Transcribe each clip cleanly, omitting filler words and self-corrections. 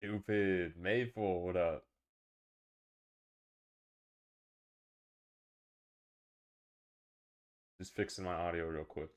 Stupid. Mayful, what up? Just fixing my audio real quick.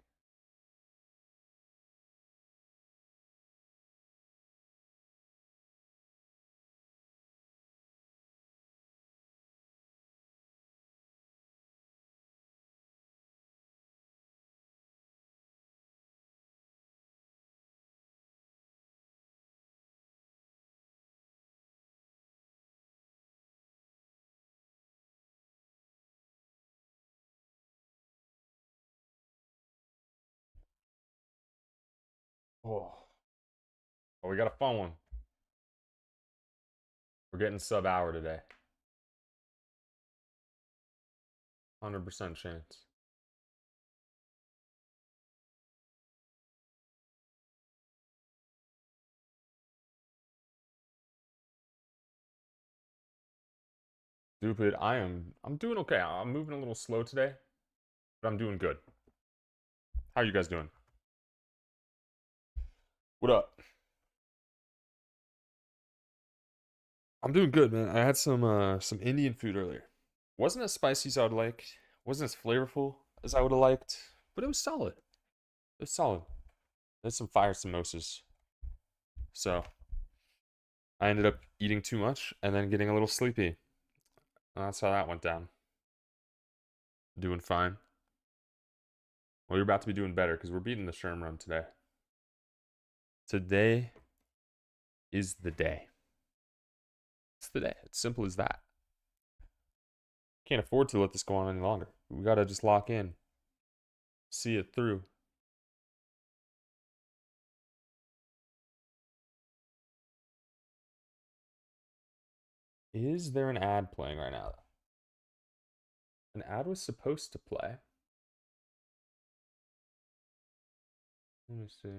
Oh, we got a fun one. We're getting sub hour today. 100% chance. Stupid. I'm doing okay. I'm moving a little slow today, but I'm doing good. How are you guys doing? What up? I'm doing good, man. I had some Indian food earlier. Wasn't as spicy as I would like. Wasn't as flavorful as I would have liked, but it was solid. It was solid. There's some fire samosas. So I ended up eating too much and then getting a little sleepy. That's how that went down. Doing fine. Well, you're about to be doing better because we're beating the Shurmrun today. Today is the day. It's the day. It's simple as that. Can't afford to let this go on any longer. We gotta just lock in. See it through. Is there an ad playing right now? An ad was supposed to play. Let me see.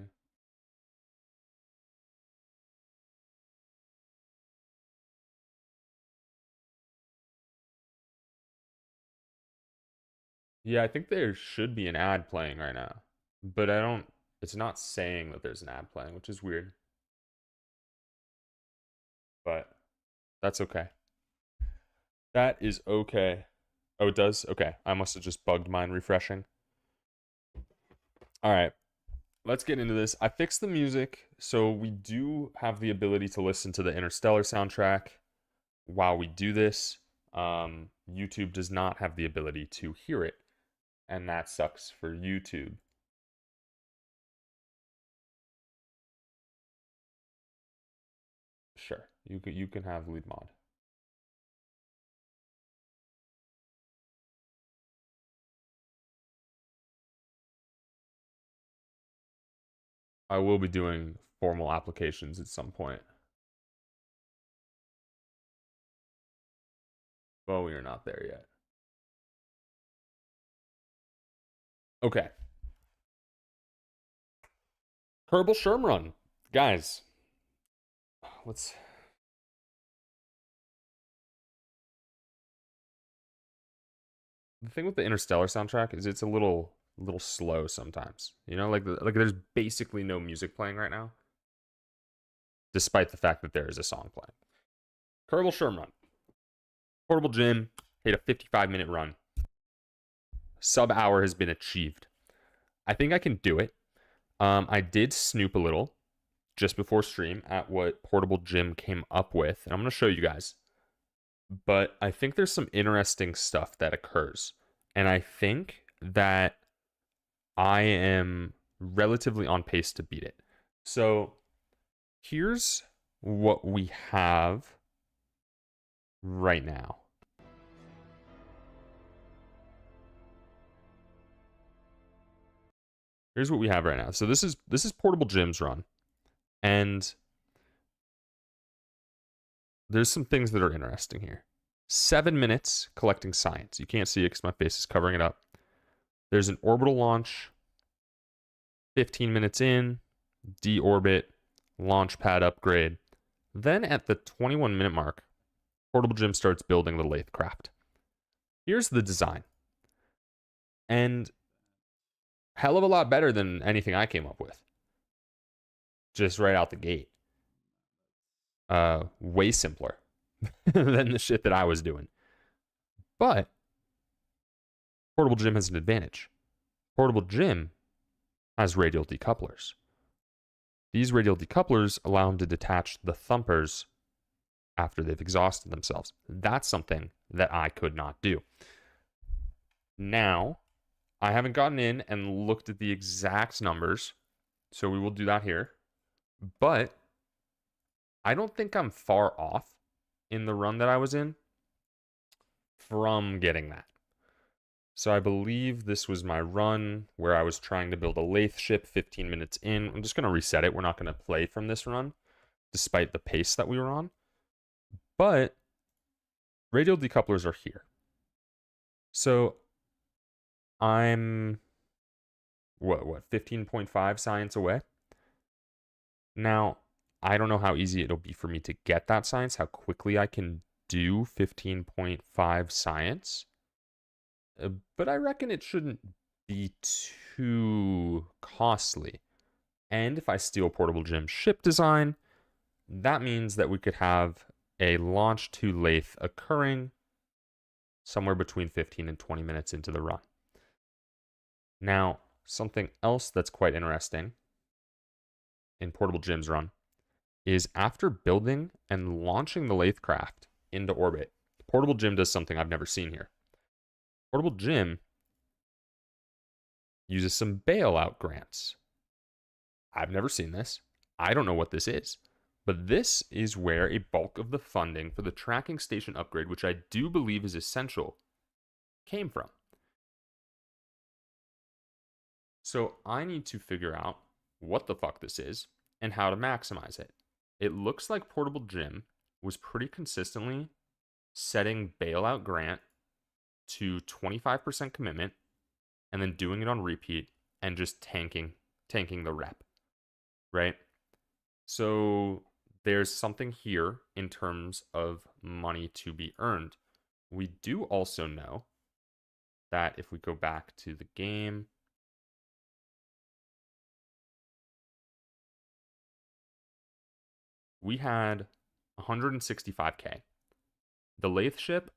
Yeah, I think there should be an ad playing right now. But it's not saying that there's an ad playing, which is weird. But that's okay. That is okay. Oh, it does? Okay. I must have just bugged mine refreshing. All right. Let's get into this. I fixed the music, so we do have the ability to listen to the Interstellar soundtrack while we do this. YouTube does not have the ability to hear it, and that sucks for YouTube. Sure, you can have lead mod. I will be doing formal applications at some point. Well, we are not there yet. Okay. Kerbal Shurmrun. Guys, let's. The thing with the Interstellar soundtrack is it's a little slow sometimes. You know, like there's basically no music playing right now, despite the fact that there is a song playing. Kerbal Shurmrun. Portable gym. Hit a 55-minute run. Sub hour has been achieved. I think I can do it. I did snoop a little just before stream at what Portable Gym came up with, and I'm going to show you guys. But I think there's some interesting stuff that occurs. And I think that I am relatively on pace to beat it. So here's what we have right now. Here's what we have right now. So this is Portable Gym's run. And there's some things that are interesting here. 7 minutes collecting science. You can't see it because my face is covering it up. There's an orbital launch. 15 minutes in, deorbit, launch pad upgrade. Then at the 21-minute mark, Portable Gym starts building the laythe craft. Here's the design. And hell of a lot better than anything I came up with. Just right out the gate. way simpler than the shit that I was doing. But Portable Gym has an advantage. Portable Gym has radial decouplers. These radial decouplers allow them to detach the thumpers after they've exhausted themselves. That's something that I could not do. Now, I haven't gotten in and looked at the exact numbers, so we will do that here. But I don't think I'm far off in the run that I was in from getting that. So I believe this was my run where I was trying to build a lathe ship 15 minutes in. I'm just going to reset it. We're not going to play from this run, despite the pace that we were on. But radial decouplers are here. So I'm, what 15.5 science away? Now, I don't know how easy it'll be for me to get that science, how quickly I can do 15.5 science. But I reckon it shouldn't be too costly. And if I steal Portable Gym ship design, that means that we could have a launch to lathe occurring somewhere between 15 and 20 minutes into the run. Now, something else that's quite interesting in Portable Gym's run is after building and launching the lathe craft into orbit, Portable Gym does something I've never seen here. Portable Gym uses some bailout grants. I've never seen this. I don't know what this is. But this is where a bulk of the funding for the tracking station upgrade, which I do believe is essential, came from. So I need to figure out what the fuck this is and how to maximize it. It looks like Portable Gym was pretty consistently setting bailout grant to 25% commitment and then doing it on repeat and just tanking the rep, right? So there's something here in terms of money to be earned. We do also know that if we go back to the game, we had 165K. The lathe ship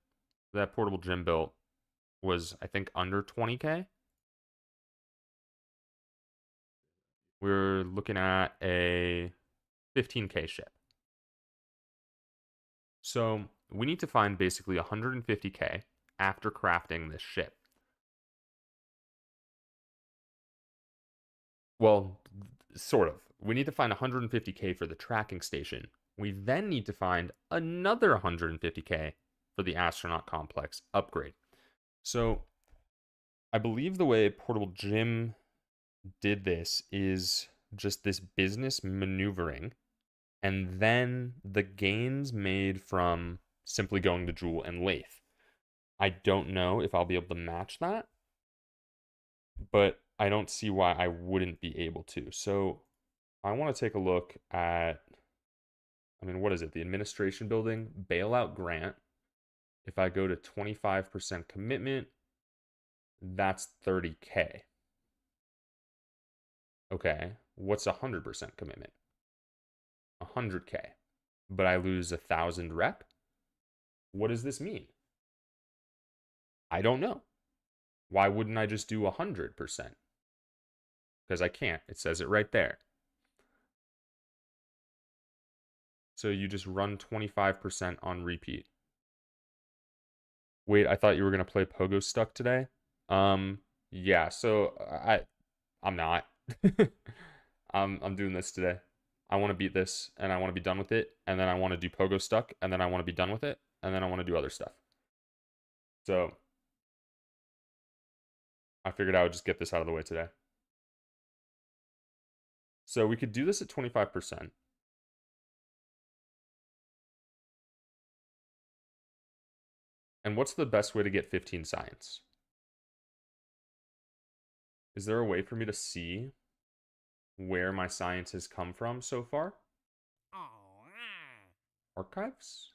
that Portable Gym built was, I think, under 20K. We're looking at a 15K ship. So we need to find basically 150K after crafting this ship. Well, sort of. We need to find 150K for the tracking station. We then need to find another 150K for the astronaut complex upgrade. So I believe the way Portable Gym did this is just this business maneuvering, and then the gains made from simply going to Joule and lathe. I don't know if I'll be able to match that, but I don't see why I wouldn't be able to. So I want to take a look at, what is it? The administration building bailout grant. If I go to 25% commitment, that's 30K. Okay, what's 100% commitment? 100K. But I lose 1,000 rep? What does this mean? I don't know. Why wouldn't I just do 100%? Because I can't. It says it right there. So you just run 25% on repeat. Wait, I thought you were gonna play Pogo Stuck today. Yeah. So I'm not. I'm doing this today. I want to beat this, and I want to be done with it, and then I want to do Pogo Stuck, and then I want to be done with it, and then I want to do other stuff. So I figured I would just get this out of the way today. So we could do this at 25%. And what's the best way to get 15 science? Is there a way for me to see where my science has come from so far? Archives?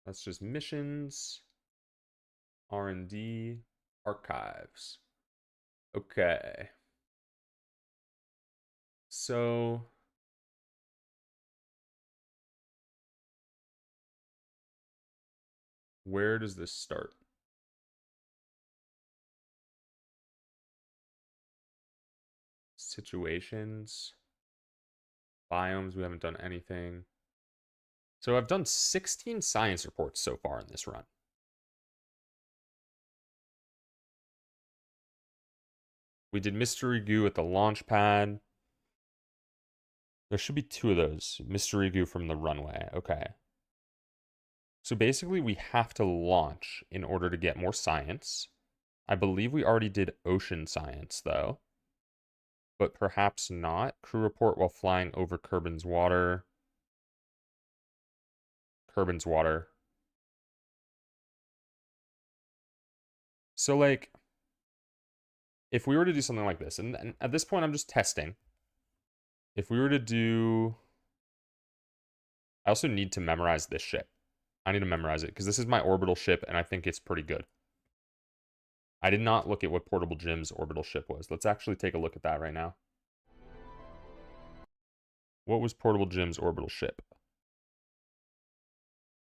That's just missions, R&D, archives. Okay. So Where does this start? Situations. Biomes, we haven't done anything. So I've done 16 science reports so far in this run. We did Mystery Goo at the launch pad. There should be 2 of those. Mystery Goo from the runway. Okay. So basically we have to launch in order to get more science. I believe we already did ocean science though. But perhaps not. Crew report while flying over Kerbin's water. Kerbin's water. So like, if we were to do something like this, and at this point I'm just testing. If we were to do... I also need to memorize this ship. I need to memorize it, because this is my orbital ship, and I think it's pretty good. I did not look at what Portable Jim's orbital ship was. Let's actually take a look at that right now. What was Portable Jim's orbital ship?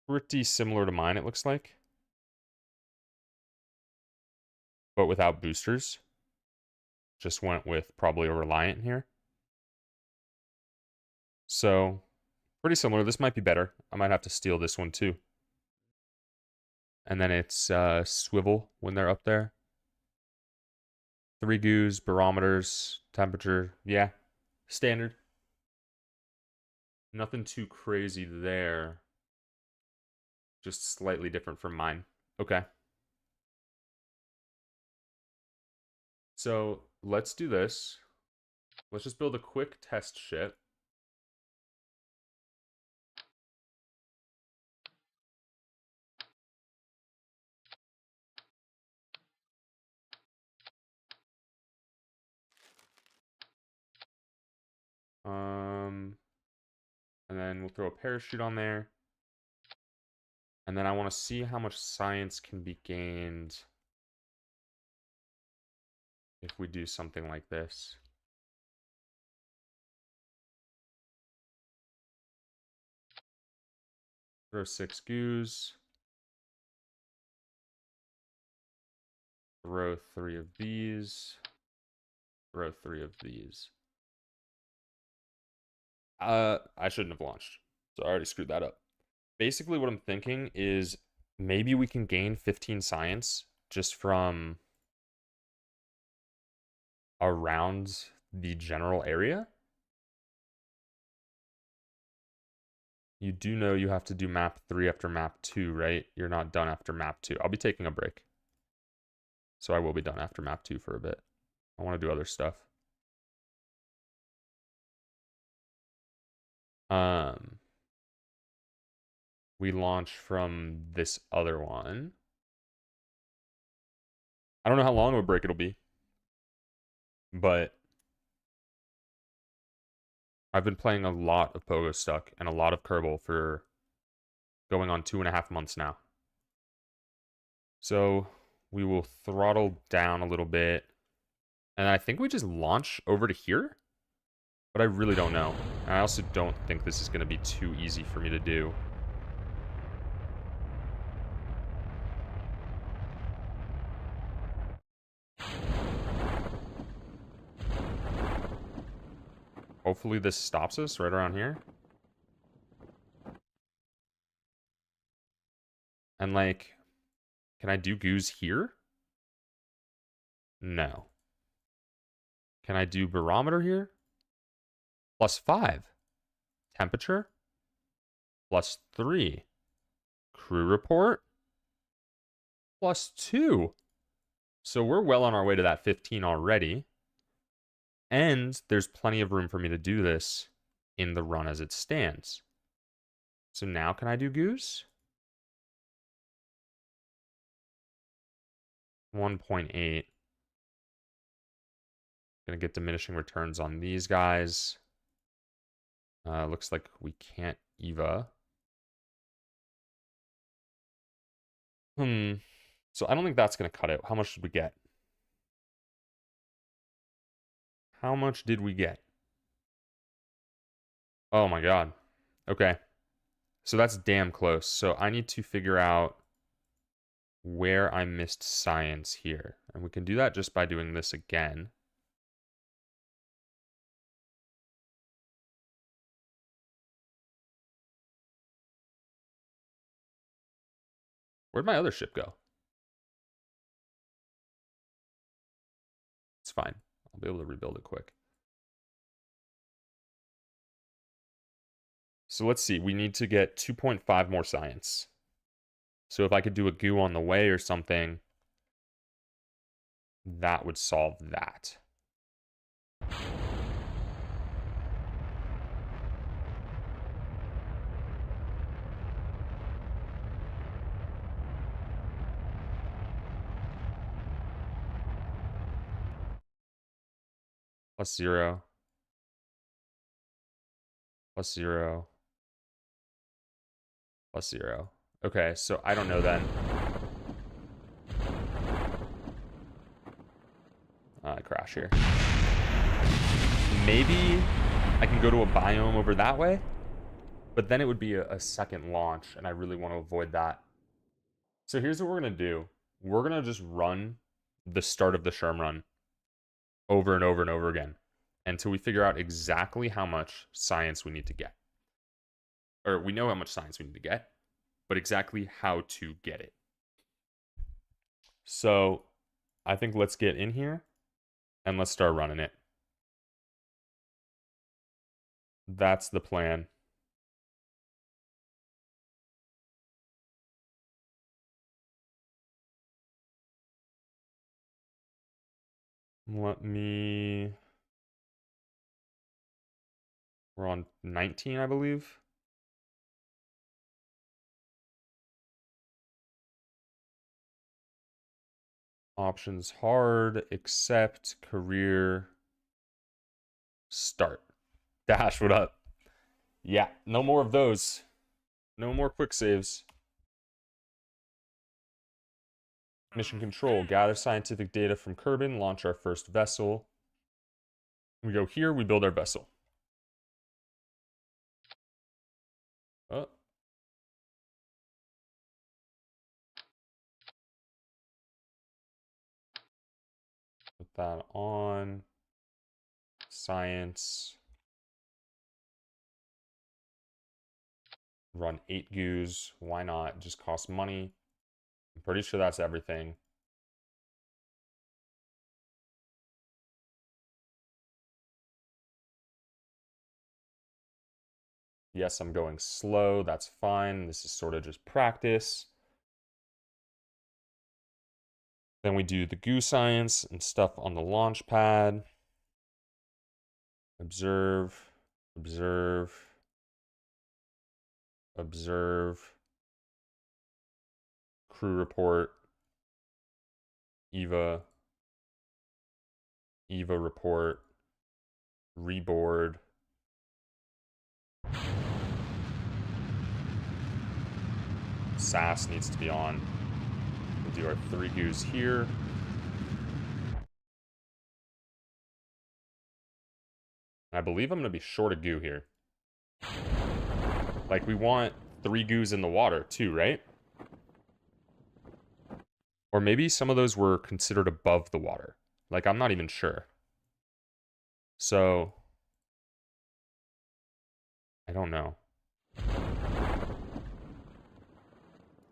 Pretty similar to mine, it looks like. But without boosters. Just went with probably a Reliant here. So, pretty similar. This might be better. I might have to steal this one too. And then it's swivel when they're up there. 3 goos, barometers, temperature. Yeah, standard. Nothing too crazy there. Just slightly different from mine. Okay. So let's do this. Let's just build a quick test ship. And then we'll throw a parachute on there. And then I want to see how much science can be gained if we do something like this. Throw 6 goos. Throw 3 of these. Throw 3 of these. I shouldn't have launched, so I already screwed that up. Basically, what I'm thinking is maybe we can gain 15 science just from around the general area. You do know you have to do map 3 after map 2, right? You're not done after map 2. I'll be taking a break. So I will be done after map 2 for a bit. I want to do other stuff. We launch from this other one. I don't know how long of a break it'll be, but I've been playing a lot of Pogo Stuck and a lot of Kerbal for going on 2.5 months now. So we will throttle down a little bit. And I think we just launch over to here. But I really don't know. And I also don't think this is going to be too easy for me to do. Hopefully this stops us right around here. And like, can I do goos here? No. Can I do barometer here? +5. Temperature? +3. Crew report? +2. So we're well on our way to that 15 already. And there's plenty of room for me to do this in the run as it stands. So now can I do goose? 1.8. Gonna get diminishing returns on these guys. Looks like we can't EVA. So I don't think that's gonna cut it. How much did we get? How much did we get? Oh my god. Okay. So that's damn close. So I need to figure out where I missed science here. And we can do that just by doing this again. Where'd my other ship go? It's fine. I'll be able to rebuild it quick. So let's see. We need to get 2.5 more science. So if I could do a goo on the way or something, that would solve that. +0. +0. +0. Okay, so I don't know then. I crash here. Maybe I can go to a biome over that way, but then it would be a second launch, and I really want to avoid that. So here's what we're going to do. We're going to just run the start of the Shurmrun over and over and over again until we figure out exactly how much science we need to get. Or we know how much science we need to get, but exactly how to get it. So I think let's get in here and let's start running it. That's the plan. Let me... We're on 19, I believe. Options hard, accept, career, start. Dash, what up? Yeah, no more of those. No more quick saves. Mission control, gather scientific data from Kerbin, launch our first vessel. We go here, we build our vessel. Oh. Put that on. Science. Run 8 goos. Why not? It just costs money. I'm pretty sure that's everything. Yes, I'm going slow. That's fine. This is sort of just practice. Then we do the goo science and stuff on the launch pad. Observe, observe, observe. Crew report. Eva report. Reboard. SAS needs to be on. We'll do our 3 goos here. I believe I'm going to be short a goo here. Like, we want 3 goos in the water too, right? Or maybe some of those were considered above the water. Like, I'm not even sure. So, I don't know.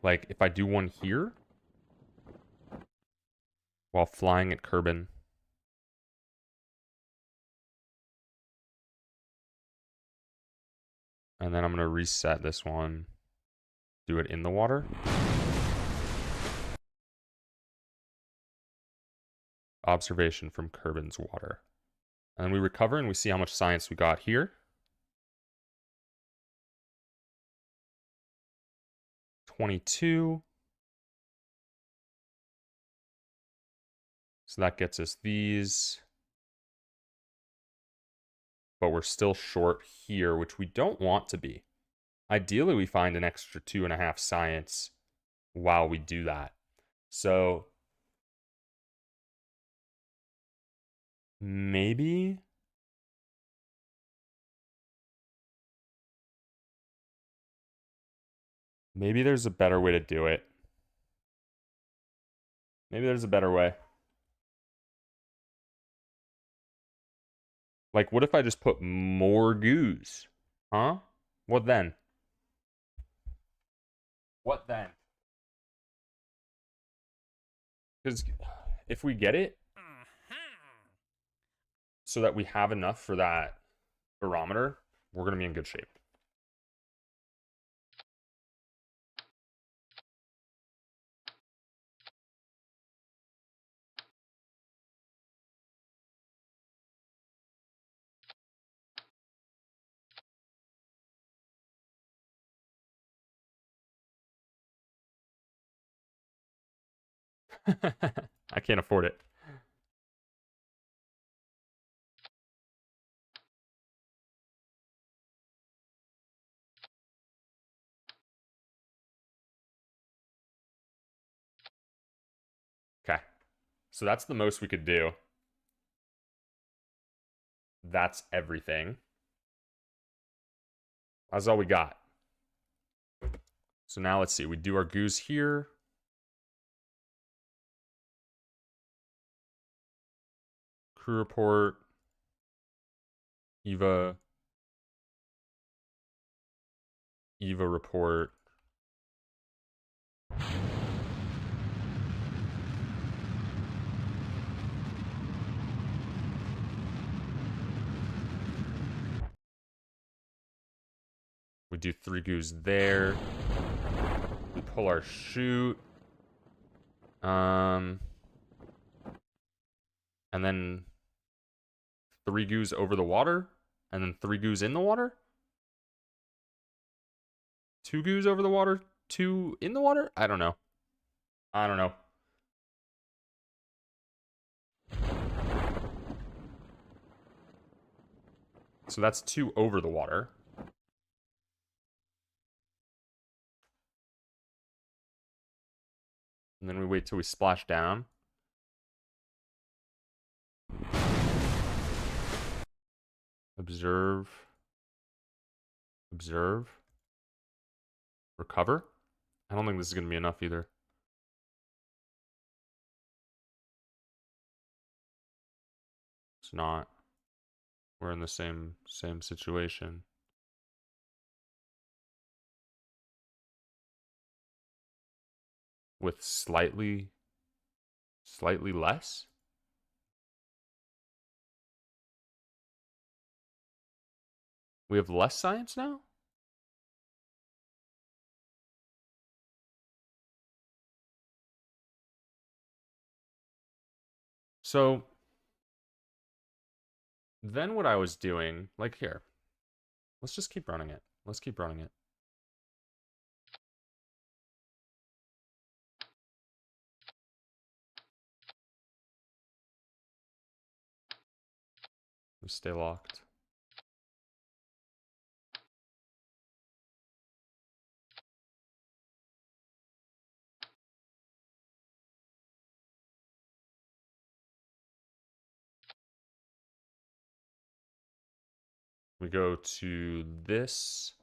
Like, if I do one here, while flying at Kerbin, and then I'm going to reset this one, do it in the water. Observation from Kerbin's water. And then we recover and we see how much science we got here. 22. So that gets us these. But we're still short here, which we don't want to be. Ideally, we find an extra 2.5 science while we do that. So maybe there's a better way to do it. Maybe there's a better way. Like, what if I just put more goos? Huh? What then? What then? Because if we get it so that we have enough for that barometer, we're going to be in good shape. I can't afford it. Okay. So that's the most we could do. That's everything. That's all we got. So now let's see. We do our goos here. Crew report. Eva report. We do 3 goos there. We pull our chute. And then 3 goos over the water. And then 3 goos in the water. 2 goos over the water. 2 in the water? I don't know. I don't know. So that's 2 over the water. And then we wait till we splash down. Observe. Observe. Recover. I don't think this is going to be enough either. It's not. We're in the same situation. With slightly less? We have less science now? So then what I was doing, like here, let's just keep running it. Let's keep running it. We stay locked. We go to this.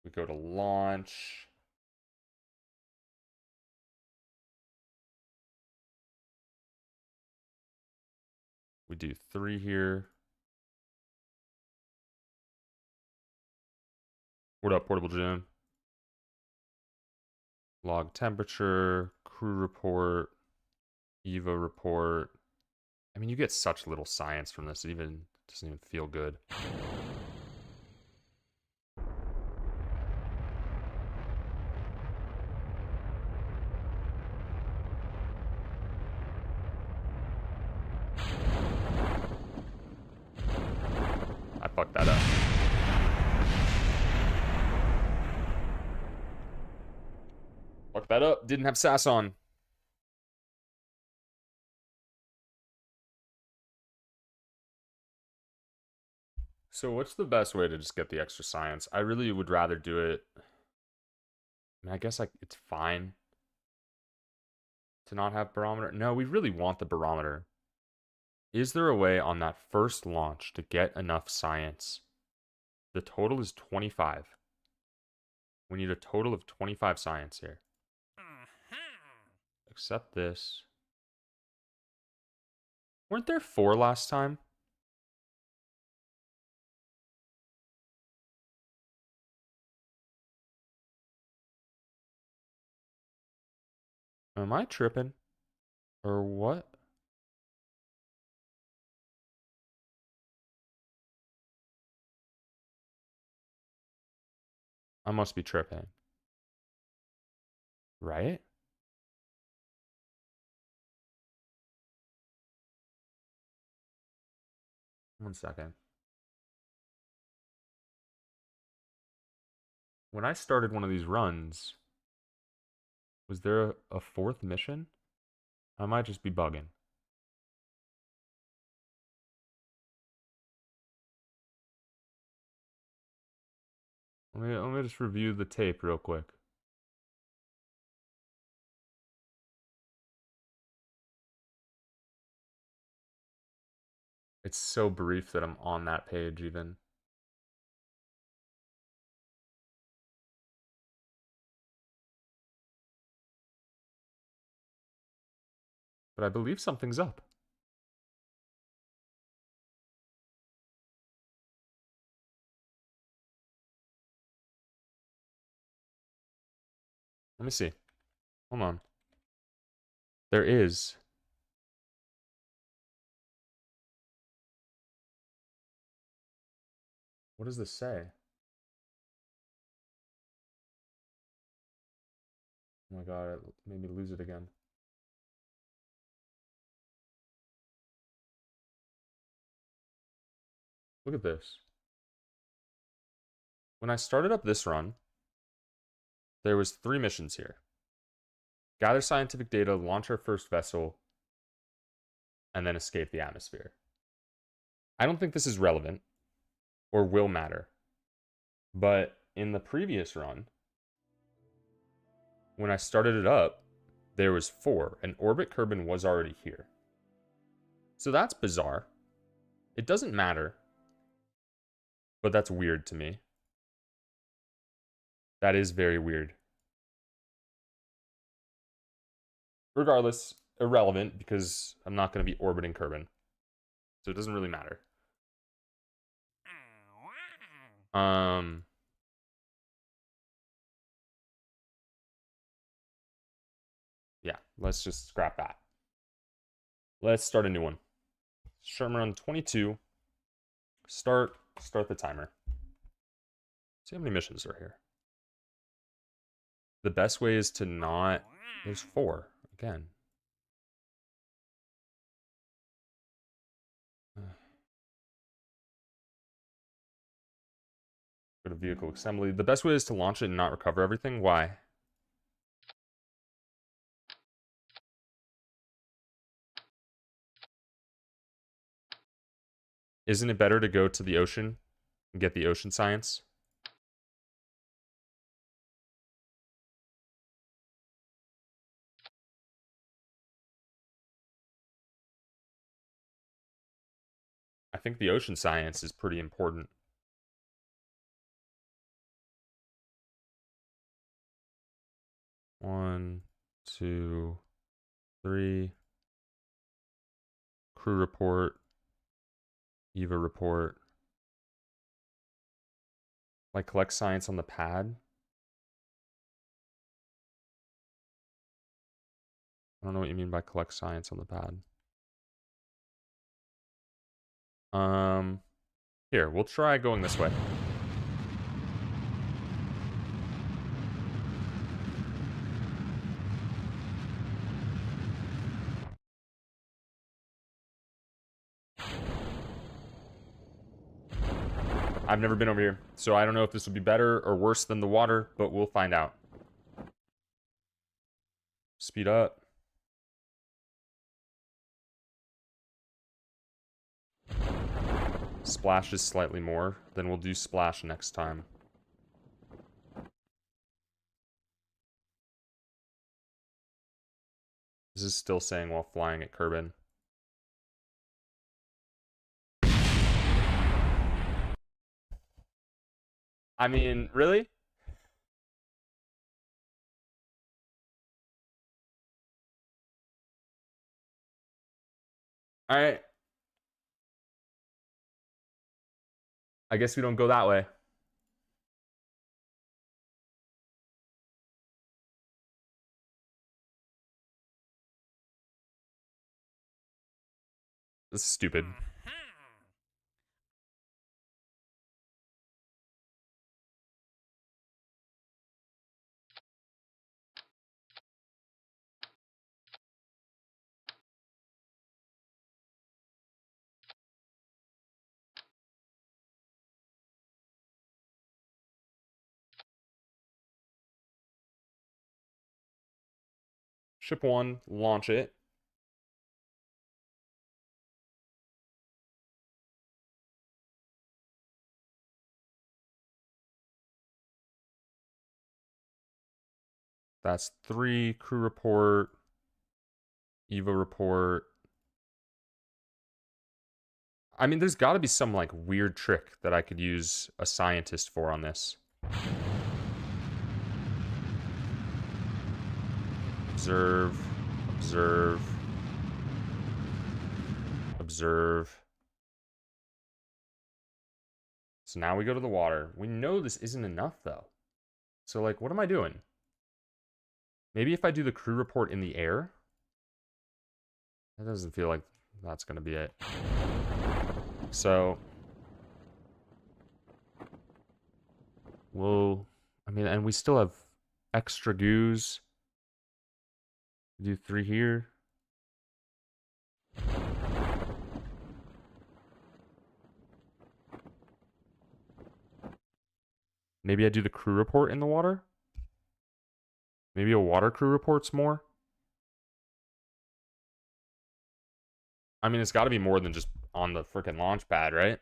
We go to launch. We do 3 here. What up, Portable Gym? Log temperature, crew report, Eva report. I mean, you get such little science from this. It doesn't even feel good. I fucked that up. Fucked that up. Didn't have SAS on. So what's the best way to just get the extra science? I really would rather do it. I mean, I guess it's fine to not have barometer. No, we really want the barometer. Is there a way on that first launch to get enough science? The total is 25. We need a total of 25 science here. Accept this. Weren't there 4 last time? Am I tripping? Or what? I must be tripping. Right? One second. When I started one of these runs, was there a 4th mission? I might just be bugging. Let me just review the tape real quick. It's so brief that I'm on that page even. But I believe something's up. Let me see. Hold on. There is. What does this say? Oh my god, it made me lose it again. Look at this. When I started up this run, there was 3 missions here. Gather scientific data, launch our first vessel, and then escape the atmosphere. I don't think this is relevant or will matter. But in the previous run, when I started it up, there was 4, and Orbit Kerbin was already here. So that's bizarre. It doesn't matter, but that's weird to me. That is very weird. Regardless, irrelevant because I'm not going to be orbiting Kerbin. So it doesn't really matter. Yeah, let's just scrap that. Let's start a new one. Shurmrun 22. Start the timer. See how many missions are here. The best way is to not... There's 4, again. Go to vehicle assembly. The best way is to launch it and not recover everything. Why? Isn't it better to go to the ocean and get the ocean science? I think the ocean science is pretty important. One, 2, 3. Crew report. EVA report. Like collect science on the pad. I don't know what you mean by collect science on the pad. Here, we'll try going this way. I've never been over here, so I don't know if this would be better or worse than the water, but we'll find out. Speed up. Splash is slightly more, then we'll do splash next time. This is still saying while flying at Kerbin. I mean, really? All right. I guess we don't go that way. This is stupid. Ship 1, launch it. That's 3. Crew report. Evo report. I mean, there's got to be some like weird trick that I could use a scientist for on this. Observe. Observe. Observe. So now we go to the water. We know this isn't enough, though. So, like, what am I doing? Maybe if I do the crew report in the air? That doesn't feel like that's going to be it. So, we'll... I mean, and we still have extra goos. Do 3 here. Maybe I do the crew report in the water? Maybe a water crew report's more? I mean, it's got to be more than just on the freaking launch pad, right?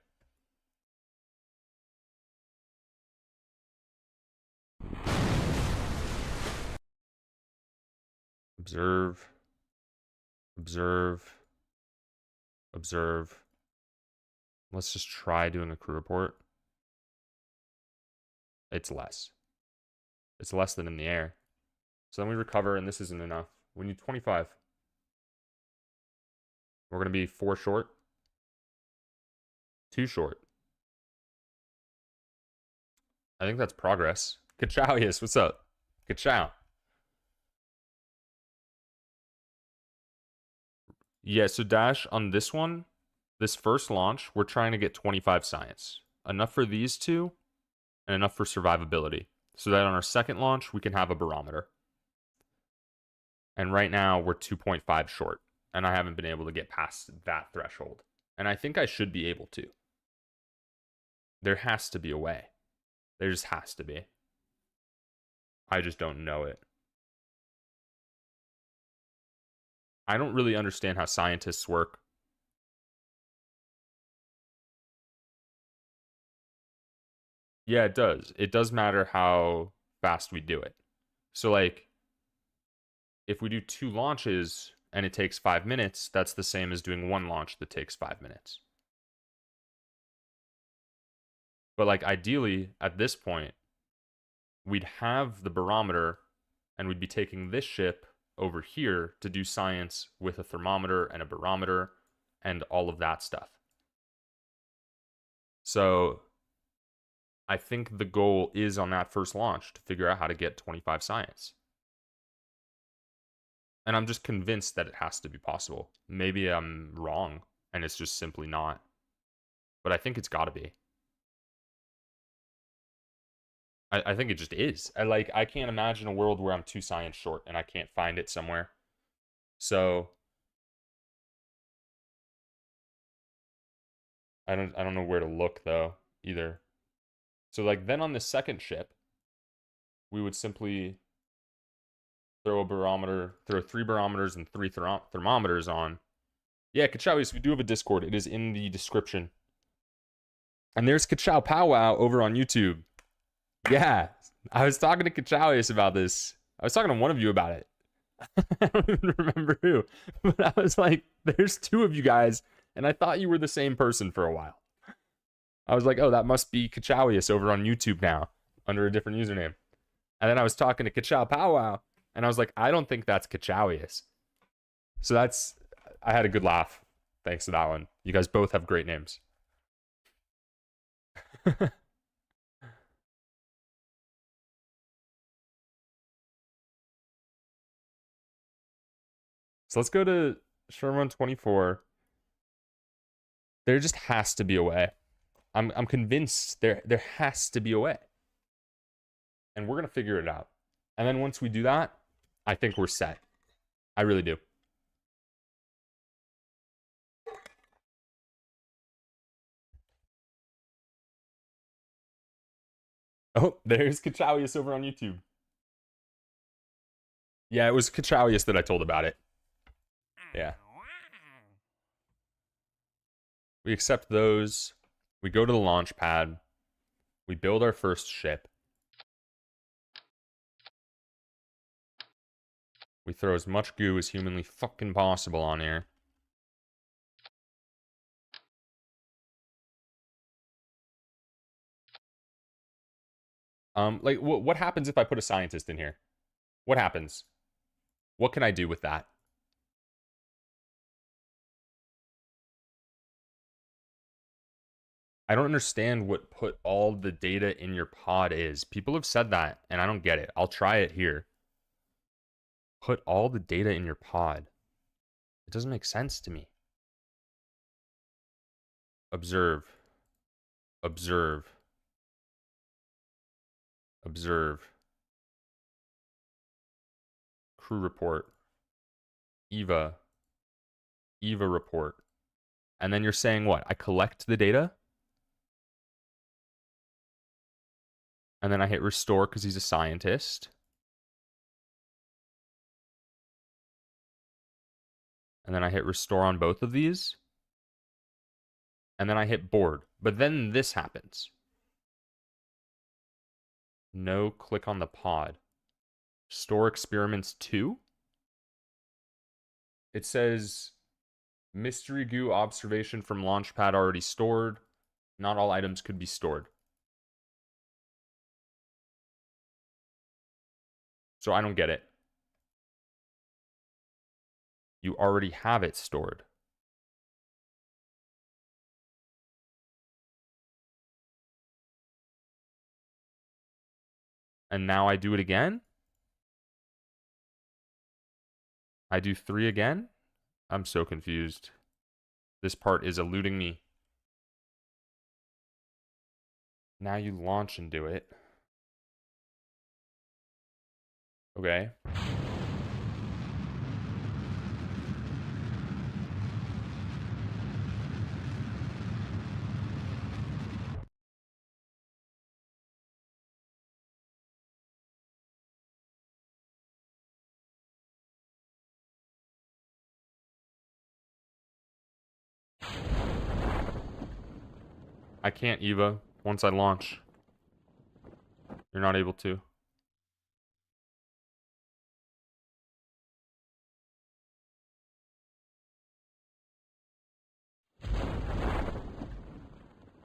Observe. Observe. Observe. Let's just try doing a crew report. It's less. It's less than in the air. So then we recover, and this isn't enough. We need 25. We're going to be 4 short. 2 short. I think that's progress. Kachowius, what's up? Kachow. Yeah, so Dash, on this one, this first launch, we're trying to get 25 science. Enough for these two, and enough for survivability. So that on our second launch, we can have a barometer. And right now, we're 2.5 short. And I haven't been able to get past that threshold. And I think I should be able to. There has to be a way. There just has to be. I just don't know it. I don't really understand how scientists work. Yeah, it does. It does matter how fast we do it. So, like, if we do 2 launches and it takes 5 minutes, that's the same as doing 1 launch that takes 5 minutes. But, like, ideally, at this point, we'd have the barometer and we'd be taking this ship over here to do science with a thermometer and a barometer and all of that stuff. So I think the goal is on that first launch to figure out how to get 25 science. And I'm just convinced that it has to be possible. Maybe I'm wrong and it's just simply not. But I think it's got to be. I think it just is. I can't imagine a world where I'm 2 science short and I can't find it somewhere. So I don't know where to look though either. So like then on the second ship, we would simply throw a barometer, throw 3 barometers and 3 thermometers on. Yeah, Kachowis, we do have a Discord. It is in the description. And there's Kachow Powwow over on YouTube. Yeah, I was talking to Kachowis about this. I was talking to one of you about it. I don't even remember who. But I was like, there's 2 of you guys, and I thought you were the same person for a while. I was like, oh, that must be Kachowius over on YouTube now, under a different username. And then I was talking to Kachow Powwow, and I was like, I don't think that's Kachowius. So I had a good laugh. Thanks to that one. You guys both have great names. So let's go to Shurmrun 24. There just has to be a way. I'm convinced there has to be a way. And we're gonna figure it out. And then once we do that, I think we're set. I really do. Oh, there's Kachawius over on YouTube. Yeah, it was Kachawius that I told about it. Yeah. We accept those. We go to the launch pad. We build our first ship. We throw as much goo as humanly fucking possible on here. Like, what happens if I put a scientist in here? What happens? What can I do with that? I don't understand what put all the data in your pod is. People have said that, and I don't get it. I'll try it here. Put all the data in your pod. It doesn't make sense to me. Observe. Observe. Observe. Crew report. EVA. EVA report. And then you're saying what? I collect the data? And then I hit restore because he's a scientist. And then I hit restore on both of these. And then I hit board. But then this happens. No, click on the pod. Store experiments 2. It says mystery goo observation from launchpad already stored. Not all items could be stored. So I don't get it. You already have it stored. And now I do it again? I do 3 again? I'm so confused. This part is eluding me. Now you launch and do it. Okay. I can't EVA once I launch. You're not able to.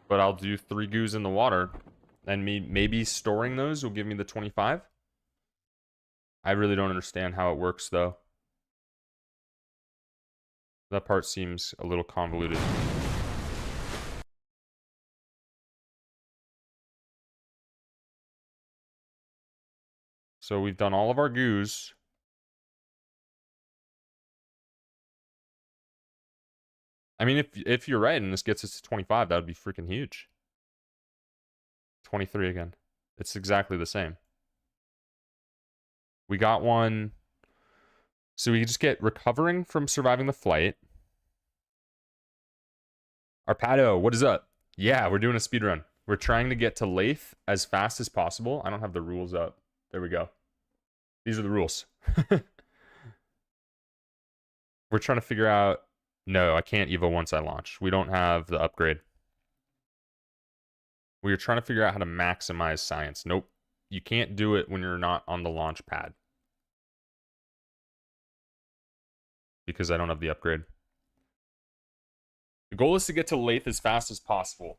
But I'll do 3 goos in the water. And maybe storing those will give me the 25. I really don't understand how it works, though. That part seems a little convoluted. So we've done all of our goos. I mean, if you're right and this gets us to 25, that would be freaking huge. 23 again. It's exactly the same. We got one. So we just get recovering from surviving the flight. Arpado, what is up? Yeah, we're doing a speed run. We're trying to get to laythe as fast as possible. I don't have the rules up. There we go. These are the rules. We're trying to figure out... No, I can't EVA once I launch. We don't have the upgrade. We are trying to figure out how to maximize science. Nope. You can't do it when you're not on the launch pad. Because I don't have the upgrade. The goal is to get to laythe as fast as possible.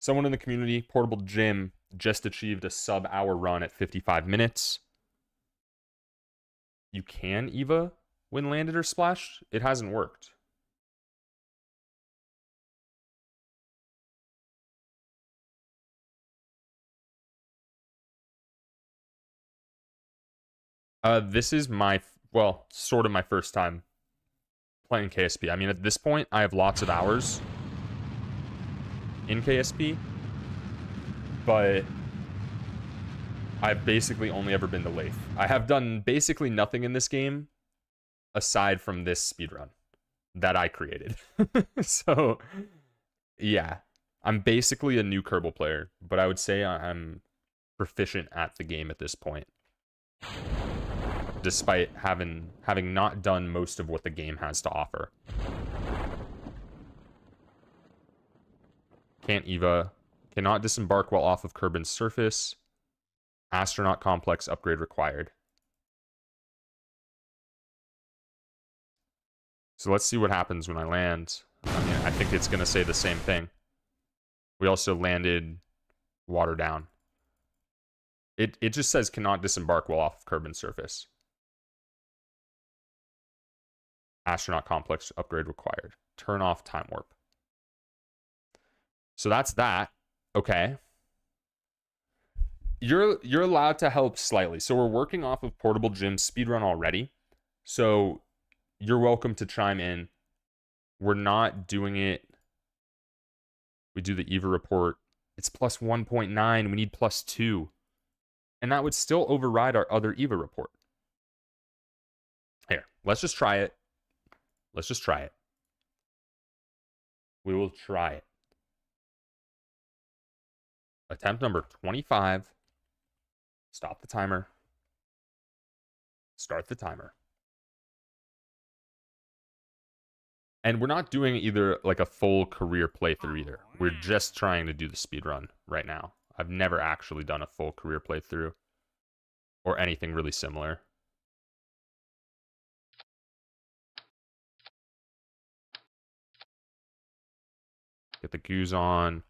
Someone in the community, Portable Gym, just achieved a sub-hour run at 55 minutes. you can EVA when landed or splashed. It hasn't worked. This is well, sort of my first time playing KSP. I mean, at this point, I have lots of hours in KSP, but I've basically only ever been to laythe. I have done basically nothing in this game aside from this speedrun that I created. So, yeah. I'm basically a new Kerbal player, but I would say I'm proficient at the game at this point, despite having not done most of what the game has to offer. Can't EVA. Cannot disembark while off of Kerbin's surface. Astronaut complex upgrade required. So let's see what happens when I land. I mean, I think it's going to say the same thing. We also landed water down. It just says cannot disembark while off of Kerbin's surface. Astronaut complex upgrade required. Turn off time warp. So that's that. Okay. You're allowed to help slightly. So we're working off of Portable Gym's speedrun already. So you're welcome to chime in. We're not doing it. We do the EVA report. It's plus 1.9. We need plus 2. And that would still override our other EVA report. Here, let's just try it. Let's just try it. We will try it. Attempt number 25. Stop the timer. Start the timer. And we're not doing either like a full career playthrough either. We're just trying to do the speedrun right now. I've never actually done a full career playthrough or anything really similar. Get the goose on.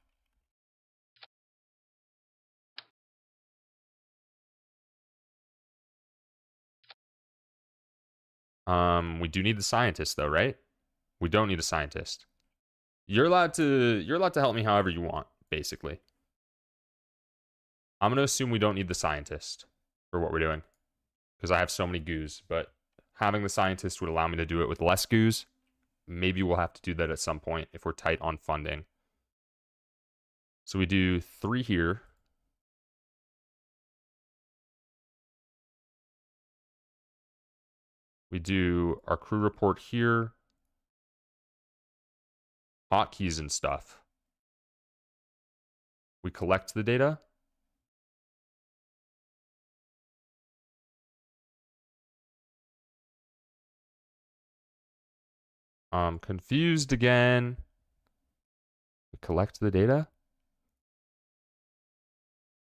We do need the scientist though, right? We don't need a scientist. You're allowed to help me however you want, basically. I'm gonna assume we don't need the scientist for what we're doing, because I have so many goos, but having the scientist would allow me to do it with less goos. Maybe we'll have to do that at some point if we're tight on funding. So we do 3 here. We do our crew report here. Hotkeys and stuff. We collect the data. Confused again. We collect the data.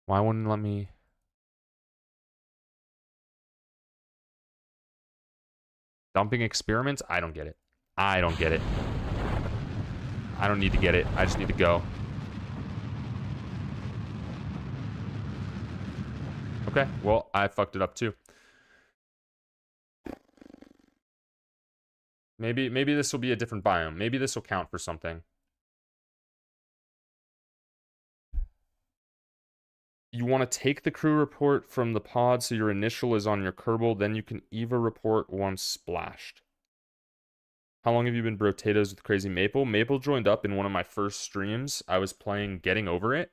Why wouldn't it let me? Dumping experiments? I don't get it. I don't get it. I don't need to get it. I just need to go. Okay, well, I fucked it up too. Maybe this will be a different biome. Maybe this will count for something. You want to take the crew report from the pod so your initial is on your Kerbal, then you can EVA report once splashed. How long have you been Brotatoes with Crazy Maple? Maple joined up in one of my first streams. I was playing Getting Over It.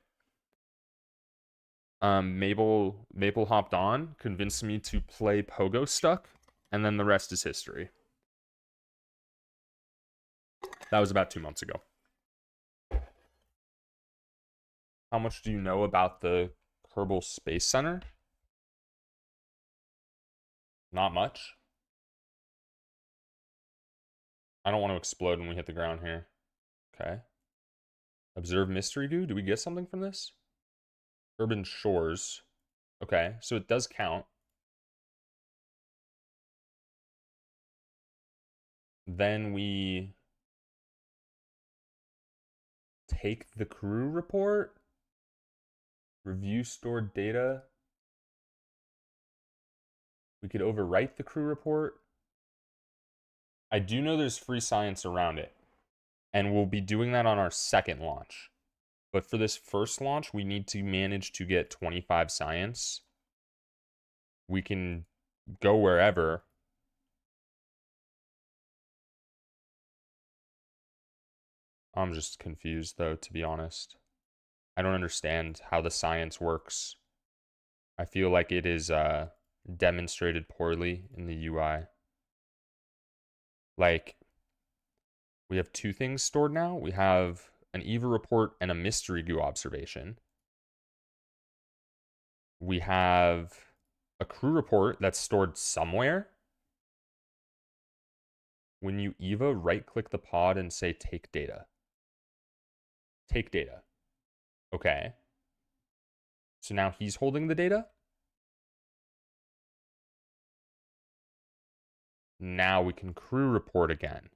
Maple hopped on, convinced me to play Pogo Stuck, and then the rest is history. That was about 2 months ago. How much do you know about the Kerbal Space Center? Not much. I don't want to explode when we hit the ground here. Okay. Observe mystery goo. Do we get something from this? Urban shores. Okay, so it does count. Then we take the crew report. Review stored data. We could overwrite the crew report. I do know there's free science around it, and we'll be doing that on our second launch. But for this first launch, we need to manage to get 25 science. We can go wherever. I'm just confused, though, to be honest. I don't understand how the science works. I feel like it is demonstrated poorly in the UI. Like, we have two things stored now. We have an EVA report and a mystery goo observation. We have a crew report that's stored somewhere. When you EVA, right-click the pod and say take data. Take data. Okay. So now he's holding the data. Now we can crew report again.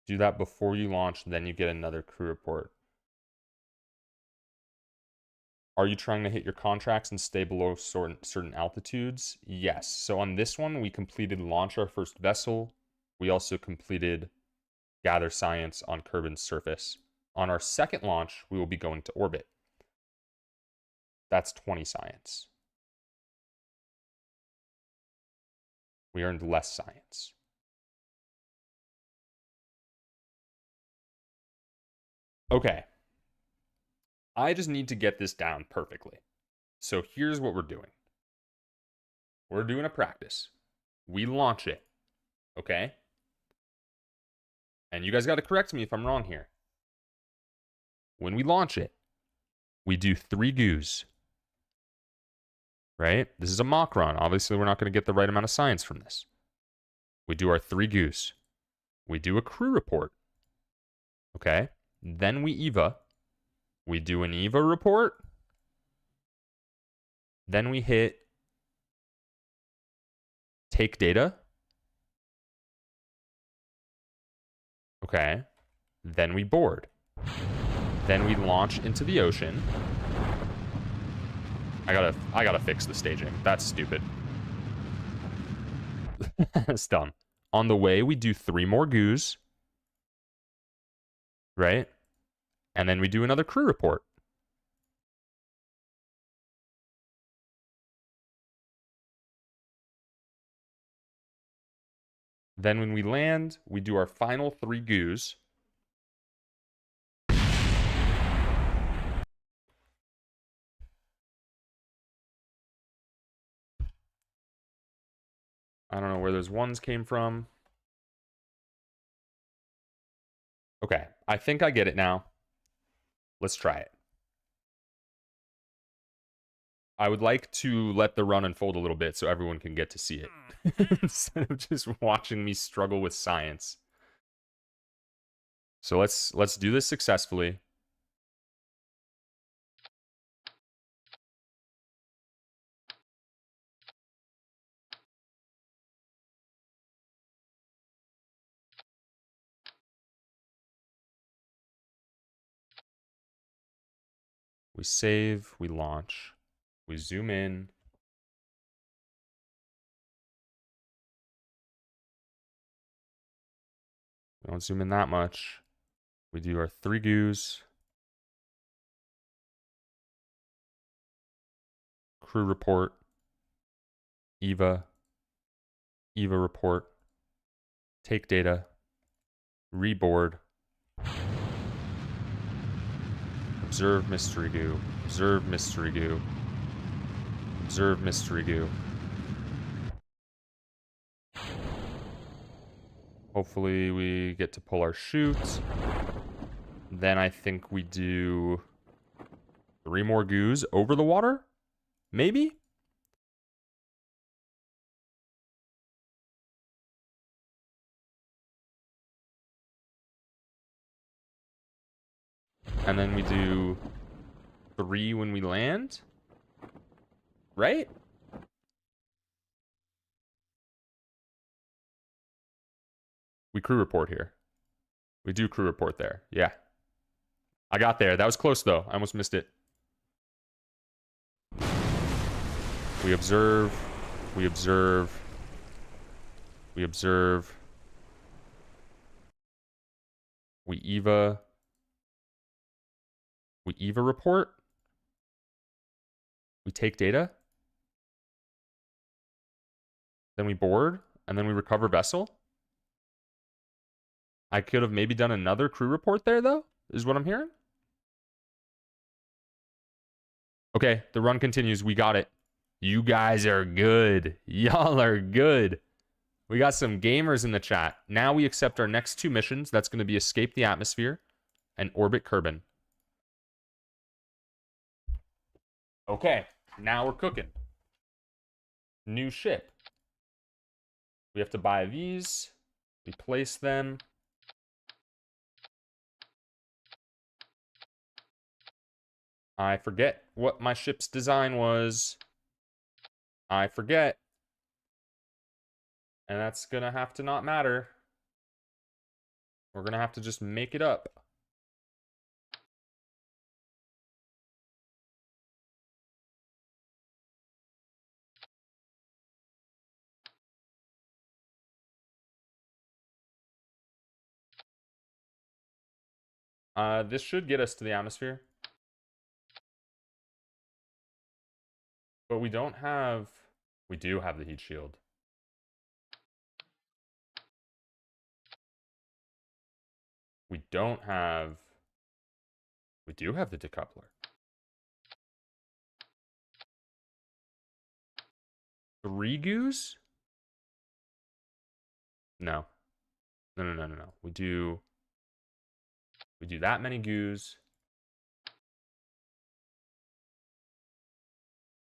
Do that before you launch, then you get another crew report. Are you trying to hit your contracts and stay below certain altitudes? Yes. So on this one, we completed launch our first vessel. We also completed gather science on Kerbin's surface. On our second launch, we will be going to orbit. That's 20 science. We earned less science. Okay. I just need to get this down perfectly. So here's what we're doing. We're doing a practice. We launch it. Okay? And you guys got to correct me if I'm wrong here. When we launch it, we do 3 goos. Right? This is a mock run. Obviously, we're not going to get the right amount of science from this. We do our 3 goos. We do a crew report. Okay? Then we EVA. We do an EVA report. Then we hit take data. Okay. Then we board. Then we launch into the ocean. I gotta fix the staging. That's stupid. That's dumb. On the way, we do 3 more goos. Right? And then we do another crew report. Then when we land, we do our final 3 goos. I don't know where those ones came from. Okay, I think I get it now. Let's try it. I would like to let the run unfold a little bit so everyone can get to see it. Instead of just watching me struggle with science. So let's do this successfully. We save, we launch, we zoom in. We don't zoom in that much. We do our 3 goos. Crew report. EVA. EVA report. Take data. Reboard. Observe mystery goo. Observe mystery goo. Observe mystery goo. Hopefully we get to pull our chute. Then I think we do 3 more goos over the water? Maybe? And then we do 3 when we land? Right? We crew report here. We do crew report there. Yeah. I got there. That was close, though. I almost missed it. We observe. We observe. We observe. We EVA. We EVA report. We take data. Then we board. And then we recover vessel. I could have maybe done another crew report there, though, is what I'm hearing. Okay, the run continues. We got it. You guys are good. Y'all are good. We got some gamers in the chat. Now we accept our next 2 missions. That's going to be escape the atmosphere and orbit Kerbin. Okay, now we're cooking. New ship. We have to buy these. We place them. I forget what my ship's design was. I forget. And that's going to have to not matter. We're going to have to just make it up. This should get us to the atmosphere. But we don't have... We do have the heat shield. We don't have... We do have the decoupler. 3 goos? No. No. We do that many goos.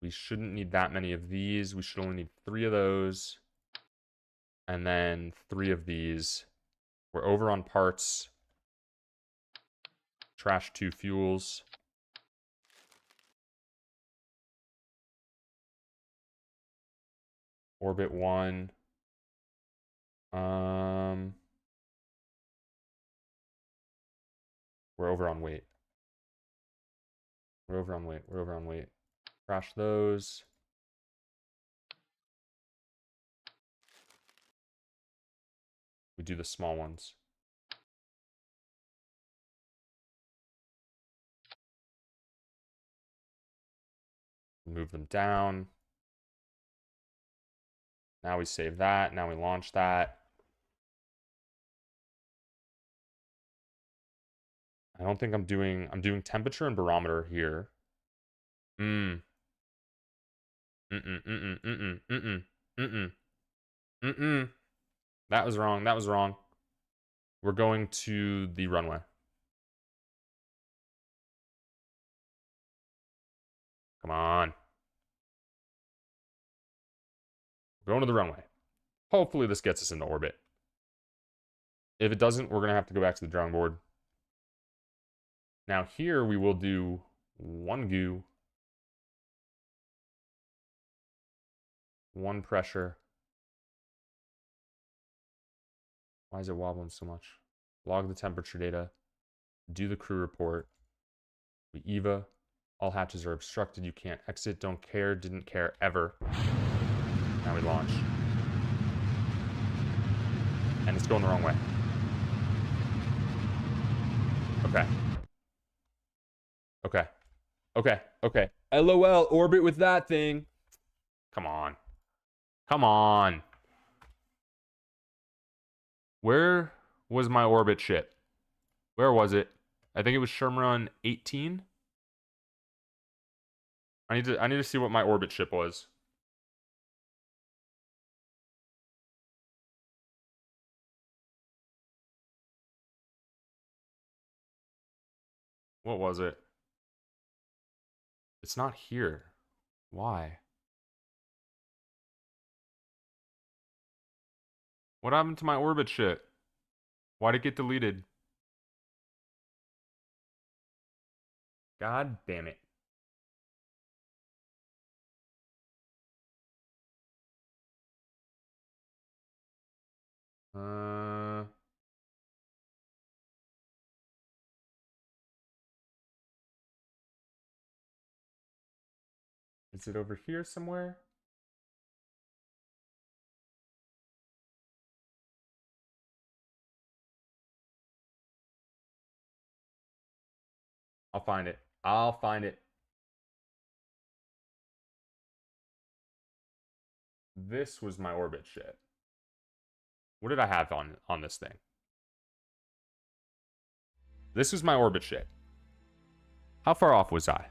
We shouldn't need that many of these. We should only need 3 of those. And then 3 of these. We're over on parts. Trash 2 fuels. Orbit 1. We're over on weight. We're over on weight. Crash those. We do the small ones. Move them down. Now we save that. Now we launch that. I don't think I'm doing temperature and barometer here. That was wrong. We're going to the runway. Come on. We're going to the runway. Hopefully this gets us into orbit. If it doesn't, we're going to have to go back to the drawing board. Now here we will do 1 goo. 1 pressure. Why is it wobbling so much? Log the temperature data. Do the crew report. We EVA. All hatches are obstructed. You can't exit. Don't care. Didn't care ever. Now we launch. And it's going the wrong way. Okay. LOL, orbit with that thing. Come on. Where was my orbit ship? Where was it? I think it was Shurmrun 18. I need to see what my orbit ship was. What was it? It's not here. Why? What happened to my orbit ship? Why'd it get deleted? God damn it. Is it over here somewhere? I'll find it. I'll find it. This was my orbit shit. What did I have on this thing? This was my orbit shit. How far off was I?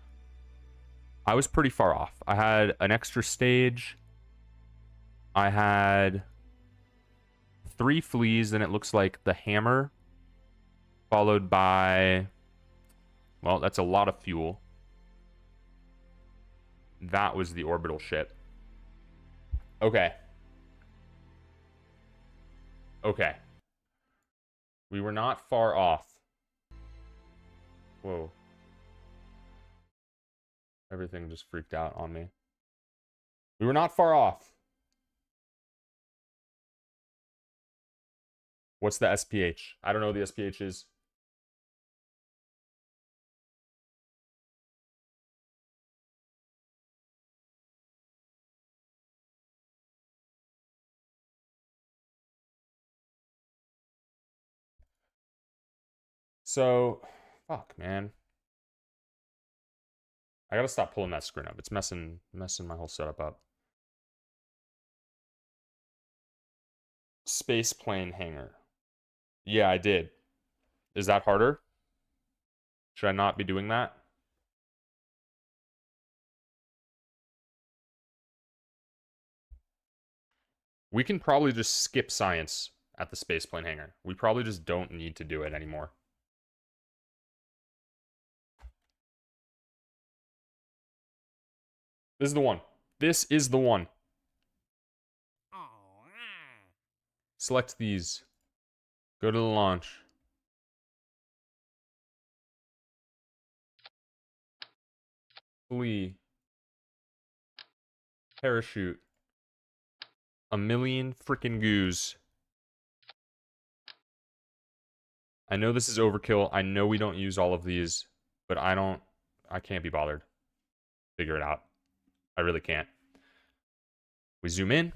I was pretty far off. I had an extra stage. I had 3 fleas, and it looks like the hammer, followed by, well, that's a lot of fuel. That was the orbital ship. Okay. Okay. We were not far off. Whoa. Everything just freaked out on me. We were not far off. What's the SPH? I don't know what the SPH is. So, fuck, man. I gotta stop pulling that screen up. It's messing my whole setup up. Space plane hangar. Yeah, I did. Is that harder? Should I not be doing that? We can probably just skip science at the spaceplane hangar. We probably just don't need to do it anymore. This is the one. This is the one. Select these. Go to the launch. Flee. Parachute. A million freaking goos. I know this is overkill. I know we don't use all of these, but I can't be bothered. Figure it out. I really can't. We zoom in.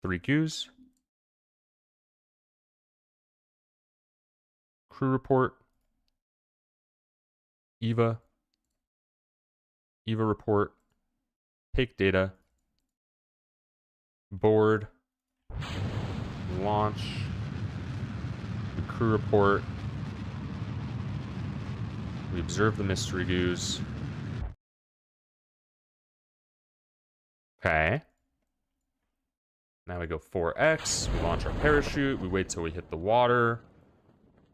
3 goos. Crew report. EVA. EVA report. Take data. Board. Launch. The crew report. We observe the mystery goos. Okay. Now we go 4X. We launch our parachute. We wait till we hit the water.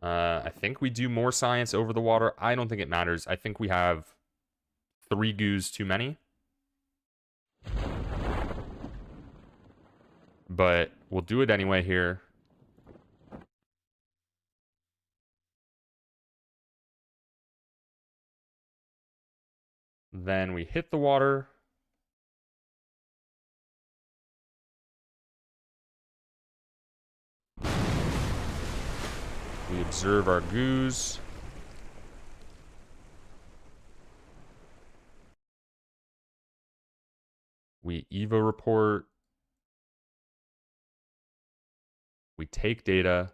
I think we do more science over the water. I don't think it matters. I think we have 3 goos too many. But we'll do it anyway here. Then we hit the water. We observe our goos. We EVA report. We take data.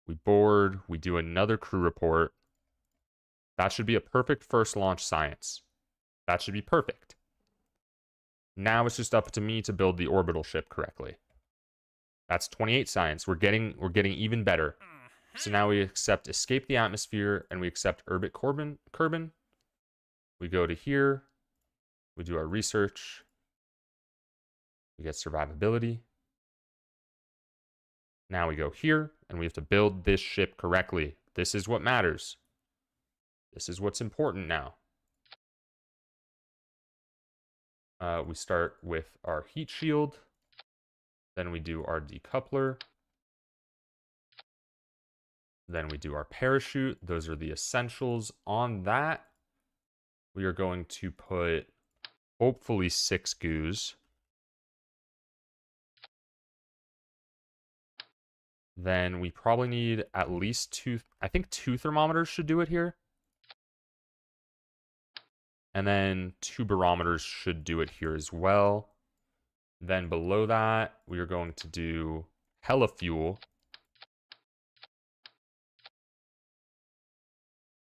We board. We do another crew report. That should be a perfect first launch science. That should be perfect. Now it's just up to me to build the orbital ship correctly. That's 28 science. We're getting even better. So now we accept escape the atmosphere, and we accept orbit Kerbin. We go to here. We do our research. We get survivability. Now we go here, and we have to build this ship correctly. This is what matters. This is what's important now. We start with our heat shield. Then we do our decoupler. Then we do our parachute. Those are the essentials. On that, we are going to put hopefully 6 goos. Then we probably need at least 2, I think 2 thermometers should do it here. And then 2 barometers should do it here as well. Then below that, we are going to do helifuel.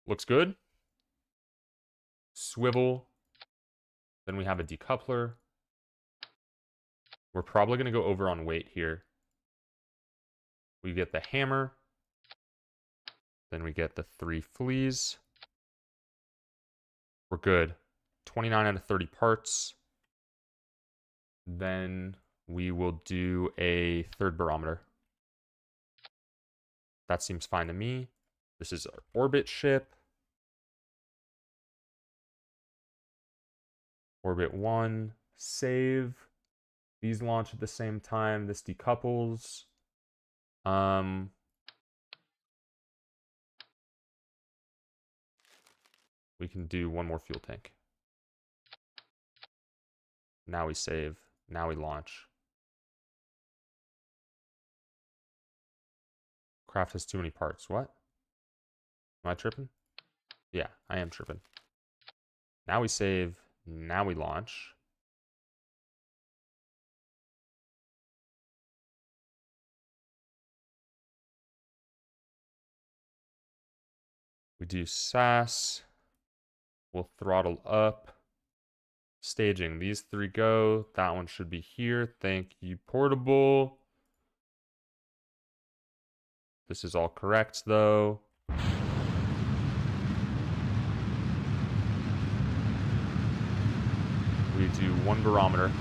Looks good. Swivel. Then we have a decoupler. We're probably going to go over on weight here. We get the hammer. Then we get the 3 fleas. We're good. 29 out of 30 parts. Then we will do a 3rd barometer. That seems fine to me. This is our orbit ship. Orbit 1, save. These launch at the same time. This decouples. We can do 1 more fuel tank. Now we save. Now we launch. Craft has too many parts. What? Am I tripping? Yeah, I am tripping. Now we save. Now we launch. We do SAS. We'll throttle up. Staging. These 3 go. That one should be here. Thank you, portable. This is all correct, though. We do 1 barometer.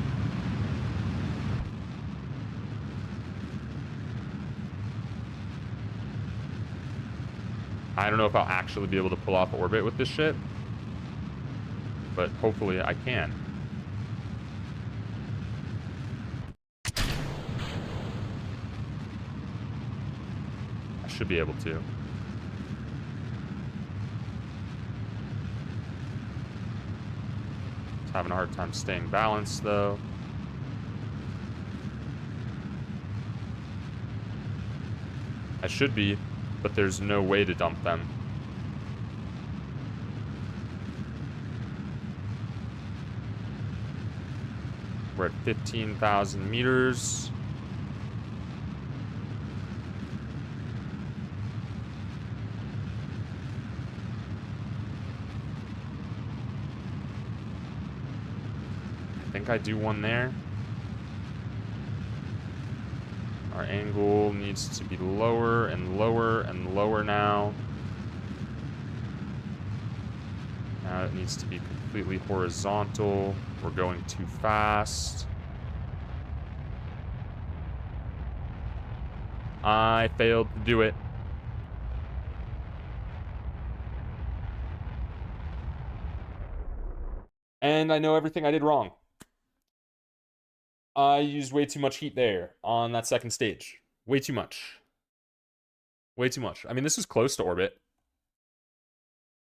I don't know if I'll actually be able to pull off orbit with this ship, but hopefully I can. I should be able to. It's having a hard time staying balanced, though. I should be, but there's no way to dump them. We're at 15,000 meters. I think I do 1 there. Our angle needs to be lower and lower and lower now. Now it needs to be completely horizontal. We're going too fast. I failed to do it. And I know everything I did wrong. I used way too much heat there on that 2nd stage. Way too much. Way too much. I mean, this is close to orbit.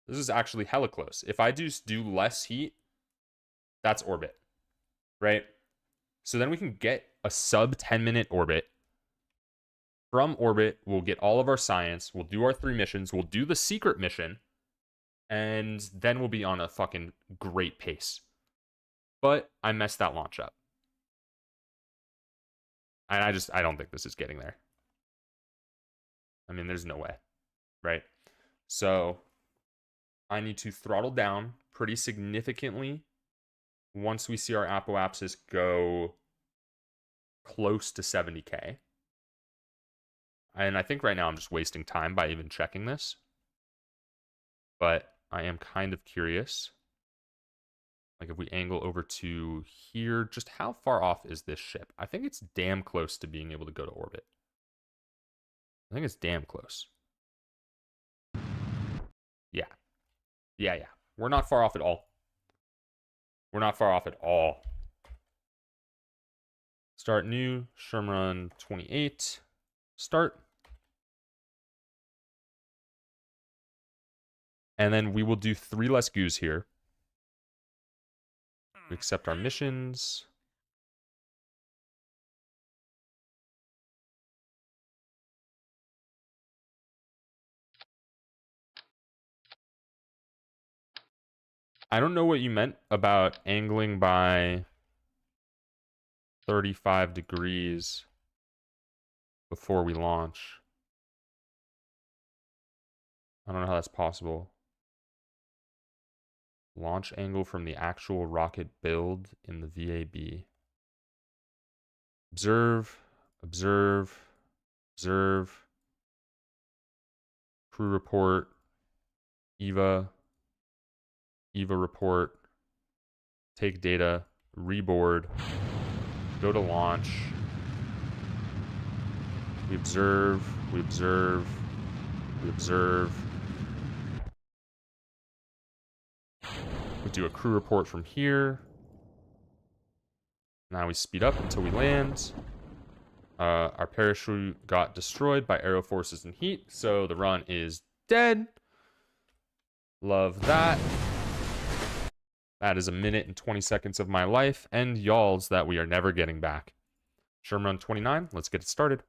This is actually hella close. If I just do less heat, that's orbit, right? So then we can get a sub 10-minute orbit. From orbit, we'll get all of our science. We'll do our 3 missions. We'll do the secret mission. And then we'll be on a fucking great pace. But I messed that launch up. And I don't think this is getting there. I mean, there's no way, right? So I need to throttle down pretty significantly once we see our apoapsis go close to 70K. And I think right now I'm just wasting time by even checking this. But I am kind of curious. Like if we angle over to here, just how far off is this ship? I think it's damn close to being able to go to orbit. I think it's damn close. Yeah. Yeah. We're not far off at all. We're not far off at all. Start new, Shurmrun 28. Start. And then we will do 3 less goos here. We accept our missions. I don't know what you meant about angling by 35 degrees before we launch. I don't know how that's possible. Launch angle from the actual rocket build in the VAB. Observe, observe, observe. Crew report. EVA report. Take data. Reboard. Go to launch. We observe, we observe, we observe. We do a crew report from here. Now we speed up until we land. Our parachute got destroyed by aero forces and heat, so the run is dead. Love that. That is a minute and 20 seconds of my life and y'all's that we are never getting back. Shurmrun 29, let's get it started.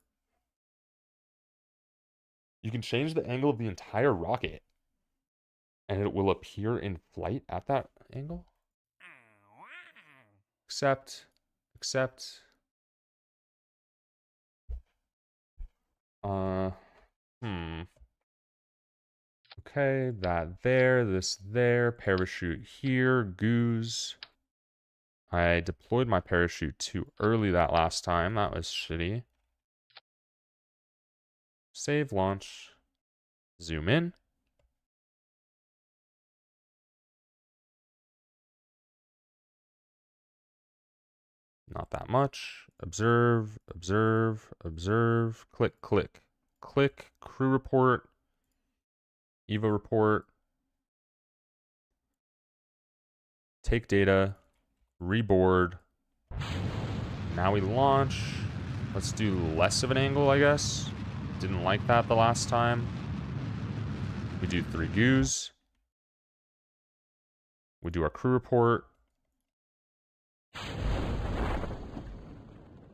You can change the angle of the entire rocket, and it will appear in flight at that angle. Accept. Okay, that there, this there, parachute here, goose. I deployed my parachute too early that last time. That was shitty. Save, launch, zoom in. Not that much. Observe, observe, observe. Click, click, click. Crew report. EVA report. Take data. Reboard. Now we launch. Let's do less of an angle, I guess. Didn't like that the last time. We do 3 goos. We do our crew report.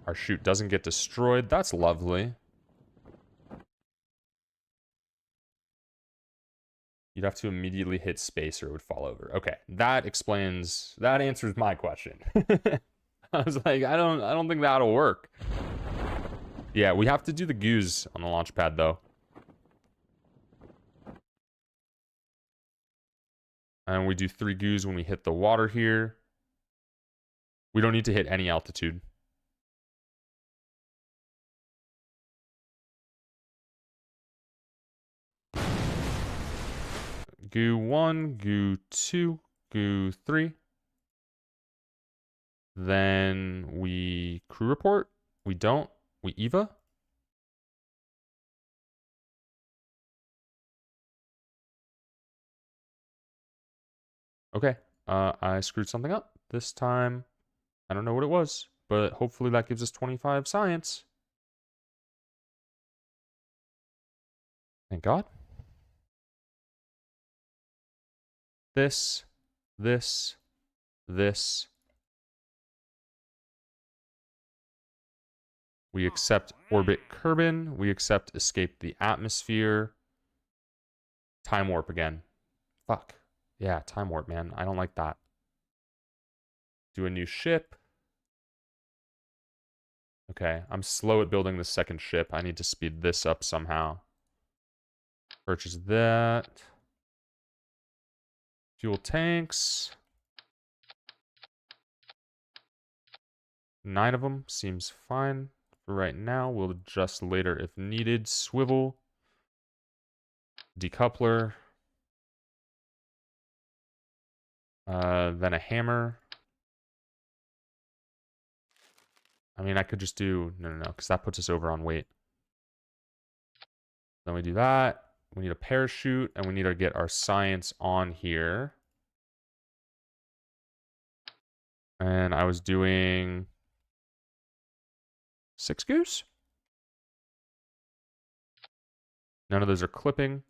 Our chute doesn't get destroyed. That's lovely. You'd have to immediately hit space or it would fall over. Okay, that answers my question. I was like, I don't think that'll work. Yeah, we have to do the goose on the launch pad though. And we do 3 goos when we hit the water here. We don't need to hit any altitude. Goo 1, goo 2, goo 3. Then we crew report. We don't. We EVA. Okay. I screwed something up this time. I don't know what it was, but hopefully that gives us 25 science. Thank God. This. We accept orbit Kerbin. We accept escape the atmosphere. Time warp again. Fuck. Yeah, time warp, man. I don't like that. Do a new ship. Okay, I'm slow at building the second ship. I need to speed this up somehow. Purchase that. Fuel tanks. 9 of them seems fine for right now. We'll adjust later if needed. Swivel. Decoupler. Then a hammer. I mean, I could just do... No, because that puts us over on weight. Then we do that. We need a parachute, and we need to get our science on here. And I was doing 6 goose. None of those are clipping.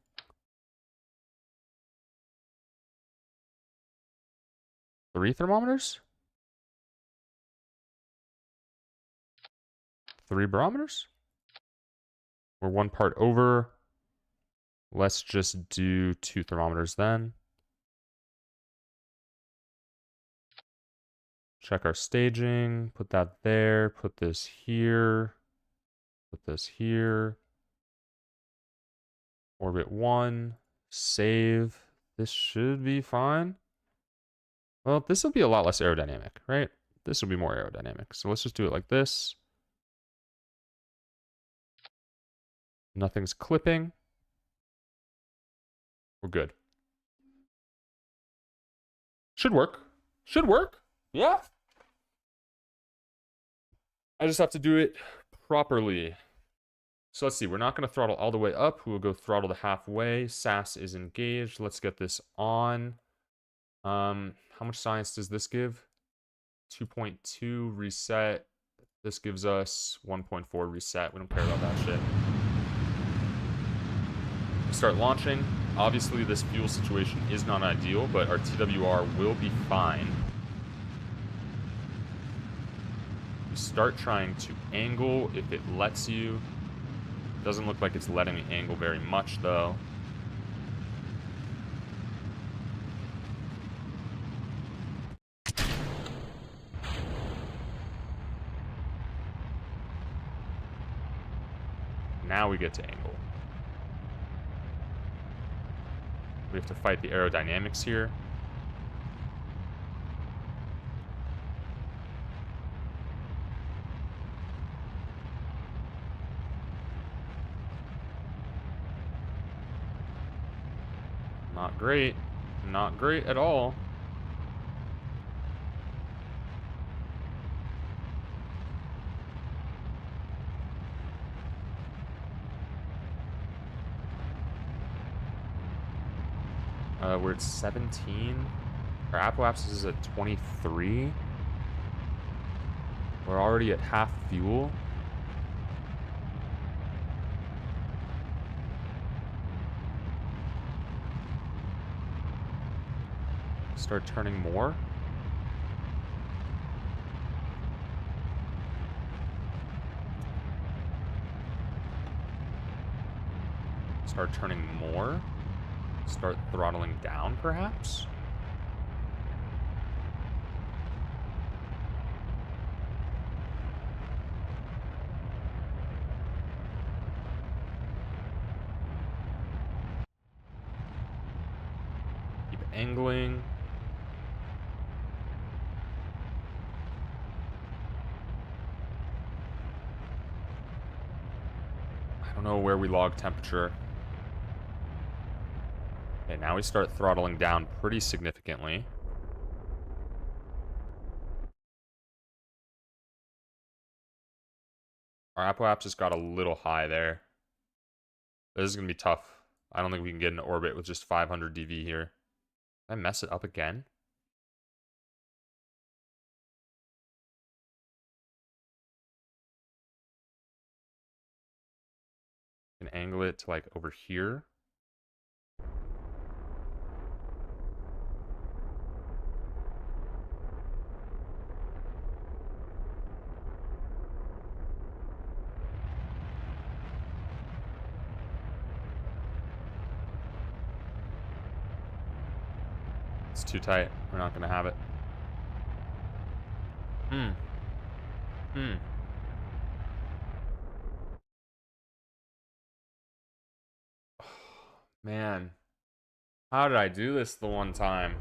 Three thermometers? 3 barometers? We're 1 part over. Let's just do 2 thermometers then. Check our staging. Put that there. Put this here. Put this here. Orbit 1. Save. This should be fine. Well, this will be a lot less aerodynamic, right? This will be more aerodynamic. So let's just do it like this. Nothing's clipping. We're good. Should work. Should work. Yeah. I just have to do it properly. So let's see. We're not going to throttle all the way up. We will go throttle to halfway. SAS is engaged. Let's get this on. How much science does this give? 2.2 reset. This gives us 1.4 reset. We don't care about that shit. We start launching. Obviously, this fuel situation is not ideal, but our TWR will be fine. We start trying to angle if it lets you. Doesn't look like it's letting me angle very much, though. Now we get to angle. We have to fight the aerodynamics here. Not great. Not great at all. We're at 17. Our apoapsis is at 23. We're already at half fuel. Start turning more. Start turning more. Start throttling down, perhaps? Keep angling. I don't know where we log temperature. Okay, now we start throttling down pretty significantly. Our apoapsis got a little high there. This is going to be tough. I don't think we can get into orbit with just 500 dV here. Did I mess it up again? I can angle it to like over here. It's too tight. We're not going to have it. Man. How did I do this the one time?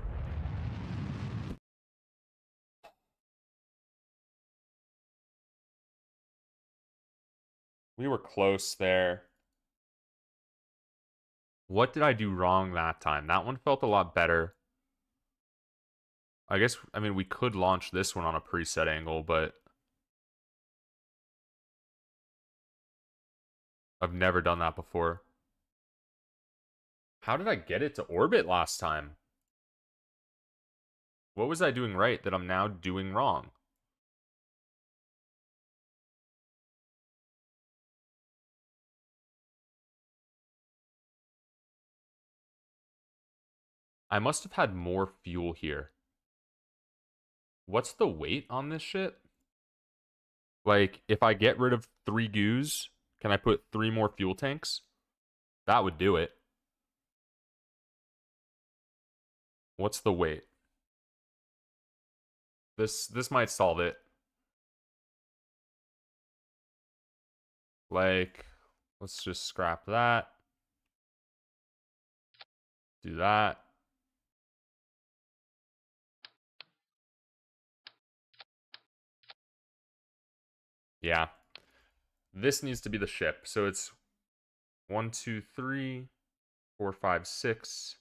We were close there. What did I do wrong that time? That one felt a lot better. I guess, I mean, we could launch this one on a preset angle, but I've never done that before. How did I get it to orbit last time? What was I doing right that I'm now doing wrong? I must have had more fuel here. What's the weight on this shit? Like, if I get rid of 3 goos, can I put 3 more fuel tanks? That would do it. What's the weight? This might solve it. Like, let's just scrap that. Do that. Yeah. This needs to be the ship. So it's 1, 2, 3, 4, 5, 6,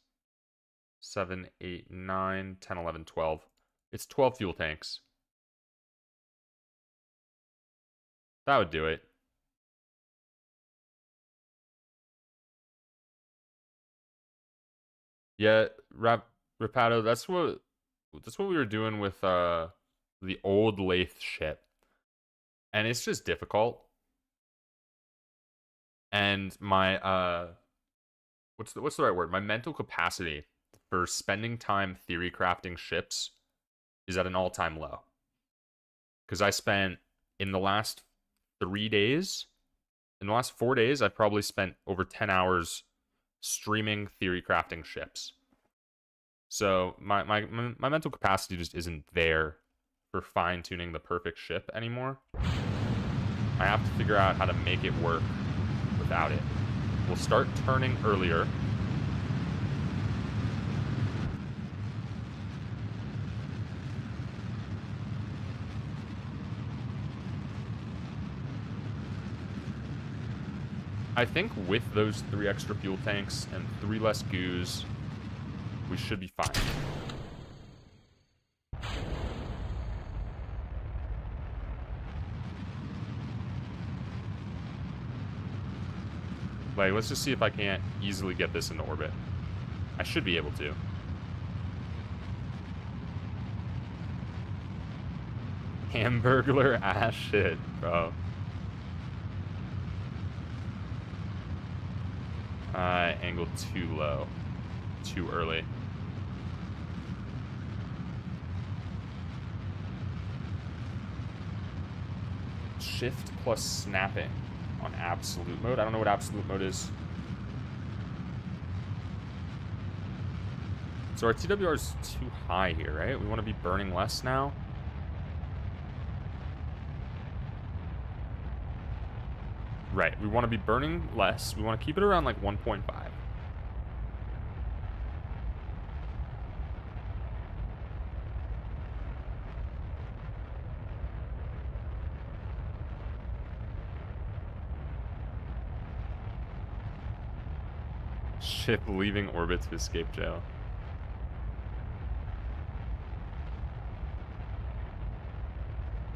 7, 8, 9, 10, 11, 12. It's 12 fuel tanks. That would do it. Yeah, Rapato, that's what we were doing with the old laythe ship. And it's just difficult. And my what's the right word? My mental capacity for spending time theory crafting ships is at an all-time low. Because I spent in the last 3 days, in the last 4 days, I've probably spent over 10 hours streaming theory crafting ships. So my mental capacity just isn't there for fine-tuning the perfect ship anymore. I have to figure out how to make it work without it. We'll start turning earlier. I think with those 3 extra fuel tanks and 3 less goos, we should be fine. Like, let's just see if I can't easily get this into orbit. I should be able to. Hamburglar ass shit, bro. Angled too low. Too early. Shift plus snapping on absolute mode. I don't know what absolute mode is. So our TWR is too high here, right? We want to be burning less now. Right, we want to be burning less. We want to keep it around like 1.5. Ship leaving orbit to escape jail.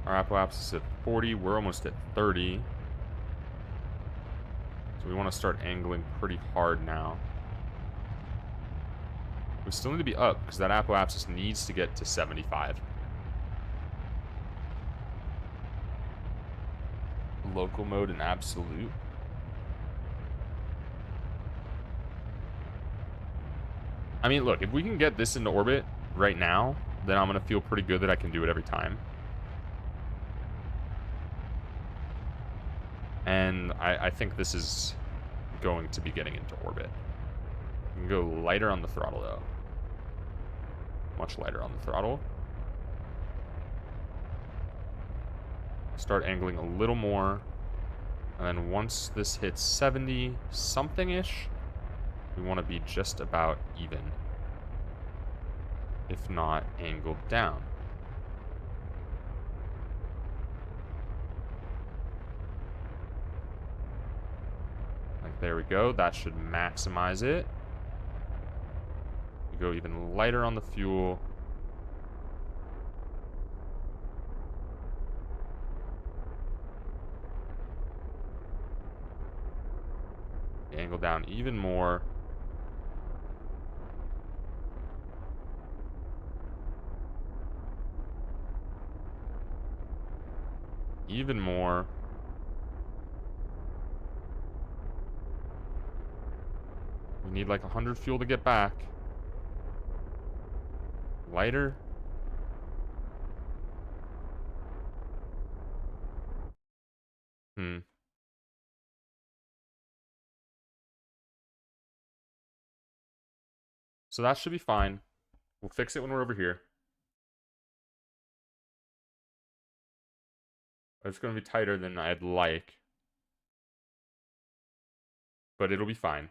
Our apoapsis is at 40. We're almost at 30. So we want to start angling pretty hard now. We still need to be up because that apoapsis needs to get to 75. Local mode and absolute. I mean, look, if we can get this into orbit right now, then I'm going to feel pretty good that I can do it every time. And I think this is going to be getting into orbit. We can go lighter on the throttle, though. Much lighter on the throttle. Start angling a little more. And then once this hits 70 something-ish, we want to be just about even. If not, angled down. Like, there we go. That should maximize it. We go even lighter on the fuel. Angle down even more. Even more. We need like 100 fuel to get back. Lighter. So that should be fine. We'll fix it when we're over here. It's going to be tighter than I'd like. But it'll be fine.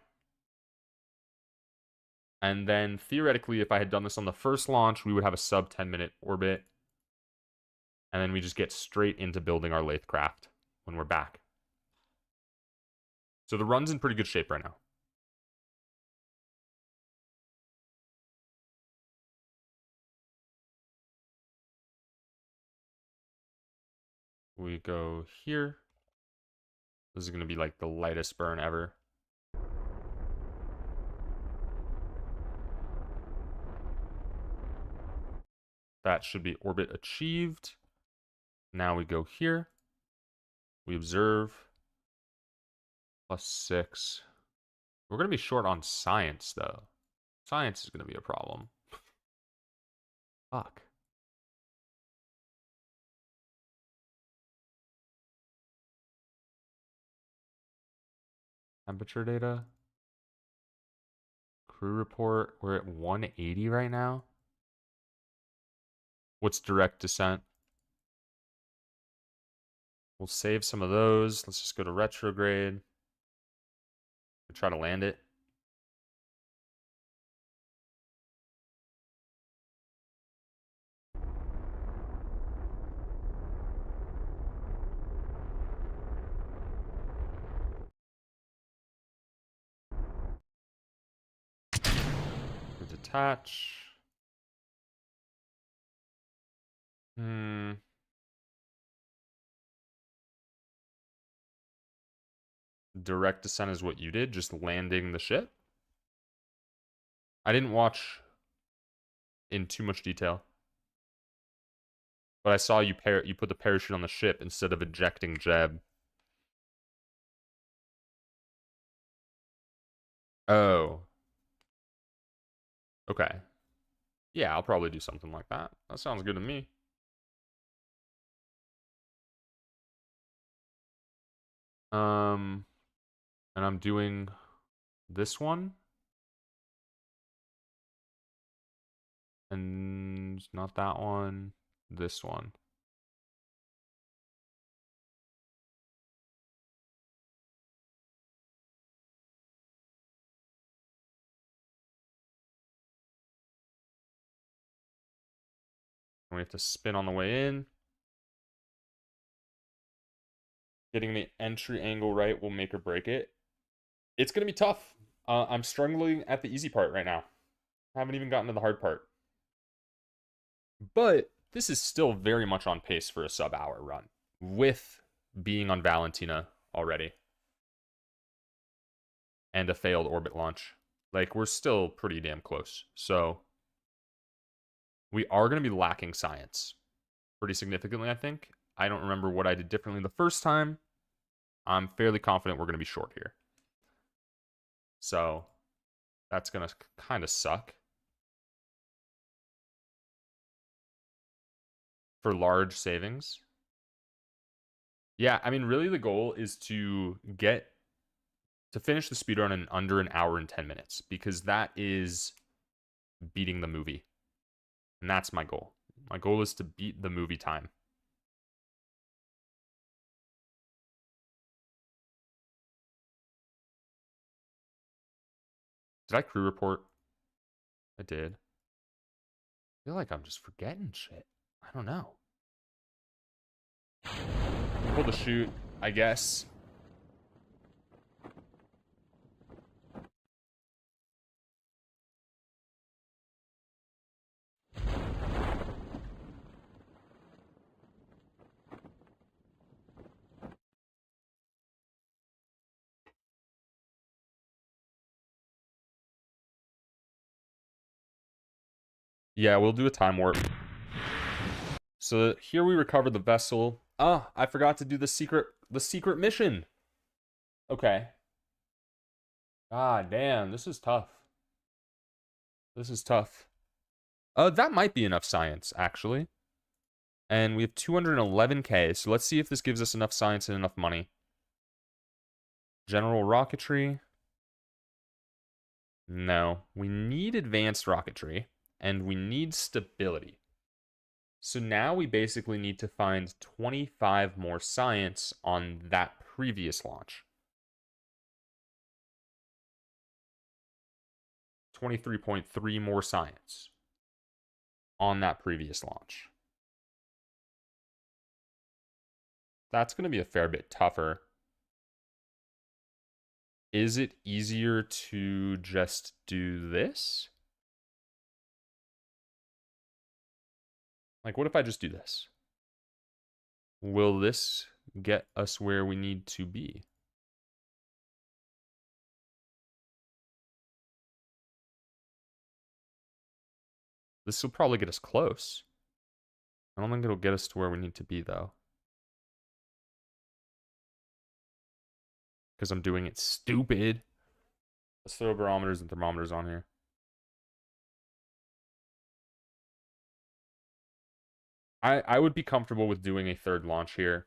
And then, theoretically, if I had done this on the first launch, we would have a sub 10-minute orbit. And then we just get straight into building our lathe craft when we're back. So the run's in pretty good shape right now. We go here. This is going to be like the lightest burn ever. That should be orbit achieved. Now we go here. We observe. +6. We're going to be short on science, though. Science is going to be a problem. Fuck. Temperature data. Crew report. We're at 180 right now. What's direct descent? We'll save some of those. Let's just go to retrograde. Try to land it. Detach. Direct descent is what you did, just landing the ship. I didn't watch in too much detail, but I saw you put the parachute on the ship instead of ejecting Jeb. Oh. Okay. Yeah, I'll probably do something like that. That sounds good to me. And I'm doing this one. And not that one. This one. And we have to spin on the way in. Getting the entry angle right will make or break it. It's going to be tough. I'm struggling at the easy part right now. I haven't even gotten to the hard part. But this is still very much on pace for a sub-hour run, with being on Valentina already. And a failed orbit launch. Like, we're still pretty damn close. So, we are going to be lacking science pretty significantly, I think. I don't remember what I did differently the first time. I'm fairly confident we're going to be short here. So, that's going to kind of suck. For large savings. Yeah, I mean, really the goal is to finish the speedrun in under an hour and 10 minutes, because that is beating the movie. And that's my goal. My goal is to beat the movie time. Did I crew report? I did. I feel like I'm just forgetting shit. I don't know. Pull the chute, I guess. Yeah, we'll do a time warp. So here we recover the vessel. Ah, I forgot to do the secret mission. Okay. Ah, damn, this is tough. This is tough. That might be enough science, actually. And we have 211k, so let's see if this gives us enough science and enough money. General rocketry. No, we need advanced rocketry, and we need stability. So now we basically need to find 25 more science on that previous launch. 23.3 more science on that previous launch. That's going to be a fair bit tougher. Is it easier to just do this? Like, what if I just do this? Will this get us where we need to be? This will probably get us close. I don't think it'll get us to where we need to be, though. Because I'm doing it stupid. Let's throw barometers and thermometers on here. I would be comfortable with doing a third launch here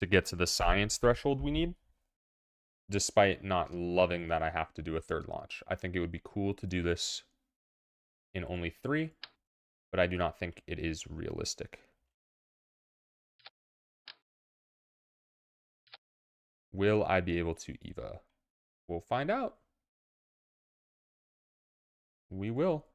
to get to the science threshold we need, despite not loving that I have to do a third launch. I think it would be cool to do this in only 3, but I do not think it is realistic. Will I be able to EVA? We'll find out. We will.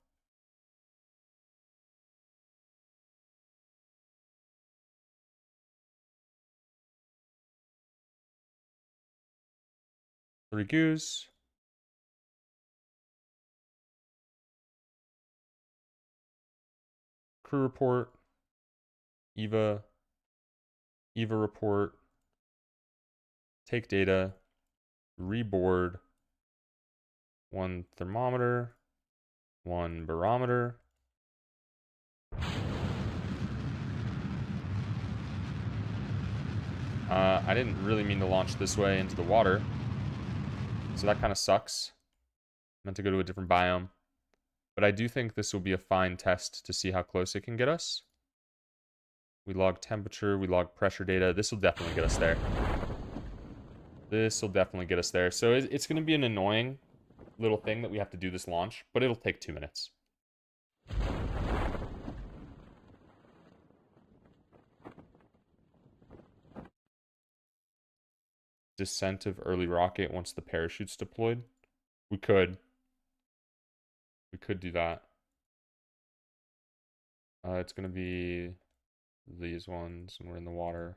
Three goos. Crew report. EVA. EVA report. Take data. Reboard. 1 thermometer. 1 barometer. I didn't really mean to launch this way into the water. So that kind of sucks. Meant to go to a different biome. But I do think this will be a fine test to see how close it can get us. We log temperature, we log pressure data. This will definitely get us there. This will definitely get us there. So it's going to be an annoying little thing that we have to do this launch, but it'll take 2 minutes. Descent of early rocket once the parachute's deployed. We could do that. It's going to be these ones when we're in the water.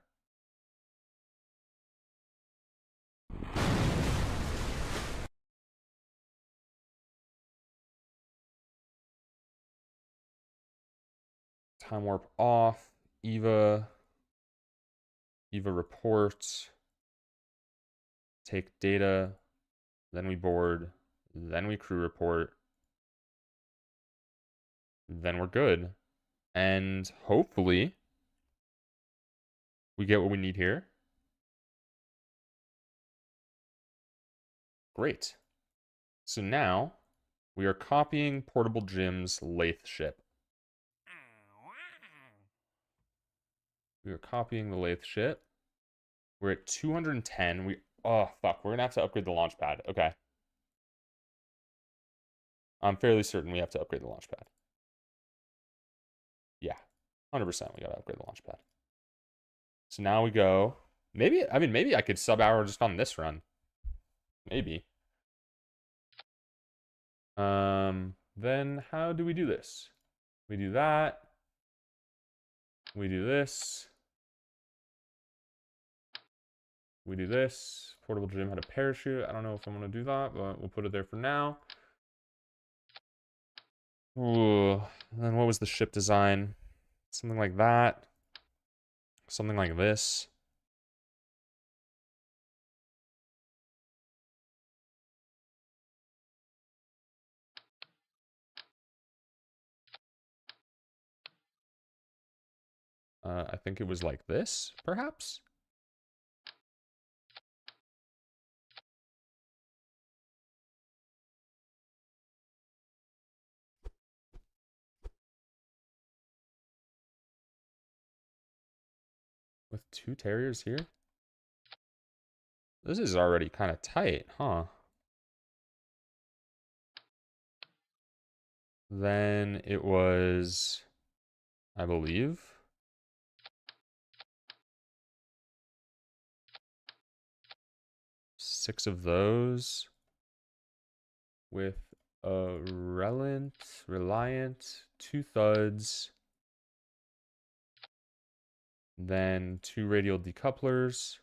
Time warp off. EVA reports. Take data. Then we board. Then we crew report. Then we're good. And hopefully we get what we need here. Great. So now we are copying Portable Jim's laythe ship. We are copying the laythe ship. We're at 210. Oh, fuck. We're going to have to upgrade the launch pad. Okay. I'm fairly certain we have to upgrade the launch pad. Yeah. 100% we got to upgrade the launch pad. So now we go. Maybe I could sub-hour just on this run. Maybe. Then how do we do this? We do that. We do this. We do this. Portable Jim had a parachute. I don't know if I'm going to do that, but we'll put it there for now. Ooh. And then what was the ship design? Something like that. Something like this. I think it was like this, perhaps? With 2 terriers here? This is already kind of tight, huh? Then it was I believe. Six of those with a reliant, 2 thuds, then 2 radial decouplers,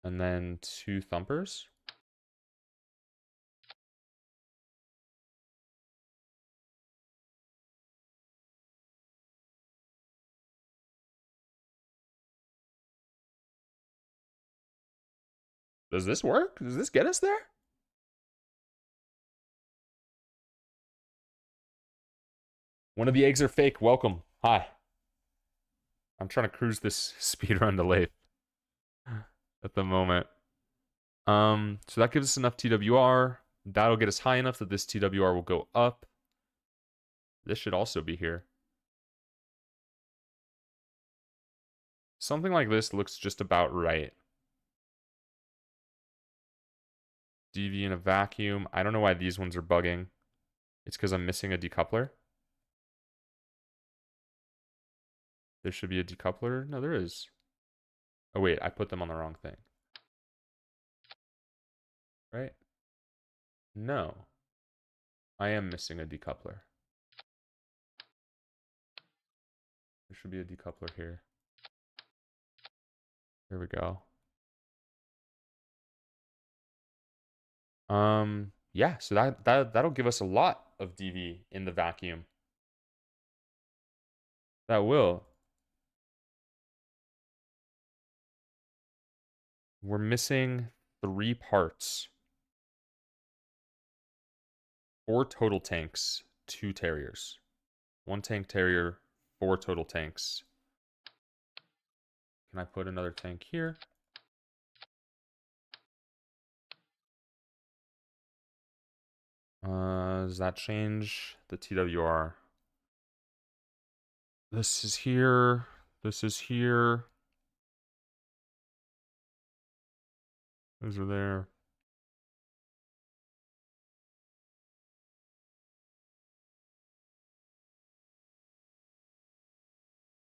and then 2 thumpers. Does this work? Does this get us there? One of the eggs are fake. Welcome. Hi. I'm trying to cruise this speedrun to laythe at the moment. So that gives us enough TWR. That'll get us high enough that this TWR will go up. This should also be here. Something like this looks just about right. DV in a vacuum. I don't know why these ones are bugging. It's because I'm missing a decoupler. There should be a decoupler. No, there is. Oh, wait. I put them on the wrong thing. Right? No. I am missing a decoupler. There should be a decoupler here. There we go. Yeah, so that'll give us a lot of DV in the vacuum. That will. We're missing 3 parts. 4 total tanks, 2 terriers. 1 tank terrier, 4 total tanks. Can I put another tank here? Does that change the TWR? This is here. This is here. Those are there.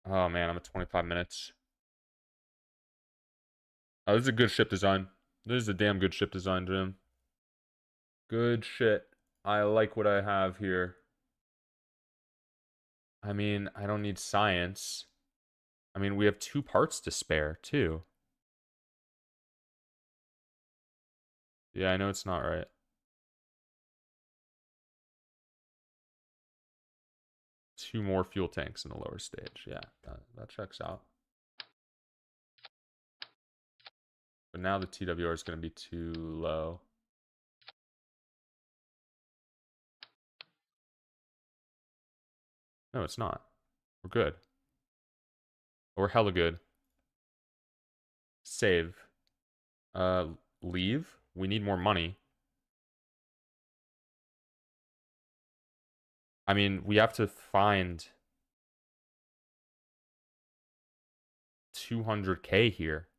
Oh man, I'm at 25 minutes. Oh, this is a good ship design. This is a damn good ship design, Jim. Good shit. I like what I have here. I mean, I don't need science. I mean, we have 2 parts to spare, too. Yeah, I know it's not right. Two more fuel tanks in the lower stage. Yeah, that checks out. But now the TWR is going to be too low. No, it's not. We're good. We're hella good. Save. Leave. We need more money. I mean, we have to find 200K here.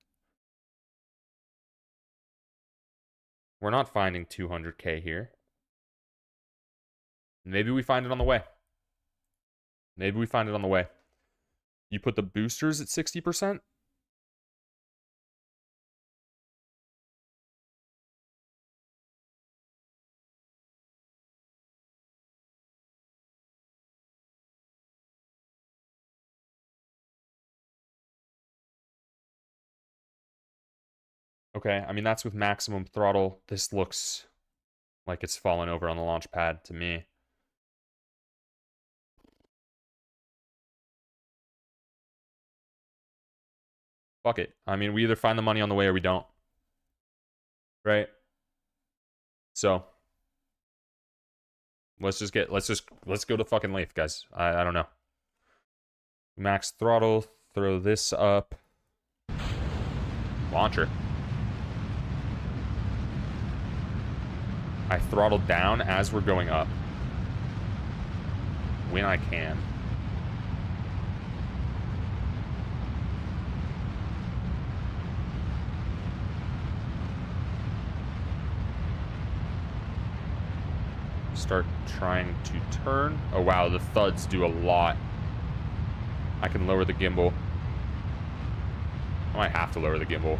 We're not finding 200K here. Maybe we find it on the way. Maybe we find it on the way. You put the boosters at 60%? Okay, I mean, that's with maximum throttle. This looks like it's fallen over on the launch pad to me. Fuck it. I mean, we either find the money on the way or we don't. Right? So let's go to fucking laythe, guys. I don't know. Max throttle, throw this up. Launcher. I throttle down as we're going up. When I can. start trying to turn. Oh wow, the thuds do a lot. I can lower the gimbal. I might have to lower the gimbal.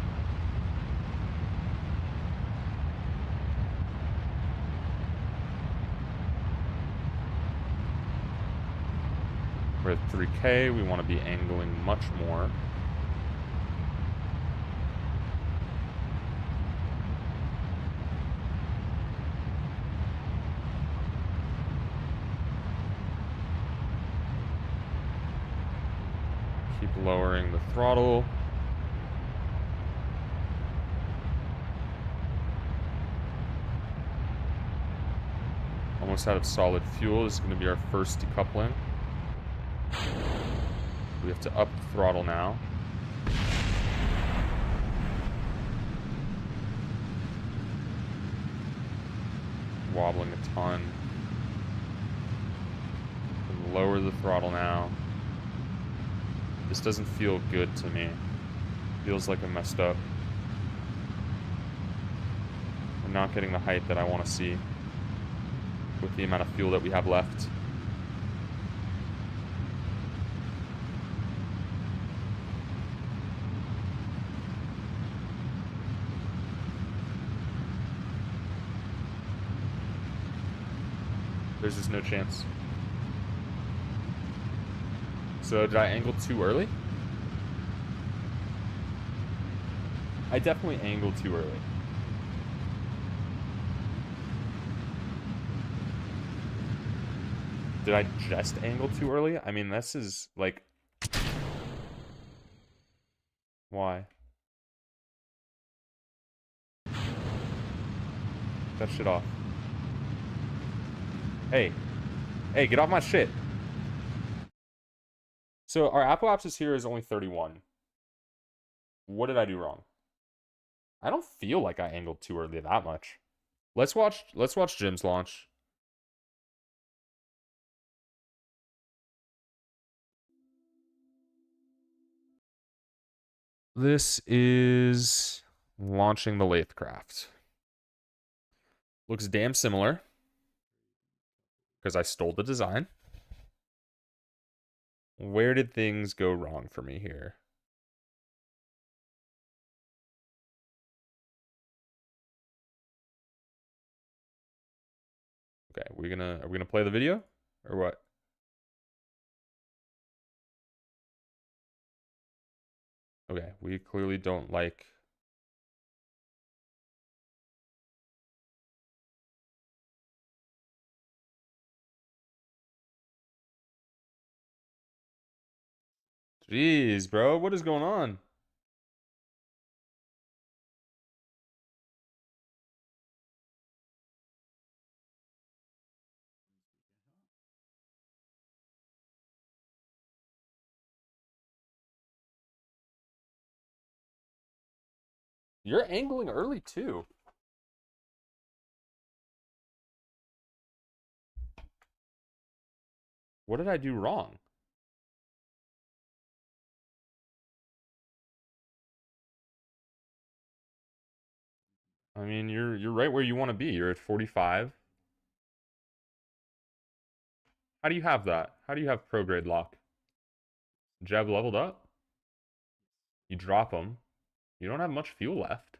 We're at 3K, we want to be angling much more. Keep lowering the throttle. Almost out of solid fuel. This is going to be our first decoupling. We have to up the throttle now. Wobbling a ton. And lower the throttle now. This doesn't feel good to me. Feels like I messed up. I'm not getting the height that I want to see with the amount of fuel that we have left. There's just no chance. So did I angle too early? I definitely angled too early. Did I just angle too early? I mean, this is like... Why? That shit off. Hey. Hey, get off my shit. So our apoapsis here is only 31. What did I do wrong? I don't feel like I angled too early that much. Let's watch Jim's launch. This is launching the lathe craft. Looks damn similar because I stole the design. Where did things go wrong for me here? Okay, are we gonna play the video or what? Okay, we clearly don't like... Jeez, bro, what is going on? You're angling early too. What did I do wrong? I mean, you're right where you want to be. You're at 45. How do you have that? How do you have prograde lock? Jeb leveled up? You drop them. You don't have much fuel left.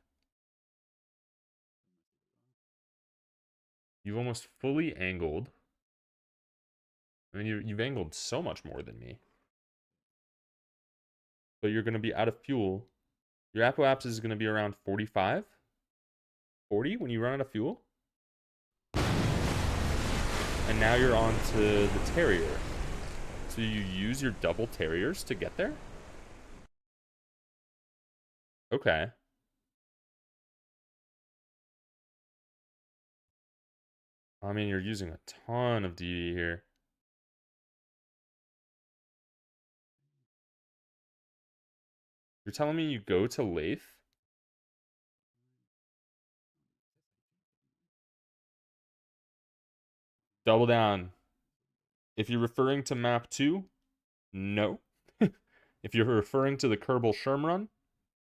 You've almost fully angled. I mean, you've angled so much more than me. But you're going to be out of fuel. Your apoapsis is going to be around 45? 40 when you run out of fuel? And now you're on to the Terrier. So you use your double Terriers to get there? Okay. I mean, you're using a ton of DD here. You're telling me you go to lathe? Double down. If you're referring to map 2, no. If you're referring to the Kerbal Shurmrun,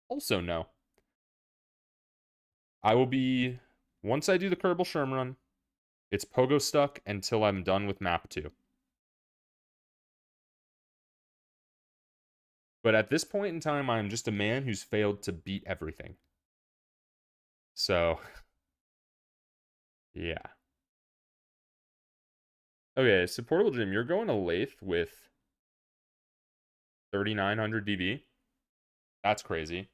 also no. I will be, once I do the Kerbal Shurmrun, It's pogo stuck until I'm done with map 2. But at this point in time, I'm just a man who's failed to beat everything. So, yeah. Okay, so Portable Gym, you're going to laythe with 3,900 dB. That's crazy.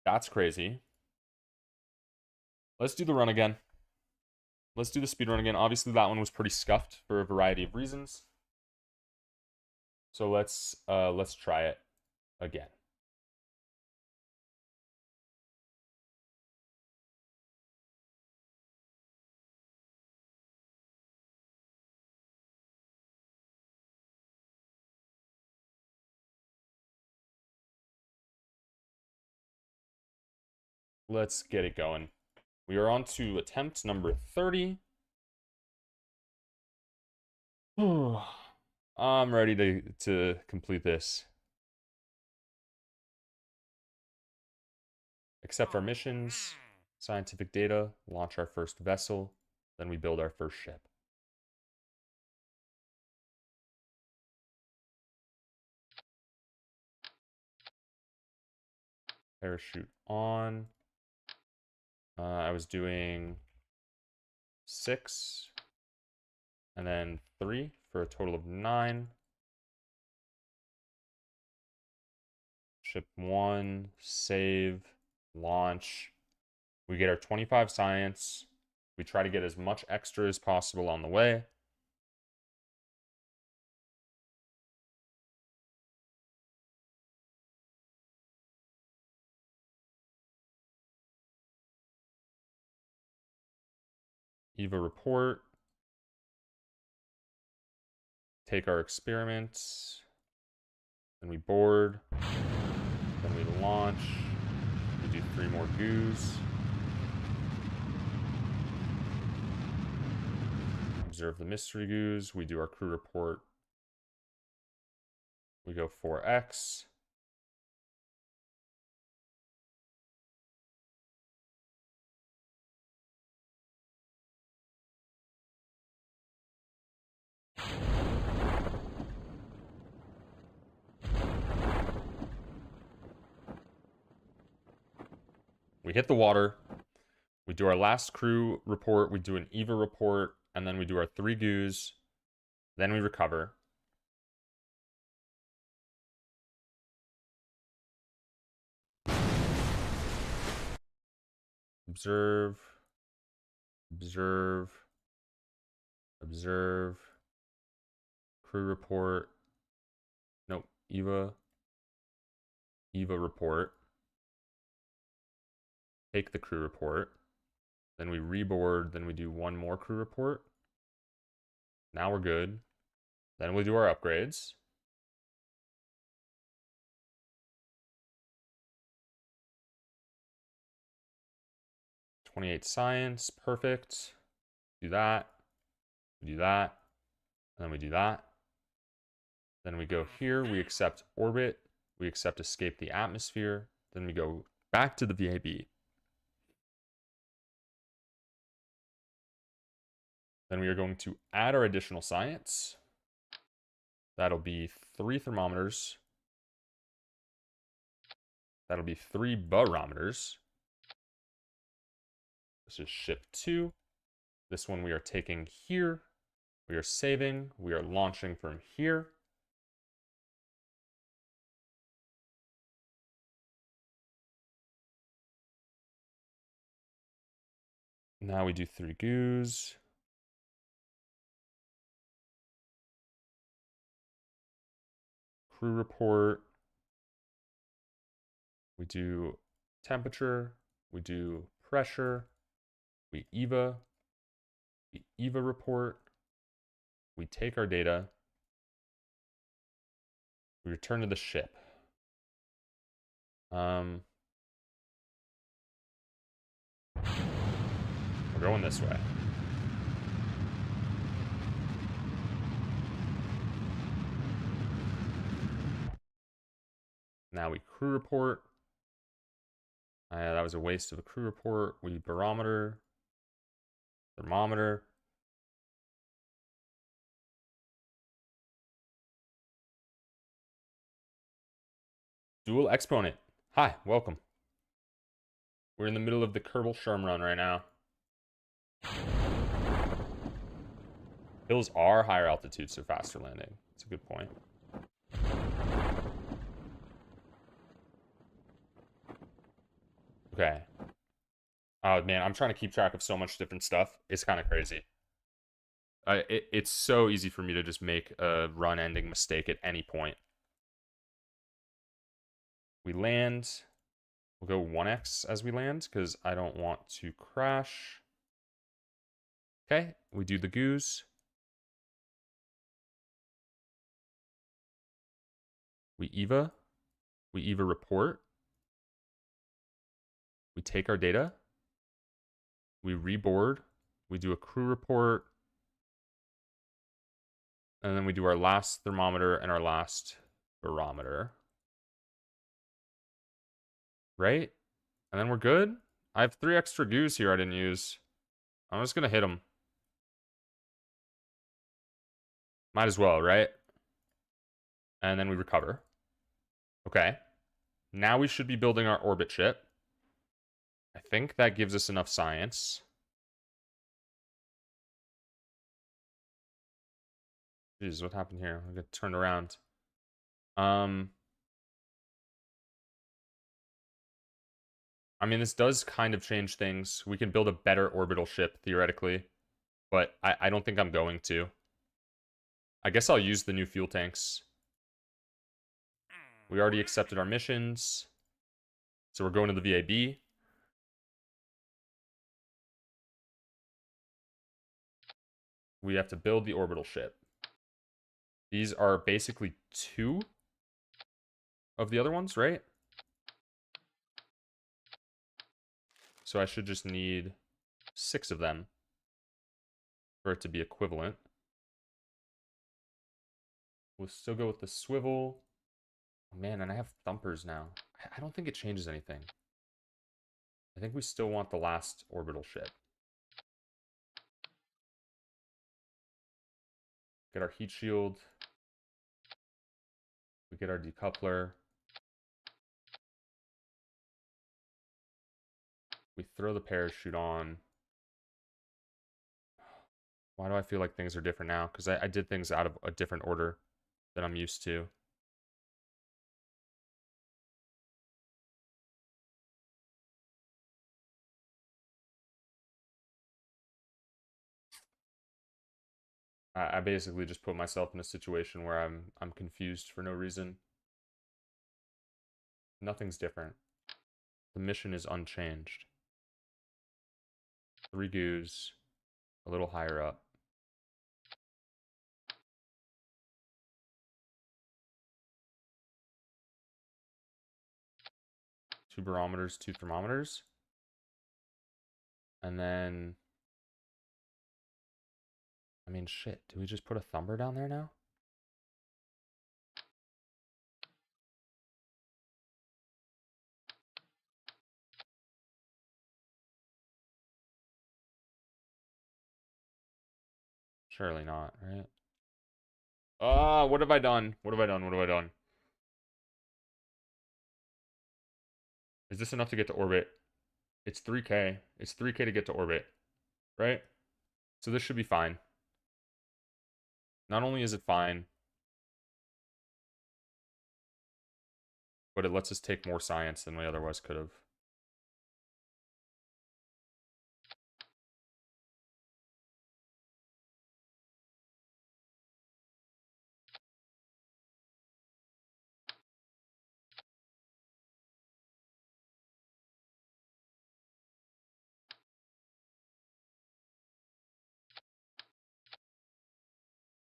That's crazy. Let's do the run again. Let's do the speed run again. Obviously, that one was pretty scuffed for a variety of reasons. So let's try it again. Let's get it going. We are on to attempt number 30. I'm ready to complete this. Accept our missions, scientific data, launch our first vessel, then we build our first ship. Parachute on. I was doing 6 and then 3 for a total of 9. Ship 1, save, launch. We get our 25 science. We try to get as much extra as possible on the way. EVA report. Take our experiments. Then we board. Then we launch. We do 3 more goos. Observe the mystery goos. We do our crew report. We go 4x. We hit the water. We do our last crew report. We do an EVA report. And then we do our 3 goos. Then we recover. Observe. Observe. Observe. Crew report. Nope. EVA. EVA report. Take the crew report. Then we reboard. Then we do 1 more crew report. Now we're good. Then we do our upgrades. "28 science, perfect." Do that. We do that. And then we do that. Then we go here. We accept orbit. We accept escape the atmosphere. Then we go back to the VAB. Then we are going to add our additional science. That'll be 3 thermometers. That'll be 3 barometers. This is ship 2. This one we are taking here. We are saving. We are launching from here. Now we do 3 goos. Crew report. We do temperature. We do pressure. We EVA. We EVA report. We take our data. We return to the ship. We're going this way. Now we crew report. That was a waste of a crew report. We barometer. Thermometer. Dual exponent. Hi, welcome. We're in the middle of the Kerbal Shurmrun right now. Hills are higher altitude, so faster landing. That's a good point. Okay. Oh, man, I'm trying to keep track of so much different stuff. It's kind of crazy. It's so easy for me to just make a run-ending mistake at any point. We land. We'll go 1x as we land, because I don't want to crash. Okay, we do the goose. We EVA. We EVA report. We take our data. We reboard. We do a crew report. And then we do our last thermometer and our last barometer. Right? And then we're good. I have 3 extra goose here I didn't use. I'm just going to hit them. Might as well, right? And then we recover. Okay. Now we should be building our orbit ship. I think that gives us enough science. Jeez, what happened here? I got turned around. I mean, this does kind of change things. We can build a better orbital ship, theoretically. But I don't think I'm going to. I guess I'll use the new fuel tanks. We already accepted our missions. So we're going to the VAB. We have to build the orbital ship. These are basically 2 of the other ones, right? So I should just need 6 of them for it to be equivalent. We'll still go with the swivel. Oh, man, and I have thumpers now. I don't think it changes anything. I think we still want the last orbital ship. Get our heat shield. We get our decoupler. We throw the parachute on. Why do I feel like things are different now? Because I did things out of a different order than I'm used to. I basically just put myself in a situation where I'm confused for no reason. Nothing's different. The mission is unchanged. 3 goos, a little higher up. Two barometers, 2 thermometers. And then, I mean, shit, do we just put a thumper down there now? Surely not, right? What have I done? What have I done? What have I done? Is this enough to get to orbit? It's 3K. It's 3K to get to orbit, right? So this should be fine. Not only is it fine, but it lets us take more science than we otherwise could have.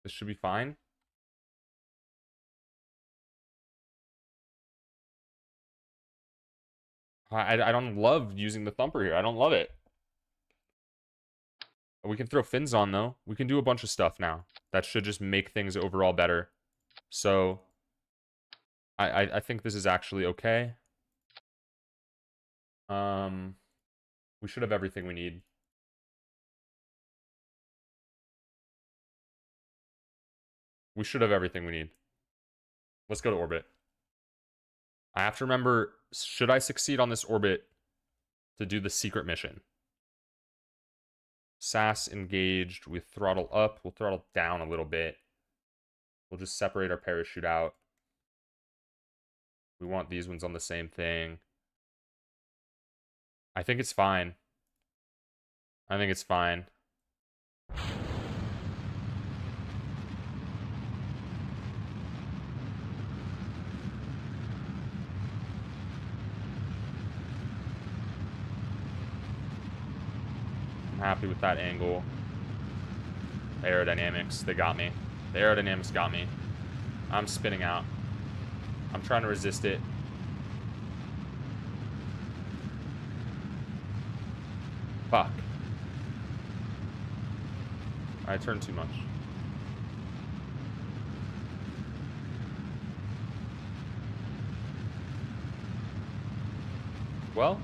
This should be fine. I don't love using the thumper here. I don't love it. We can throw fins on, though. We can do a bunch of stuff now. That should just make things overall better. So, I think this is actually okay. We should have everything we need. We should have everything we need. Let's go to orbit. I have to remember, should I succeed on this orbit to do the secret mission? SAS engaged with throttle up. We'll throttle down a little bit. We'll just separate our parachute out. We want these ones on the same thing. I think it's fine. I think it's fine. I'm happy with that angle. The aerodynamics, they got me. The aerodynamics got me. I'm spinning out. I'm trying to resist it. Fuck. I turned too much. Well,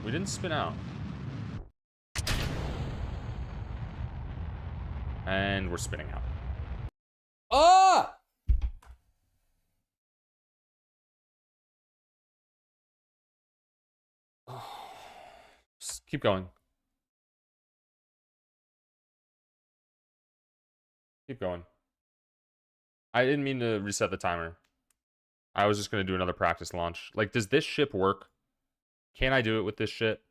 we didn't spin out. And we're spinning out. Ah! Just keep going. Keep going. I didn't mean to reset the timer. I was just going to do another practice launch. Like, does this ship work? Can I do it with this ship?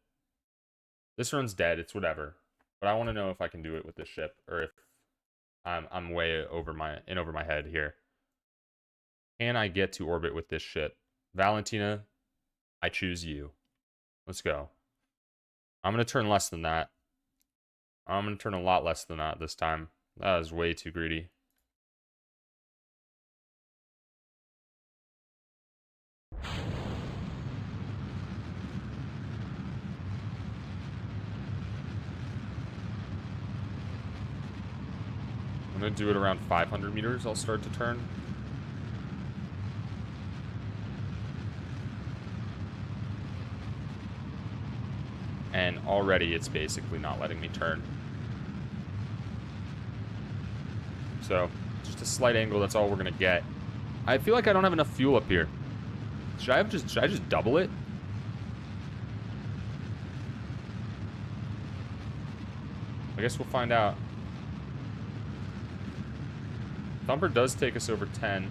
This run's dead. It's whatever. But I want to know if I can do it with this ship, or if I'm way over my head here. Can I get to orbit with this ship? Valentina, I choose you. Let's go. I'm going to turn less than that. I'm going to turn a lot less than that this time. That is way too greedy. I'm going to do it around 500 meters. I'll start to turn. And already it's basically not letting me turn. So, just a slight angle, that's all we're going to get. I feel like I don't have enough fuel up here. Should I just double it? I guess we'll find out. Thumper does take us over 10.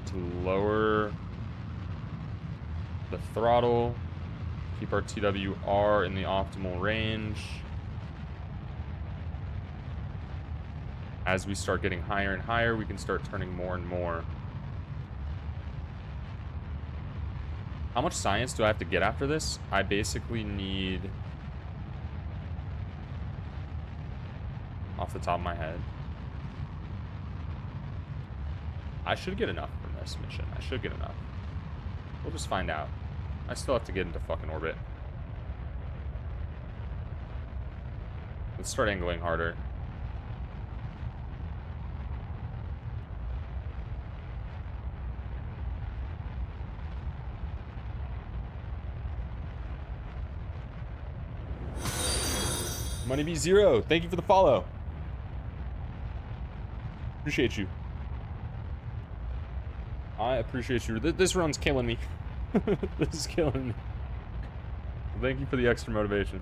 To lower the throttle, keep our TWR in the optimal range. As we start getting higher and higher, we can start turning more and more. How much science do I have to get after this? I basically need, off the top of my head, I should get enough from this mission. I should get enough. We'll just find out. I still have to get into fucking orbit. Let's start angling harder. MoneyB0, thank you for the follow. Appreciate you. I appreciate you. This run's killing me. This is killing me. Thank you for the extra motivation.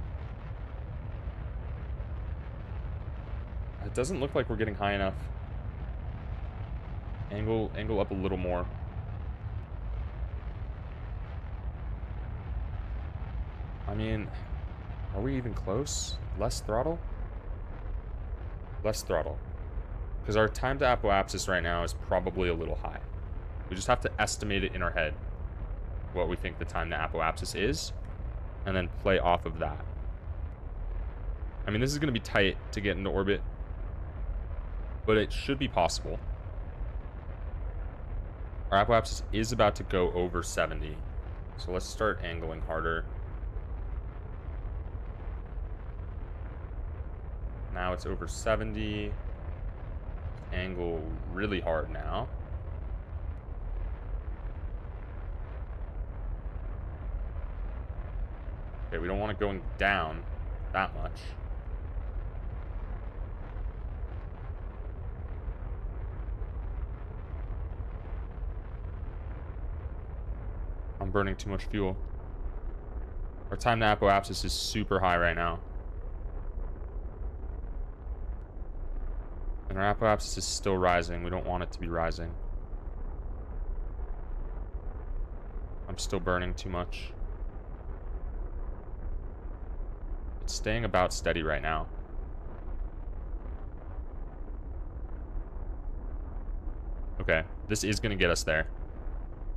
It doesn't look like we're getting high enough. Angle up a little more. I mean, are we even close? Less throttle? Less throttle. Because our time to apoapsis right now is probably a little high. We just have to estimate it in our head, what we think the time to apoapsis is, and then play off of that. I mean, this is going to be tight to get into orbit, but it should be possible. Our apoapsis is about to go over 70, so let's start angling harder. Now it's over 70. Angle really hard now. Okay, we don't want it going down that much. I'm burning too much fuel. Our time to apoapsis is super high right now. And our apoapsis is still rising. We don't want it to be rising. I'm still burning too much. It's staying about steady right now. Okay, this is gonna get us there.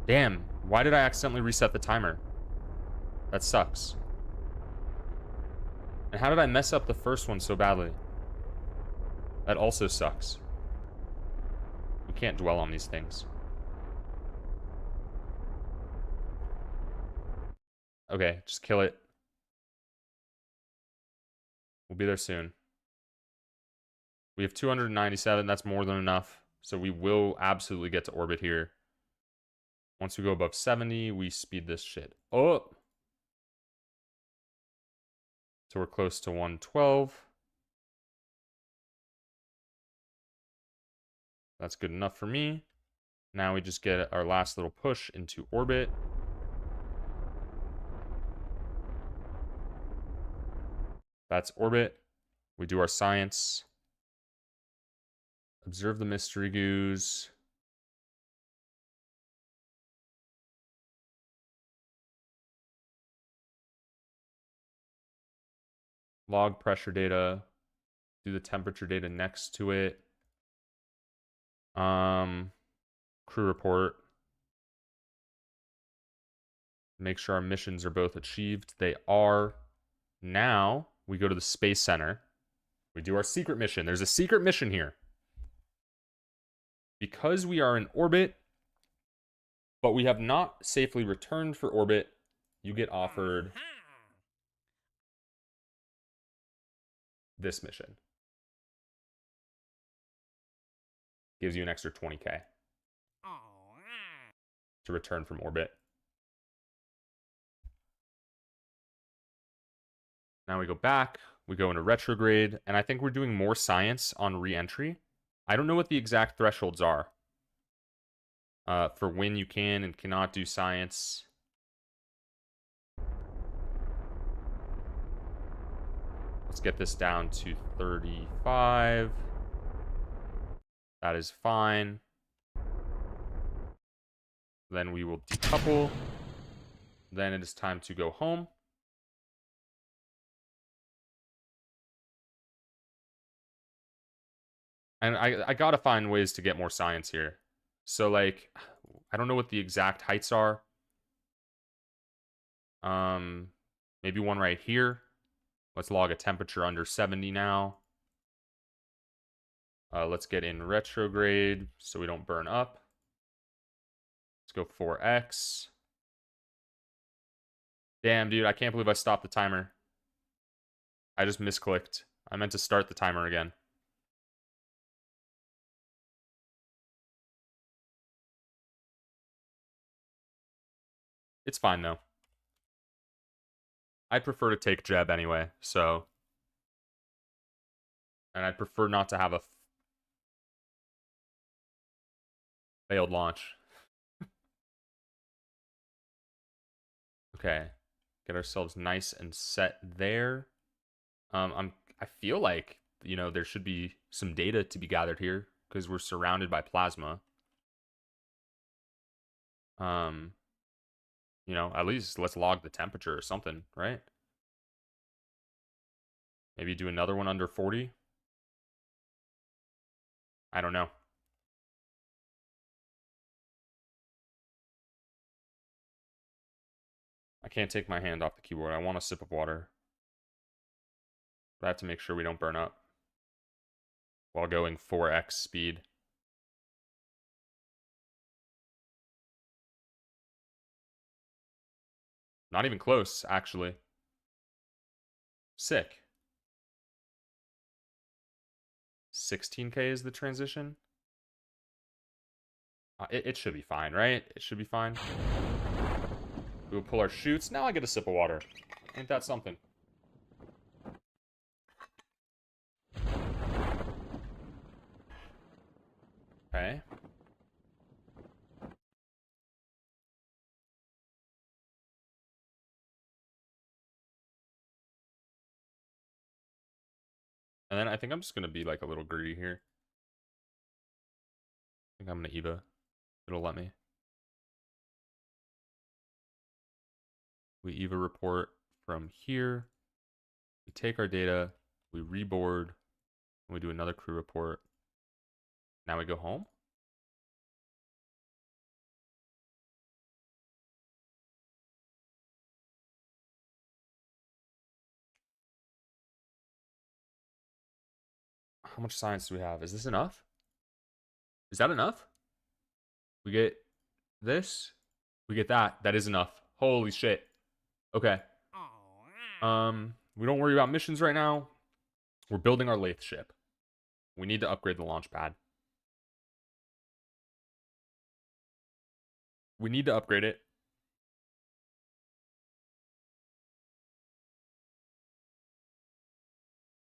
Damn, why did I accidentally reset the timer? That sucks. And how did I mess up the first one so badly? That also sucks. We can't dwell on these things. Okay, just kill it. We'll be there soon. We have 297. That's more than enough. So we will absolutely get to orbit here. Once we go above 70, we speed this shit up. So we're close to 112. That's good enough for me. Now we just get our last little push into orbit. That's orbit. We do our science. Observe the mystery goos. Log pressure data. Do the temperature data next to it. Crew report. Make sure our missions are both achieved. They are. Now we go to the Space Center. We do our secret mission. There's a secret mission here. Because we are in orbit, but we have not safely returned for orbit, you get offered this mission. Gives you an extra 20k to return from orbit. Now we go back, we go into retrograde, and I think we're doing more science on re-entry. I don't know what the exact thresholds are for when you can and cannot do science. Let's get this down to 35. That is fine. Then we will decouple. Then it is time to go home. And I gotta find ways to get more science here. So, like, I don't know what the exact heights are. Maybe one right here. Let's log a temperature under 70 now. Let's get in retrograde so we don't burn up. Let's go 4x. Damn, dude, I can't believe I stopped the timer. I just misclicked. I meant to start the timer again. It's fine, though. I'd prefer to take Jeb anyway, so... And I'd prefer not to have a failed launch. Okay. Get ourselves nice and set there. I feel like, you know, there should be some data to be gathered here because we're surrounded by plasma. You know, at least let's log the temperature or something, right? Maybe do another one under 40. I don't know. I can't take my hand off the keyboard. I want a sip of water. But I have to make sure we don't burn up while going 4x speed. Not even close, actually. Sick. 16k is the transition. It should be fine, right? It should be fine. We'll pull our chutes. Now I get a sip of water. Ain't that something? Okay. And then I think I'm just gonna be like a little greedy here. I think I'm gonna EVA. It'll let me. We EVA report from here. We take our data, we reboard, and we do another crew report. Now we go home? How much science do we have? Is this enough? Is that enough? We get this. We get that. That is enough. Holy shit. Okay. We don't worry about missions right now. We're building our laythe ship. We need to upgrade the launch pad. We need to upgrade it.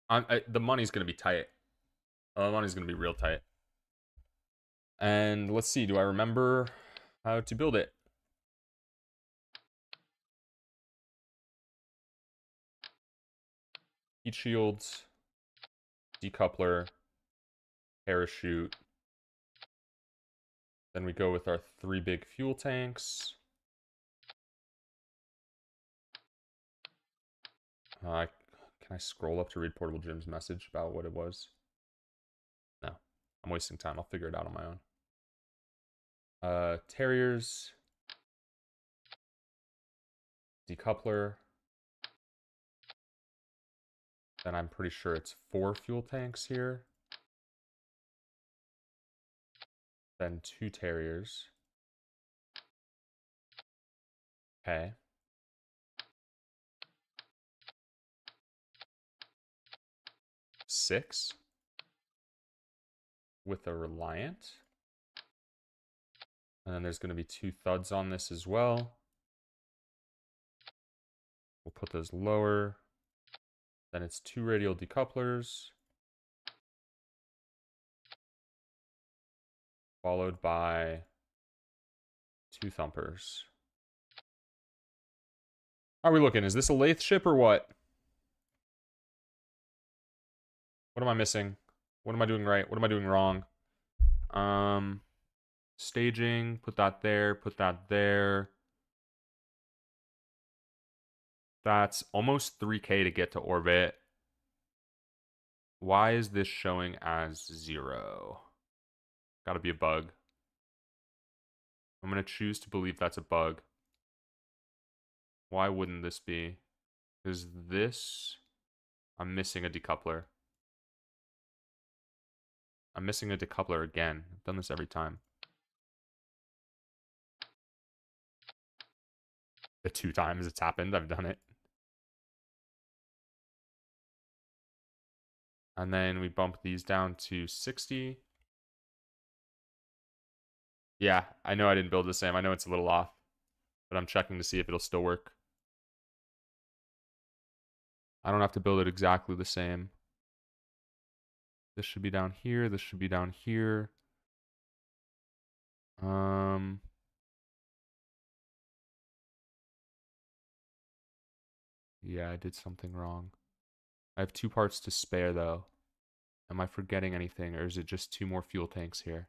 The money's going to be tight. The money's going to be real tight. And let's see. Do I remember how to build it? Heat shields. Decoupler. Parachute. Then we go with our 3 big fuel tanks. Can I scroll up to read Portable Jim's message about what it was? No. I'm wasting time. I'll figure it out on my own. Terriers. Decoupler. Then I'm pretty sure it's 4 fuel tanks here. Then 2 terriers. Okay. Six. With a Reliant. And then there's going to be 2 thuds on this as well. We'll put those lower. Then it's 2 radial decouplers. Followed by 2 thumpers. How are we looking? Is this a laythe ship or what? What am I missing? What am I doing right? What am I doing wrong? Staging, put that there, put that there. That's almost 3K to get to orbit. Why is this showing as 0? Gotta be a bug. I'm gonna choose to believe that's a bug. Why wouldn't this be? Because this... I'm missing a decoupler. I'm missing a decoupler again. I've done this every time. The 2 times it's happened, I've done it. And then we bump these down to 60. Yeah, I know I didn't build the same. I know it's a little off. But I'm checking to see if it'll still work. I don't have to build it exactly the same. This should be down here. This should be down here. Yeah, I did something wrong. I have 2 parts to spare, though. Am I forgetting anything, or is it just 2 more fuel tanks here?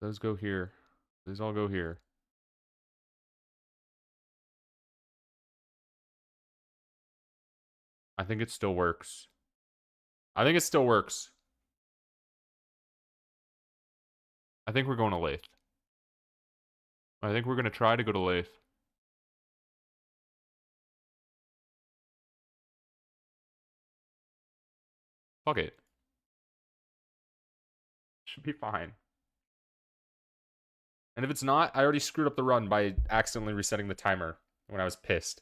Those go here. These all go here. I think it still works. I think it still works. I think we're going to laythe. I think we're going to try to go to laythe. Fuck it. Should be fine. And if it's not, I already screwed up the run by accidentally resetting the timer when I was pissed.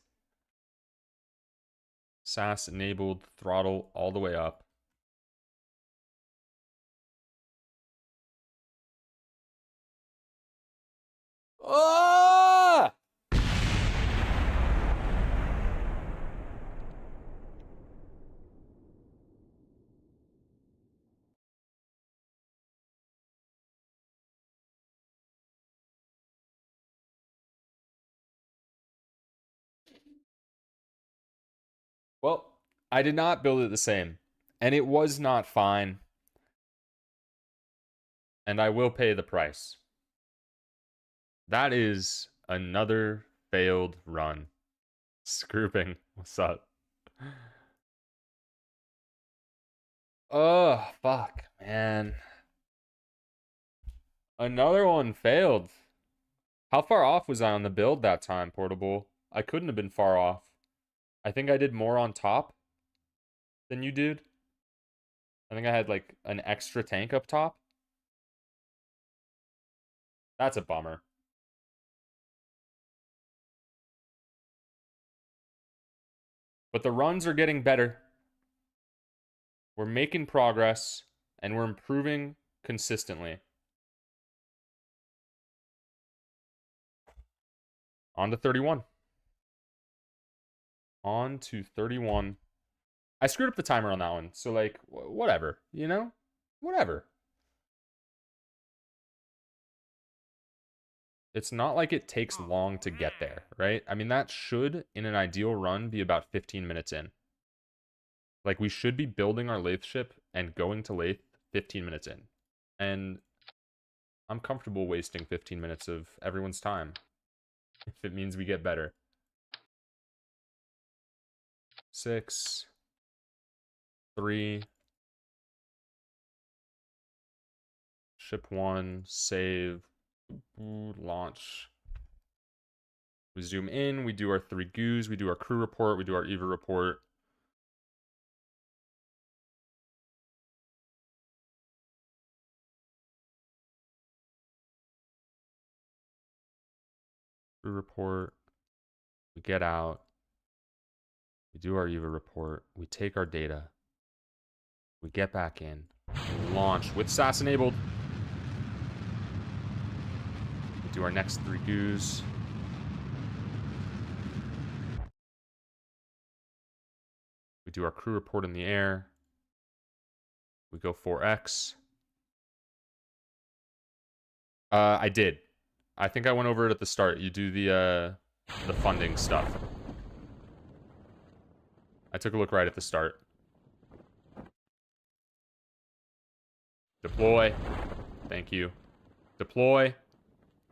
SAS enabled, throttle all the way up. Ah! Well, I did not build it the same, and it was not fine, and I will pay the price. That is another failed run. Scrooping, what's up? Oh, fuck, man. Another one failed. How far off was I on the build that time, Portable? I couldn't have been far off. I think I did more on top than you did. I think I had like an extra tank up top. That's a bummer. But the runs are getting better. We're making progress and we're improving consistently. On to 31. On to 31. I screwed up the timer on that one. So, like, whatever, you know? Whatever. It's not like it takes long to get there, right? I mean, that should, in an ideal run, be about 15 minutes in. Like, we should be building our lathe ship and going to lathe 15 minutes in. And I'm comfortable wasting 15 minutes of everyone's time if it means we get better. 6, 3, ship 1, save, launch. We zoom in, we do our 3 goos, we do our crew report, we do our EVA report. Crew report, we get out, we do our EVA report, we take our data, we get back in, we launch with SAS enabled. We do our next 3 goos. We do our crew report in the air. We go 4x. I did. I think I went over it at the start. You do the funding stuff. I took a look right at the start. Deploy. Thank you. Deploy.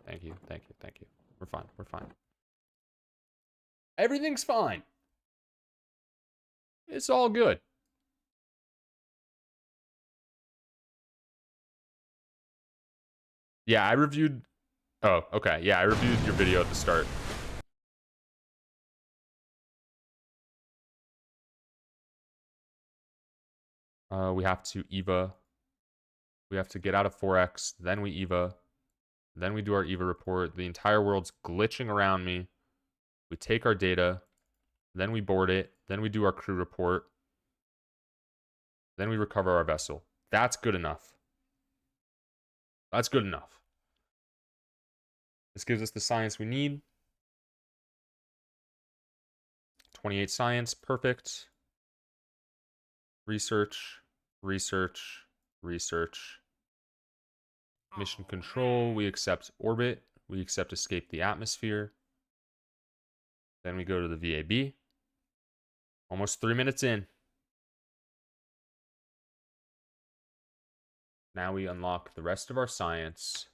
Thank you, thank you, thank you. We're fine, we're fine. Everything's fine. It's all good. Yeah, I reviewed... Oh, okay. Yeah, I reviewed your video at the start. We have to EVA. We have to get out of 4x. Then we EVA. Then we do our EVA report. The entire world's glitching around me. We take our data. Then we board it. Then we do our crew report. Then we recover our vessel. That's good enough. That's good enough. This gives us the science we need. 28 science, perfect. Research, research, research. Mission control, we accept orbit. We accept escape the atmosphere. Then we go to the VAB. Almost 3 minutes in. Now we unlock the rest of our science.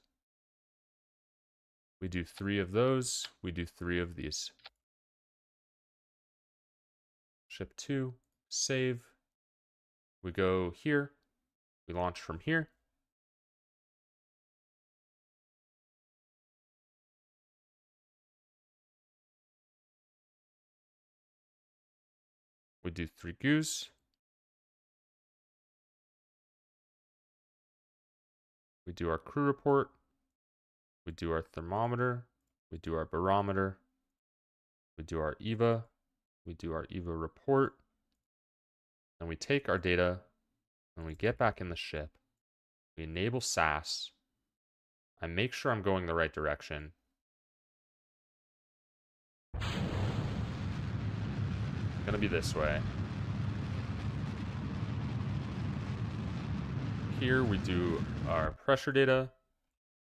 We do 3 of those. We do 3 of these. Ship 2, save. We go here. We launch from here. We do 3 goos. We do our crew report. We do our thermometer. We do our barometer. We do our EVA. We do our EVA report. Then we take our data, and we get back in the ship. We enable SAS. I make sure I'm going the right direction. Gonna be this way. Here we do our pressure data,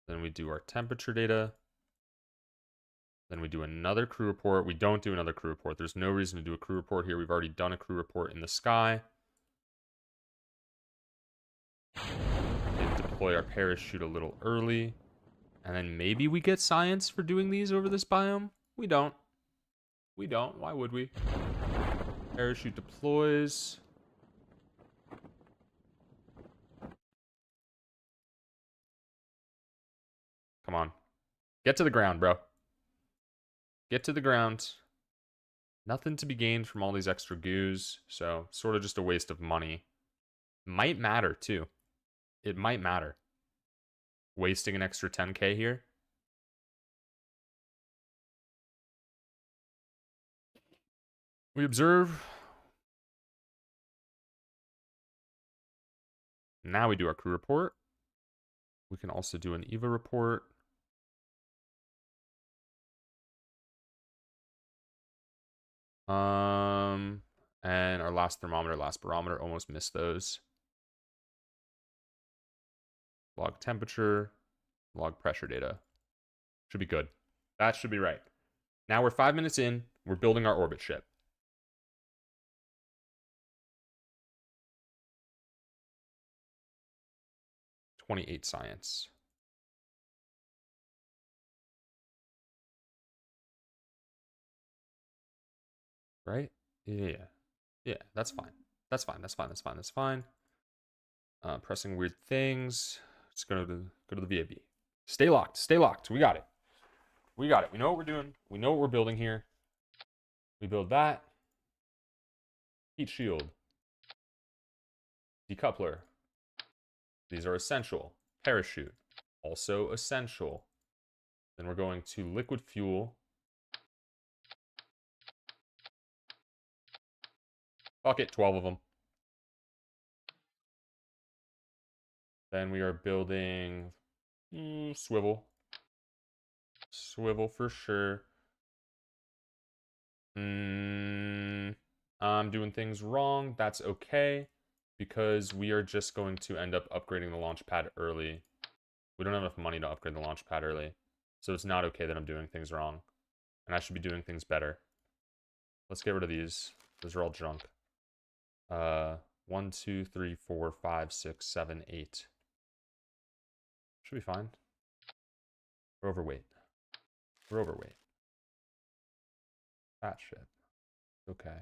then we do our temperature data, then we do another crew report. We don't do another crew report. There's no reason to do a crew report here. We've already done a crew report in the sky. We deploy our parachute a little early, and then maybe we get science for doing these over this biome. We don't. We don't. Why would we? Parachute deploys. Come on. Get to the ground, bro. Get to the ground. Nothing to be gained from all these extra goos, so sort of just a waste of money. Might matter, too. It might matter. Wasting an extra 10k here. We observe. Now we do our crew report. We can also do an EVA report. And our last thermometer, last barometer, almost missed those. Log temperature, log pressure data. Should be good. That should be right. Now we're 5 minutes in. We're building our orbit ship. .28 science. Right? Yeah. Yeah, that's fine. That's fine. That's fine. That's fine. That's fine. Pressing weird things. Just go to the VAB. Stay locked. Stay locked. We got it. We got it. We know what we're doing. We know what we're building here. We build that. Heat shield. Decoupler. These are essential. Parachute. Also essential. Then we're going to liquid fuel. Fuck it, 12 of them. Then we are building swivel. Swivel for sure. I'm doing things wrong. That's okay, because we are just going to end up upgrading the launch pad early. We don't have enough money to upgrade the launch pad early. So it's not okay that I'm doing things wrong. And I should be doing things better. Let's get rid of these. Those are all junk. 1, 2, 3, 4, 5, 6, 7, 8. Should be fine. We're overweight. We're overweight. Fat shit. Okay.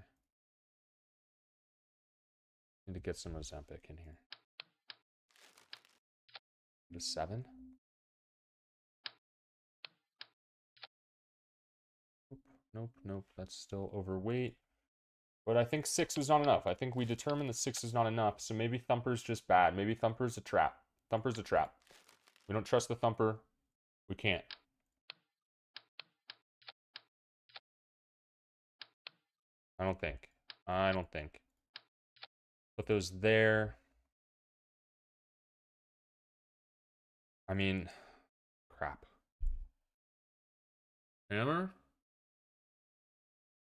Need to get some Ozempic in here. To 7. Nope, nope. That's still overweight. But I think 6 is not enough. I think we determined that 6 is not enough. So maybe Thumper's just bad. Maybe Thumper's a trap. Thumper's a trap. We don't trust the Thumper. We can't. I don't think. I don't think. Put those there. I mean, crap. Hammer?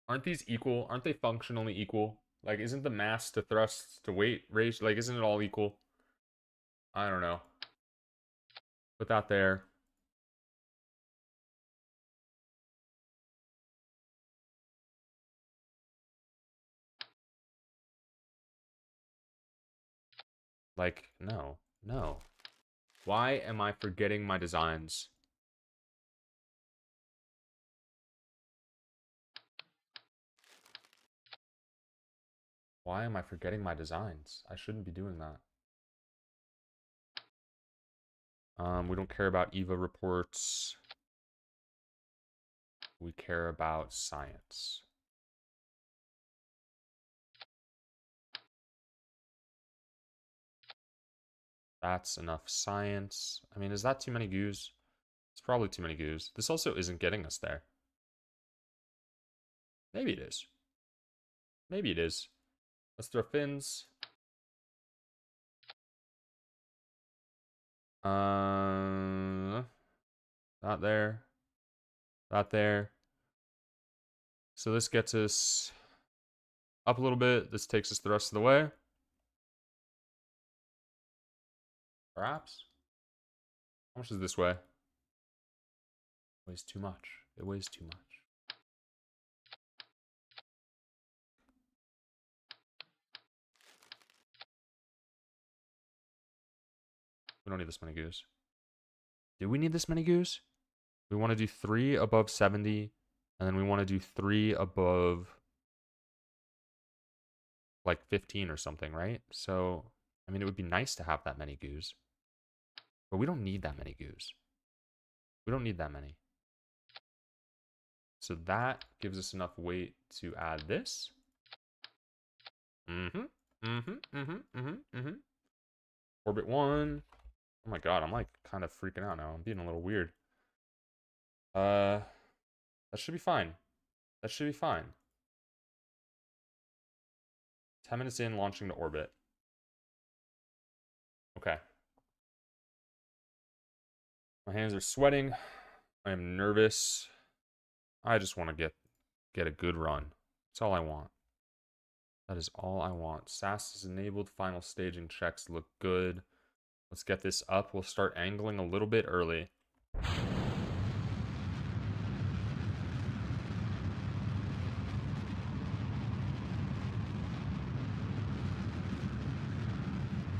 Aren't these equal? Aren't they functionally equal? Like, isn't the mass to thrust to weight ratio, like, isn't it all equal? I don't know. Put that there. Like, no. No. Why am I forgetting my designs? Why am I forgetting my designs? I shouldn't be doing that. We don't care about EVA reports. We care about science. That's enough science. I mean, is that too many goos? It's probably too many goos. This also isn't getting us there. Maybe it is. Maybe it is. Let's throw fins. Not there. Not there. So this gets us up a little bit. This takes us the rest of the way. Perhaps. How much is this way? It weighs too much. It weighs too much. We don't need this many goos. Do we need this many goos? We want to do 3 above 70, and then we want to do 3 above like 15 or something, right? So, I mean, it would be nice to have that many goos. But we don't need that many goos. We don't need that many. So that gives us enough weight to add this. Orbit 1. Oh my god, I'm like kind of freaking out now. I'm being a little weird. That should be fine. That should be fine. 10 minutes in, launching to orbit. Okay. My hands are sweating. I am nervous. I just want to get a good run. That's all I want. That is all I want. SAS is enabled. Final staging checks look good. Let's get this up. We'll start angling a little bit early.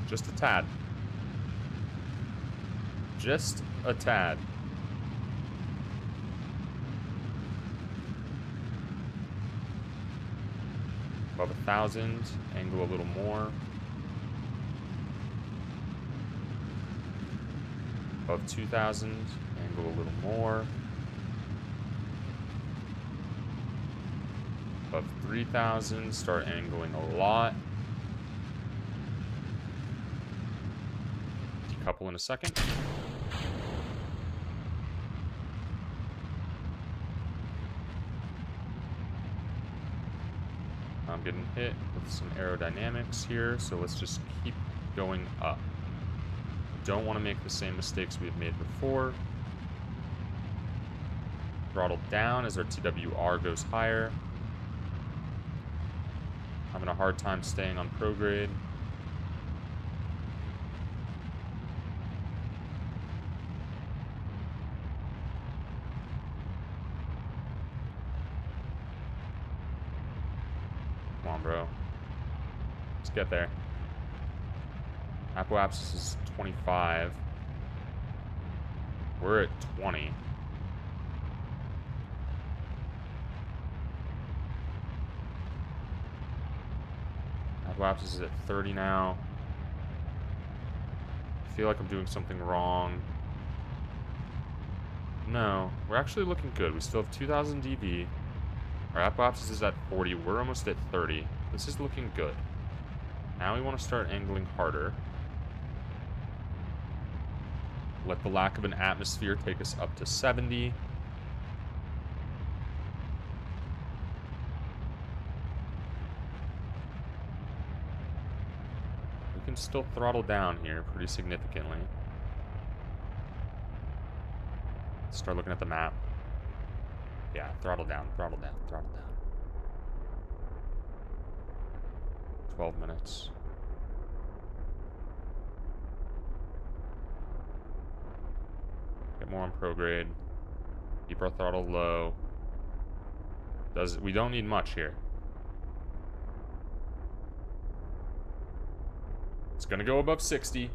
Just a tad. Just a tad. Above 1,000, angle a little more. Above 2,000, angle a little more. Above 3,000, start angling a lot. Decouple in a second. I'm getting hit with some aerodynamics here, so let's just keep going up. Don't want to make the same mistakes we've made before. Throttle down as our TWR goes higher. Having a hard time staying on prograde. Come on, bro. Let's get there. Apoapsis is 25. We're at 20. Apoapsis is at 30 now. I feel like I'm doing something wrong. No, we're actually looking good. We still have 2,000 dB. Our Apoapsis is at 40. We're almost at 30. This is looking good. Now we want to start angling harder. Let the lack of an atmosphere take us up to 70. We can still throttle down here pretty significantly. Let's start looking at the map. Yeah, throttle down, throttle down, throttle down. 12 minutes. Get more on prograde. Keep our throttle low. We don't need much here. It's gonna go above 60.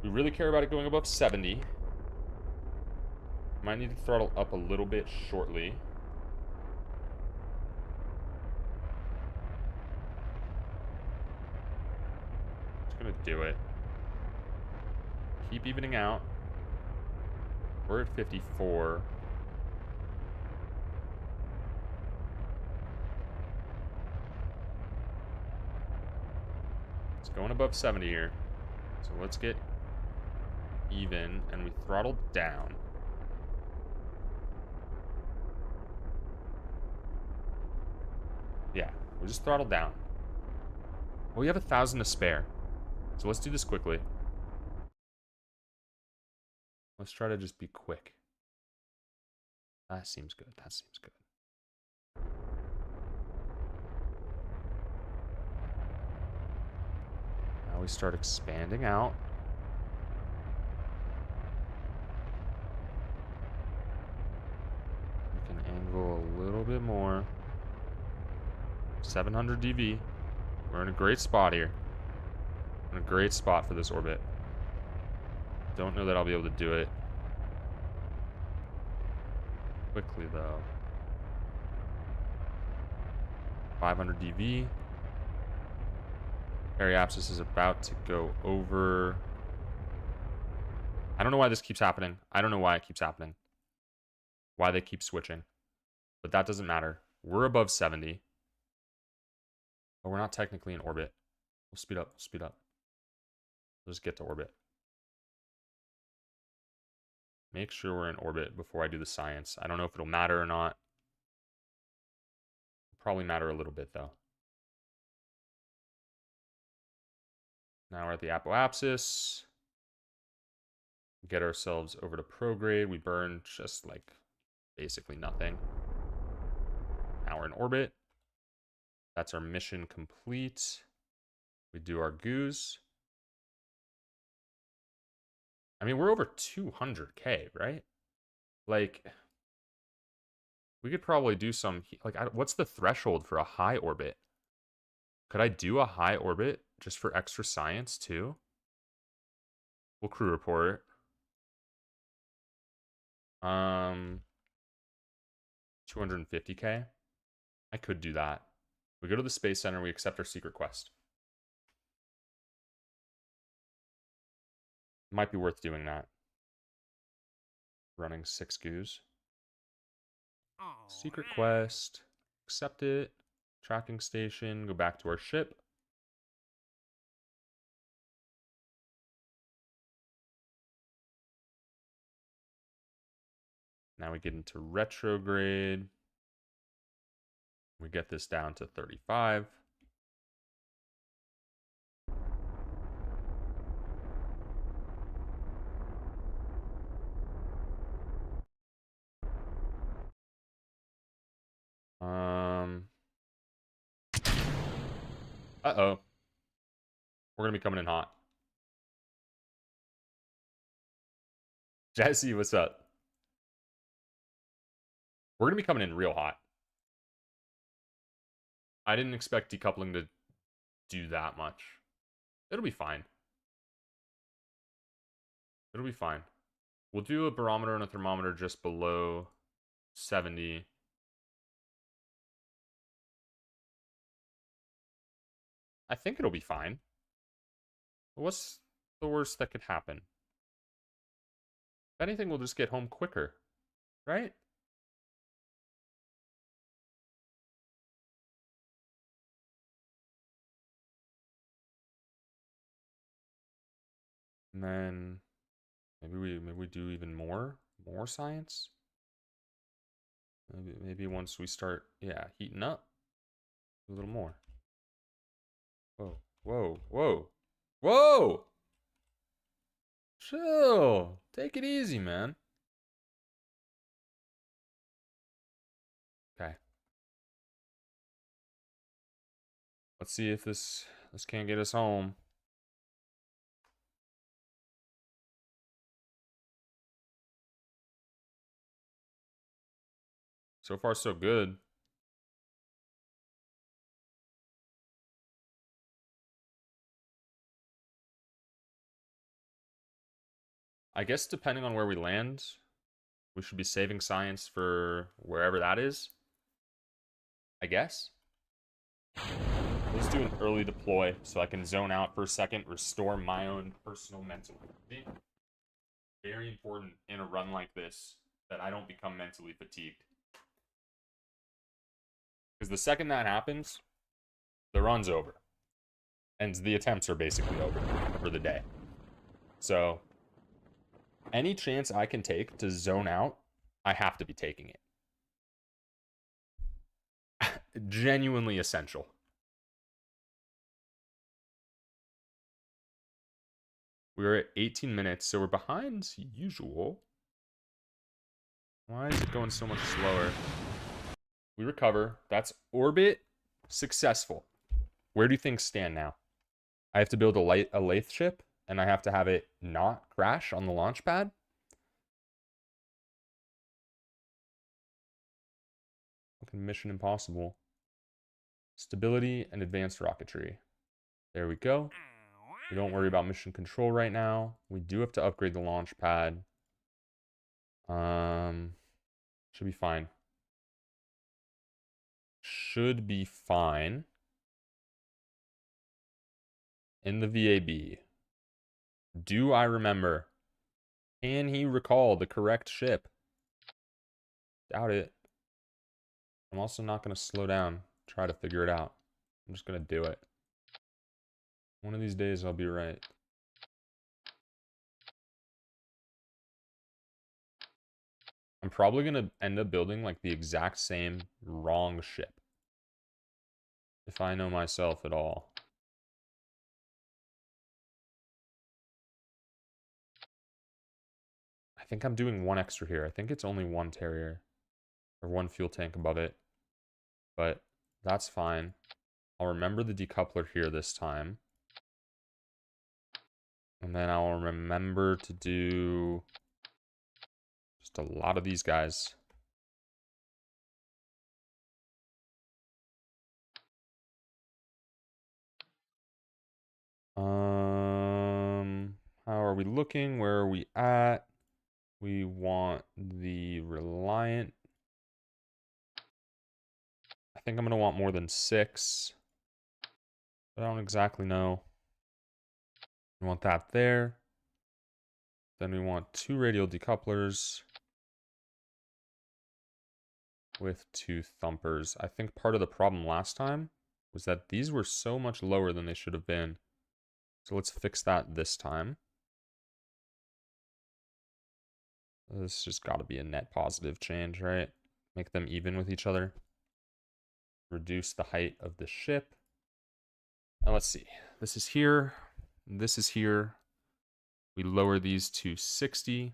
We really care about it going above 70. Might need to throttle up a little bit shortly. Just gonna do it. Keep evening out. We're at 54. It's going above 70 here. So let's get even, and we throttle down. Yeah, we just throttle down. Well, we have 1,000 to spare. So let's do this quickly. Let's try to just be quick. That seems good. That seems good. Now we start expanding out. We can angle a little bit more. 700 dV. We're in a great spot here. In a great spot for this orbit. Don't know that I'll be able to do it quickly, though. 500 dV. Periapsis is about to go over. I don't know why this keeps happening. I don't know why it keeps happening. Why they keep switching. But that doesn't matter. We're above 70. But we're not technically in orbit. We'll speed up. Speed up. Let's get to orbit. Make sure we're in orbit before I do the science. I don't know if it'll matter or not. It'll probably matter a little bit, though. Now we're at the apoapsis. Get ourselves over to prograde. We burn just like basically nothing. Now we're in orbit. That's our mission complete. We do our goose. I mean, we're over 200K, right? Like, we could probably do some, like, what's the threshold for a high orbit? Could I do a high orbit just for extra science, too? We'll crew report. 250K. I could do that. We go to the Space Center, we accept our secret quest. Might be worth doing that. Running 6 goos. Secret quest. Accept it. Tracking station. Go back to our ship. Now we get into retrograde. We get this down to 35. Uh-oh. We're gonna be coming in hot. Jesse, what's up? We're gonna be coming in real hot. I didn't expect decoupling to do that much. It'll be fine. It'll be fine. We'll do a barometer and a thermometer just below 70. I think it'll be fine. What's the worst that could happen? If anything, we'll just get home quicker, right? And then maybe we do even more science. Maybe once we start, yeah, heating up, a little more. Whoa, whoa, whoa, whoa! Chill. Take it easy, man. Okay. Let's see if this can't get us home. So far, so good. I guess depending on where we land, we should be saving science for wherever that is. I guess. Let's do an early deploy so I can zone out for a second, restore my own personal mental health. Very important in a run like this that I don't become mentally fatigued. Because the second that happens, the run's over. And the attempts are basically over for the day. So, any chance I can take to zone out, I have to be taking it. Genuinely essential. We're at 18 minutes, so we're behind usual. Why is it going so much slower? We recover. That's orbit successful. Where do things stand now? I have to build a laythe ship, and I have to have it not crash on the launch pad. Fucking Mission Impossible. Stability and advanced rocketry. There we go. We don't worry about mission control right now. We do have to upgrade the launch pad. Should be fine. Should be fine. In the VAB. Do I remember? Can he recall the correct ship? Doubt it. I'm also not going to slow down. Try to figure it out. I'm just going to do it. One of these days I'll be right. I'm probably going to end up building like the exact same wrong ship. If I know myself at all. I think I'm doing one extra here. I think it's only one Terrier. Or one fuel tank above it. But that's fine. I'll remember the decoupler here this time. And then I'll remember to do just a lot of these guys. How are we looking? Where are we at? We want the Reliant. I think I'm going to want more than 6. But I don't exactly know. We want that there. Then we want 2 radial decouplers with 2 thumpers. I think part of the problem last time was that these were so much lower than they should have been. So let's fix that this time. This just got to be a net positive change, right? Make them even with each other. Reduce the height of the ship. And let's see. This is here. This is here. We lower these to 60.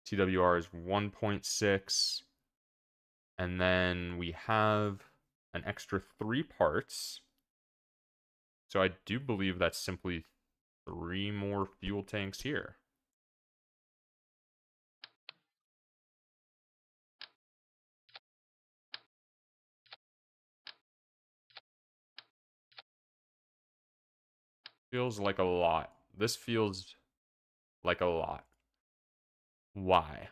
TWR is 1.6. And then we have an extra 3 parts. So I do believe that's simply 3 more fuel tanks here. Feels like a lot. This feels like a lot. Why?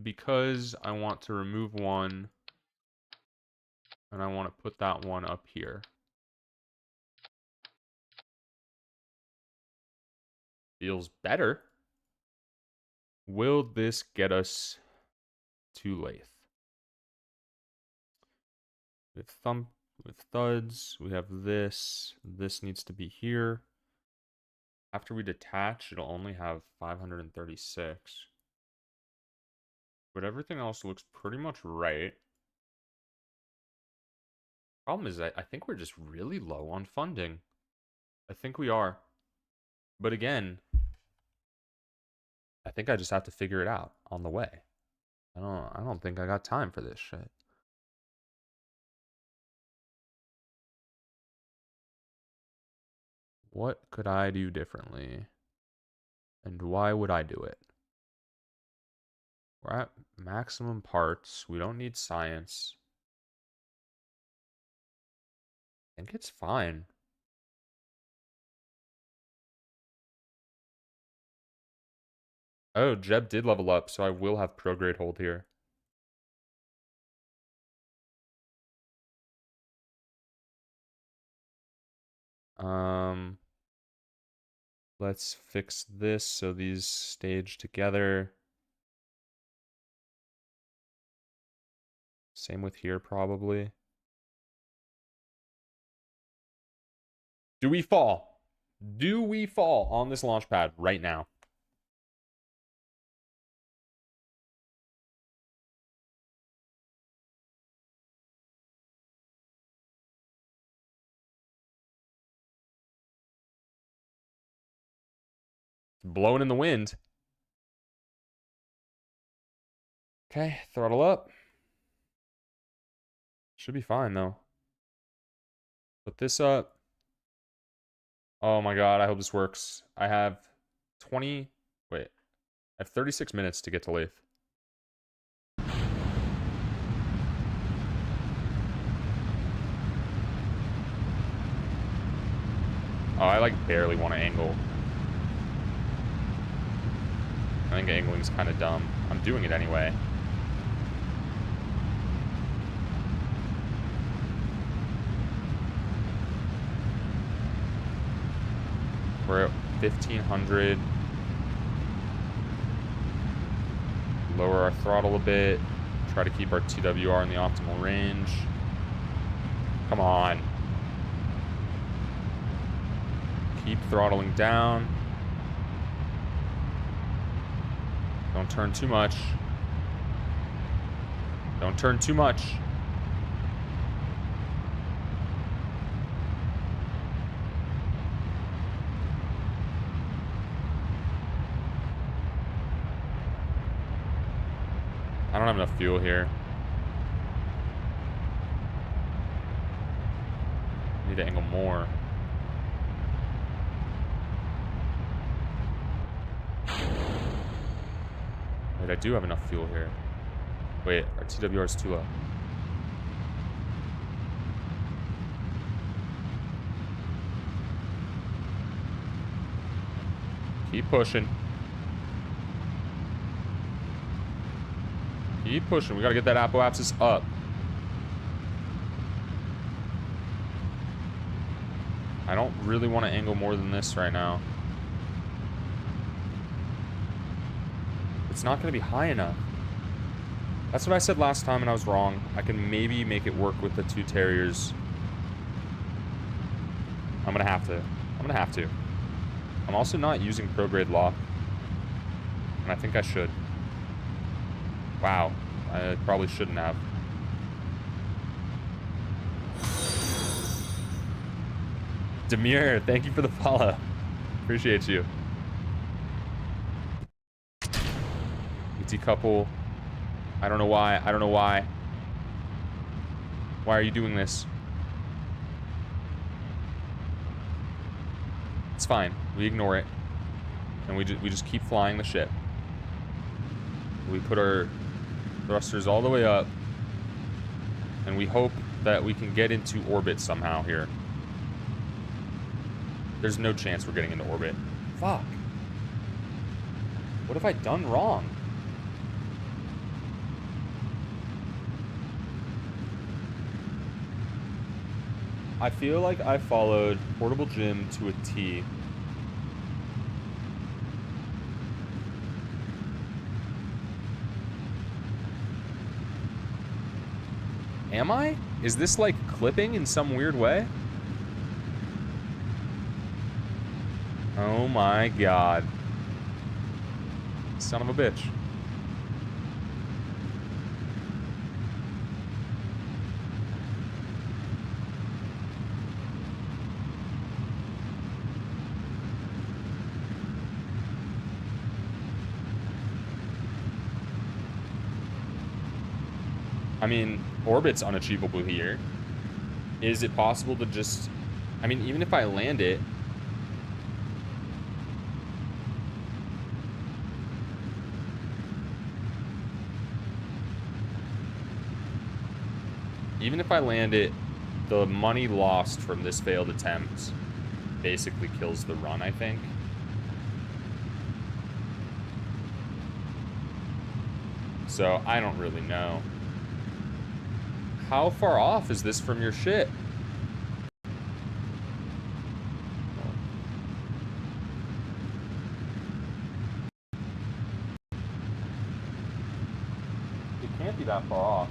Because I want to remove one and I want to put that one up here. Feels better. Will this get us to laythe? With thuds, we have this. This needs to be here. After we detach, it'll only have 536. But everything else looks pretty much right. Problem is that I think we're just really low on funding. I think we are. But again, I think I just have to figure it out on the way. I don't think I got time for this shit. What could I do differently? And why would I do it? We're at maximum parts. We don't need science. I think it's fine. Oh, Jeb did level up, so I will have prograde hold here. Let's fix this so these stage together. Same with here, probably. Do we fall? Do we fall on this launch pad right now? It's blowing in the wind. Okay, throttle up. Should be fine, though. Put this up. Oh my god, I hope this works. I have 20... Wait. I have 36 minutes to get to laythe. Oh, I like barely want to angle. I think angling's kind of dumb. I'm doing it anyway. We're at 1500. Lower our throttle a bit. Try to keep our TWR in the optimal range. Come on. Keep throttling down. Don't turn too much. Don't turn too much. I don't have enough fuel here. Need to angle more. Wait, I do have enough fuel here. Wait, our TWR is too low. Keep pushing. Keep pushing. We gotta get that apoapsis up. I don't really want to angle more than this right now. It's not gonna be high enough. That's what I said last time and I was wrong. I can maybe make it work with the two terriers. I'm gonna have to. I'm gonna have to. I'm also not using pro-grade lock. And I think I should. Wow. I probably shouldn't have. Demir, thank you for the follow. Appreciate you. Decouple. I don't know why. I don't know why. Why are you doing this? It's fine. We ignore it. And we just keep flying the ship. We put our thrusters all the way up. And we hope that we can get into orbit somehow here. There's no chance we're getting into orbit. Fuck. What have I done wrong? I feel like I followed Portable Gym to a T. Am I? Is this like clipping in some weird way? Oh my god. Son of a bitch. I mean, orbit's unachievable here. Is it possible to just... I mean, even if I land it... Even if I land it, the money lost from this failed attempt basically kills the run, I think. So, I don't really know. How far off is this from your ship? It can't be that far off.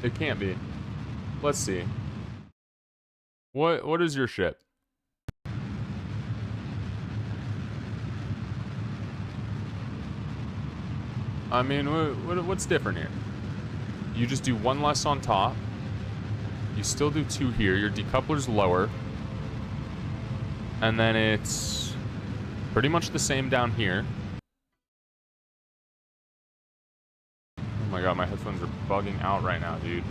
It can't be. Let's see. What is your ship? I mean, what's different here? You just do one less on top, You still do 2 here. Your decoupler's lower. And then it's pretty much the same down here. Oh my god, my headphones are bugging out right now, dude.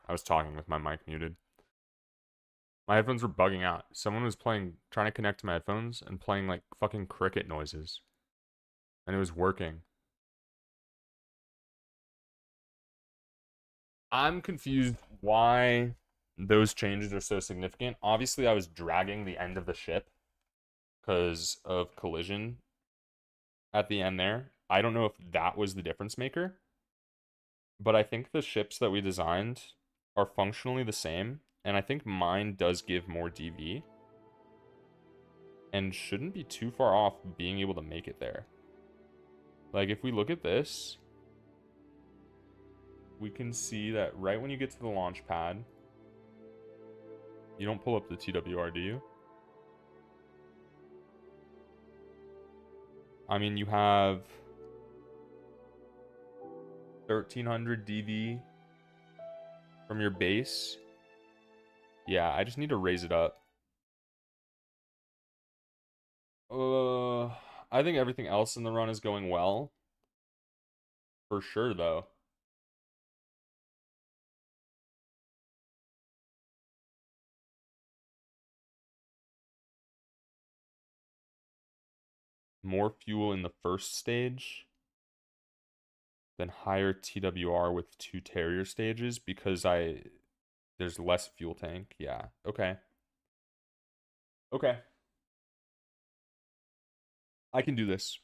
I was talking with my mic muted. My headphones were bugging out. Someone was trying to connect to my headphones and playing like fucking cricket noises. And it was working. I'm confused why those changes are so significant. Obviously, I was dragging the end of the ship because of collision at the end there. I don't know if that was the difference maker, but I think the ships that we designed are functionally the same, and I think mine does give more DV and shouldn't be too far off being able to make it there. Like, if we look at this, we can see that right when you get to the launch pad, you don't pull up the TWR, do you? I mean, you have 1300 DV from your base. Yeah, I just need to raise it up. I think everything else in the run is going well. For sure, though. More fuel in the first stage, then higher TWR with 2 Terrier stages because there's less fuel tank. Yeah, okay. Okay. I can do this.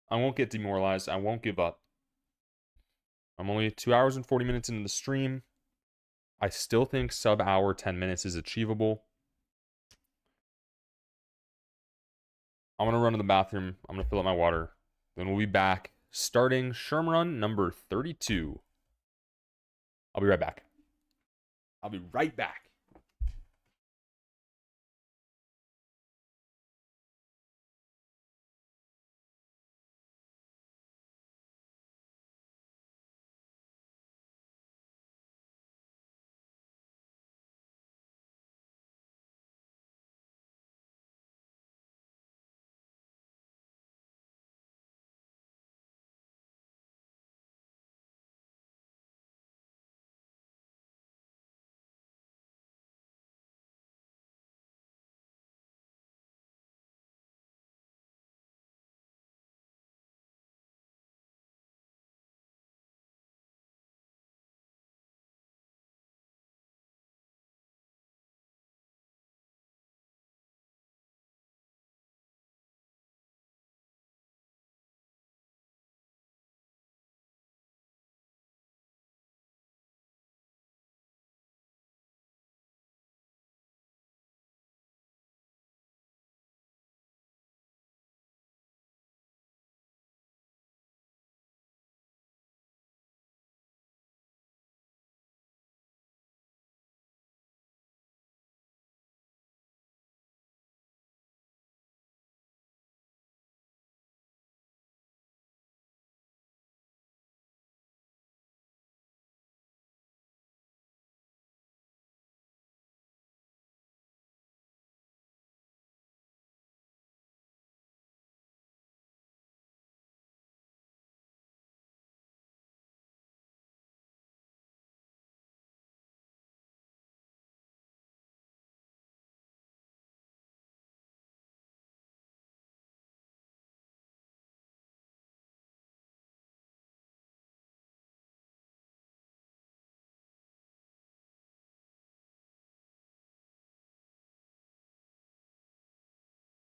I won't get demoralized. I won't give up. I'm only 2 hours and 40 minutes into the stream. I still think sub hour 10 minutes is achievable. I'm going to run to the bathroom. I'm going to fill up my water. Then we'll be back starting Shurmrun number 32. I'll be right back. I'll be right back.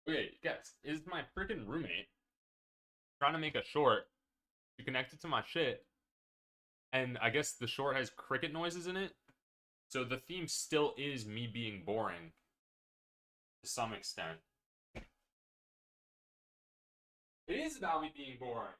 Wait, guys, is my freaking roommate trying to make a short to connect it to my shit, and I guess the short has cricket noises in it, so the theme still is me being boring to some extent. It is about me being boring.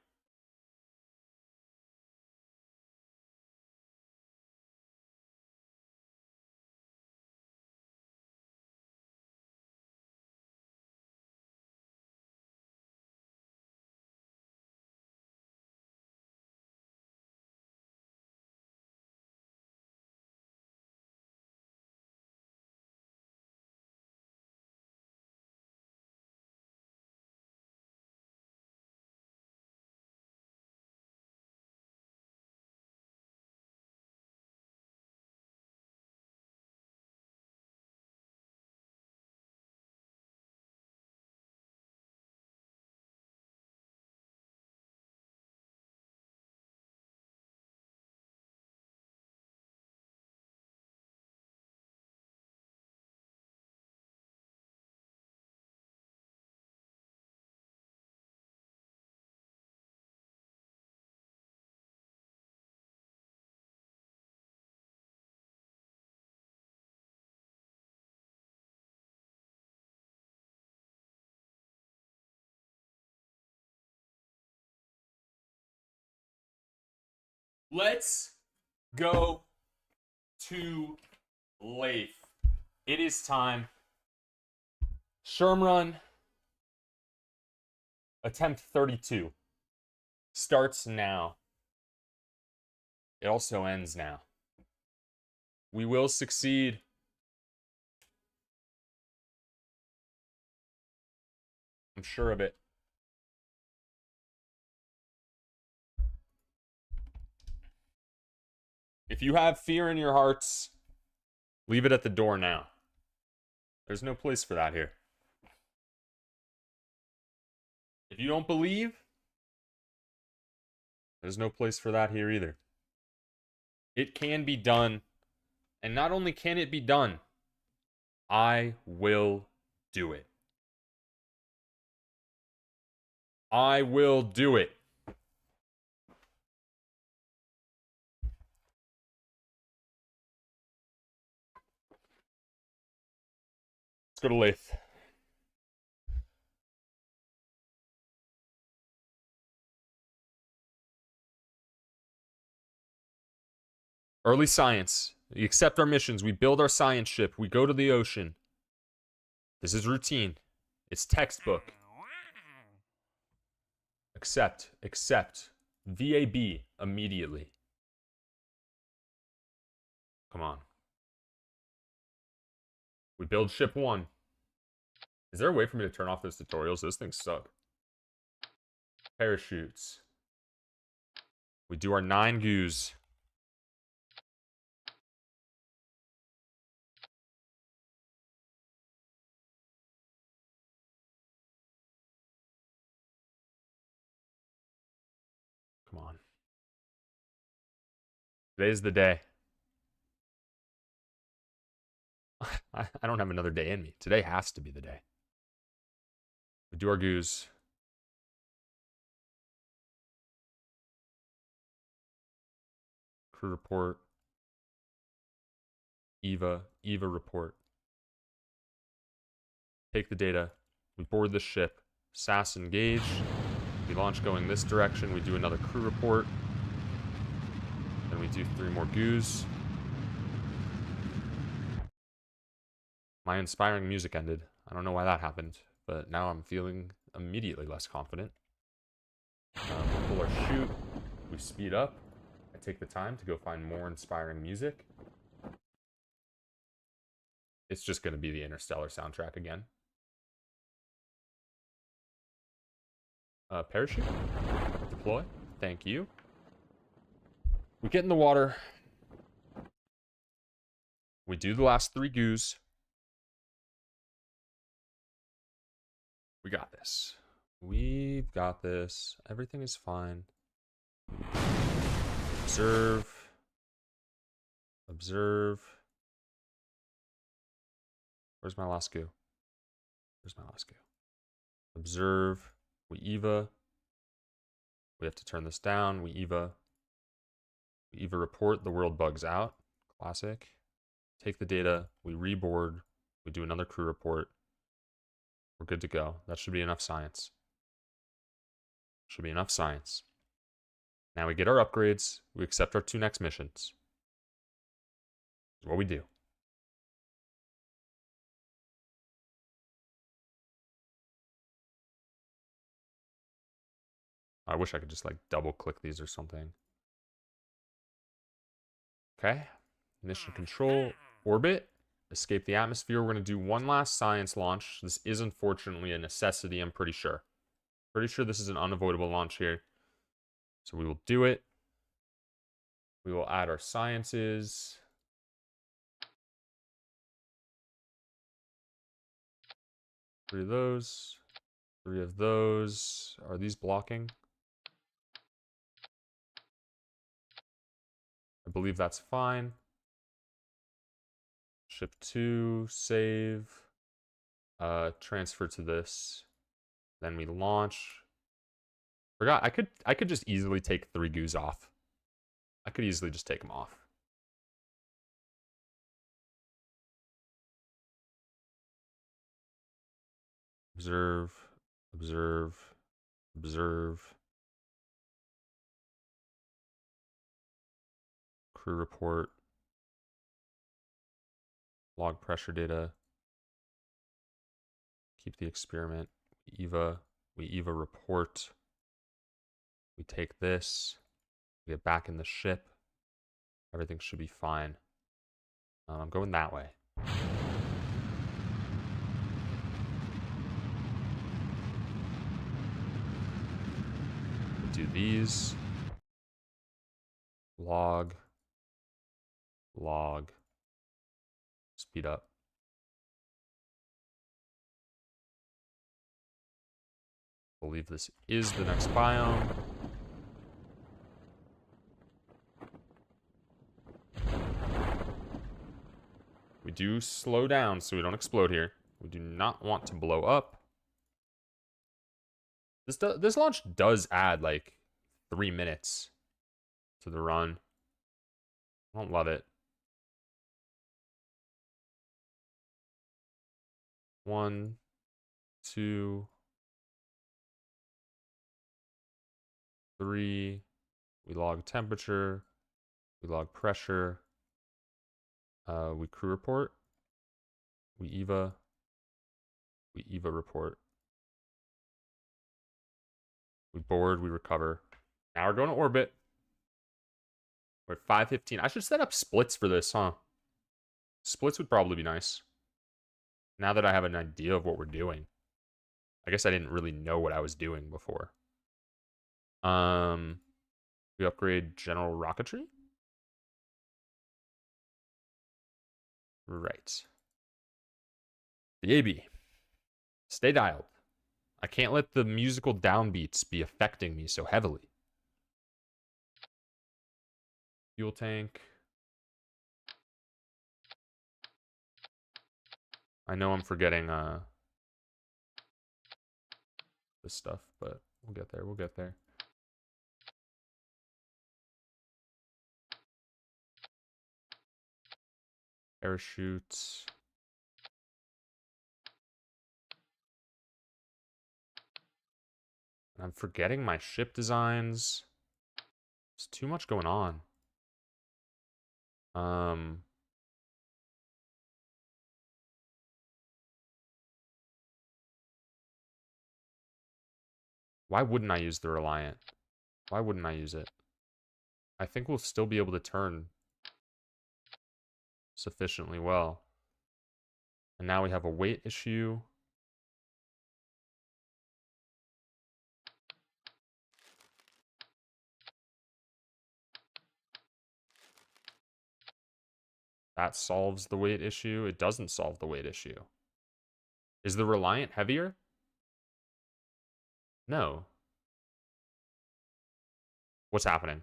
Let's go to laythe. It is time. Shurmrun, attempt 32, starts now. It also ends now. We will succeed. I'm sure of it. If you have fear in your hearts, leave it at the door now. There's no place for that here. If you don't believe, there's no place for that here either. It can be done. And not only can it be done, I will do it. I will do it. Let's go to laythe. Early science. We accept our missions. We build our science ship. We go to the ocean. This is routine. It's textbook. Accept. Accept. VAB immediately. Come on. We build ship 1. Is there a way for me to turn off those tutorials? Those things suck. Parachutes. We do our 9 goos. Come on. Today's the day. I don't have another day in me. Today has to be the day. We do our goos. Crew report. Eva report. Take the data. We board the ship. SAS engage. We launch going this direction. We do another crew report. Then we do 3 more goos. My inspiring music ended. I don't know why that happened, but now I'm feeling immediately less confident. We pull our chute. We speed up. I take the time to go find more inspiring music. It's just going to be the Interstellar soundtrack again. Parachute. Deploy. Thank you. We get in the water. We do the last 3 goos. We got this. We've got this. Everything is fine. Observe. Observe. Where's my last goo? Where's my last goo? Observe. We EVA. We have to turn this down. We EVA. We EVA report. The world bugs out. Classic. Take the data. We reboard. We do another crew report. We're good to go. That should be enough science. Should be enough science. Now we get our upgrades. We accept our 2 next missions. That's what we do. I wish I could just like double click these or something. Okay. Mission control. Orbit. Escape the atmosphere. We're going to do one last science launch. This is unfortunately a necessity, I'm pretty sure. Pretty sure this is an unavoidable launch here. So we will do it. We will add our sciences. Three of those. 3 of those. Are these blocking? I believe that's fine. Ship 2, save. Transfer to this. Then we launch. Forgot, I could just easily take 3 goos off. I could easily just take them off. Observe, observe, observe. Crew report. Log pressure data. Keep the experiment. We EVA report. We take this. We get back in the ship. Everything should be fine. I'm going that way. Do these. Log. Log. Speed up. I believe this is the next biome. We do slow down so we don't explode here. We do not want to blow up. This launch does add like 3 minutes to the run. I don't love it. 1, 2, 3. We log temperature. We log pressure. We crew report. We EVA. We EVA report. We board. We recover. Now we're going to orbit. We're at 5:15. I should set up splits for this, huh? Splits would probably be nice. Now that I have an idea of what we're doing. I guess I didn't really know what I was doing before. We upgrade general rocketry. Right. The AB. Stay dialed. I can't let the musical downbeats be affecting me so heavily. Fuel tank. I know I'm forgetting this stuff, but we'll get there. We'll get there. Parachutes. I'm forgetting my ship designs. There's too much going on. Why wouldn't I use the Reliant? Why wouldn't I use it? I think we'll still be able to turn sufficiently well. And now we have a weight issue. That solves the weight issue. It doesn't solve the weight issue. Is the Reliant heavier? No. What's happening?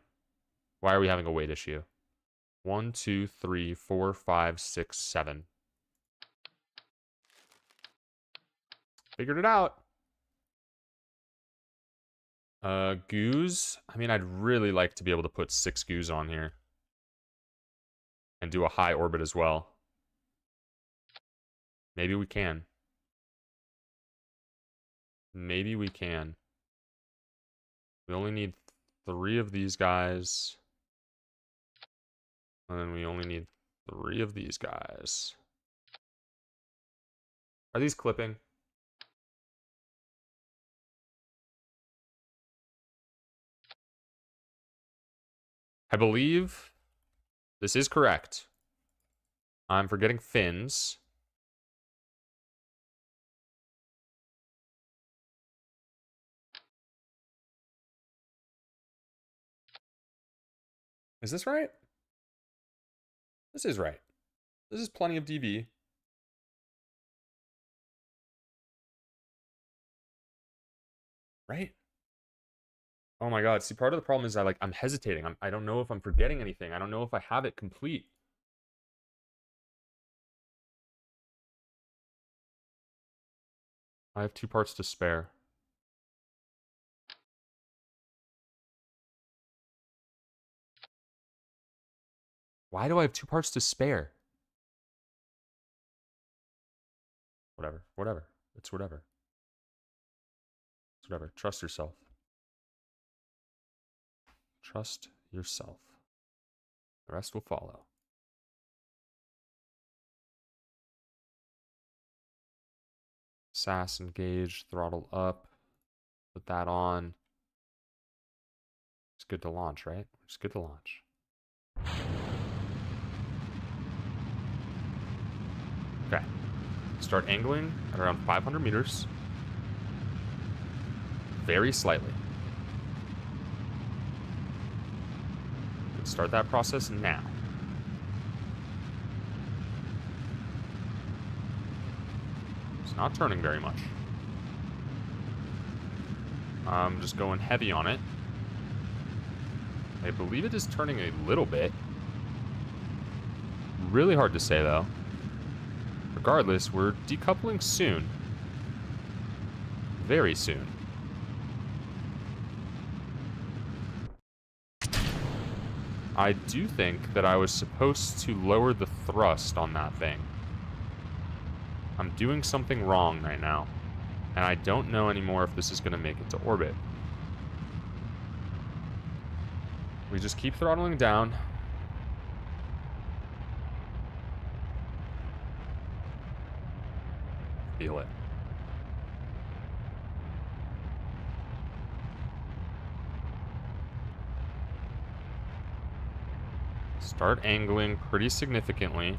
Why are we having a weight issue? 1, 2, 3, 4, 5, 6, 7. Figured it out. Goos. I mean, I'd really like to be able to put 6 goos on here. And do a high orbit as well. Maybe we can. Maybe we can. We only need 3 of these guys. And then we only need 3 of these guys. Are these clipping? I believe this is correct. I'm forgetting fins. Is this right? This is right. This is plenty of DV. Right? Oh my god. See, part of the problem is I'm hesitating. I don't know if I'm forgetting anything. I don't know if I have it complete. I have 2 parts to spare. Why do I have 2 parts to spare? Whatever. Whatever. It's whatever. It's whatever. Trust yourself. Trust yourself. The rest will follow. SAS engage, throttle up. Put that on. It's good to launch, right? It's good to launch. Okay. Start angling at around 500 meters. Very slightly. Let's start that process now. It's not turning very much. I'm just going heavy on it. I believe it is turning a little bit. Really hard to say, though. Regardless, we're decoupling soon. Very soon. I do think that I was supposed to lower the thrust on that thing. I'm doing something wrong right now. And I don't know anymore if this is going to make it to orbit. We just keep throttling down. Feel it. Start angling pretty significantly.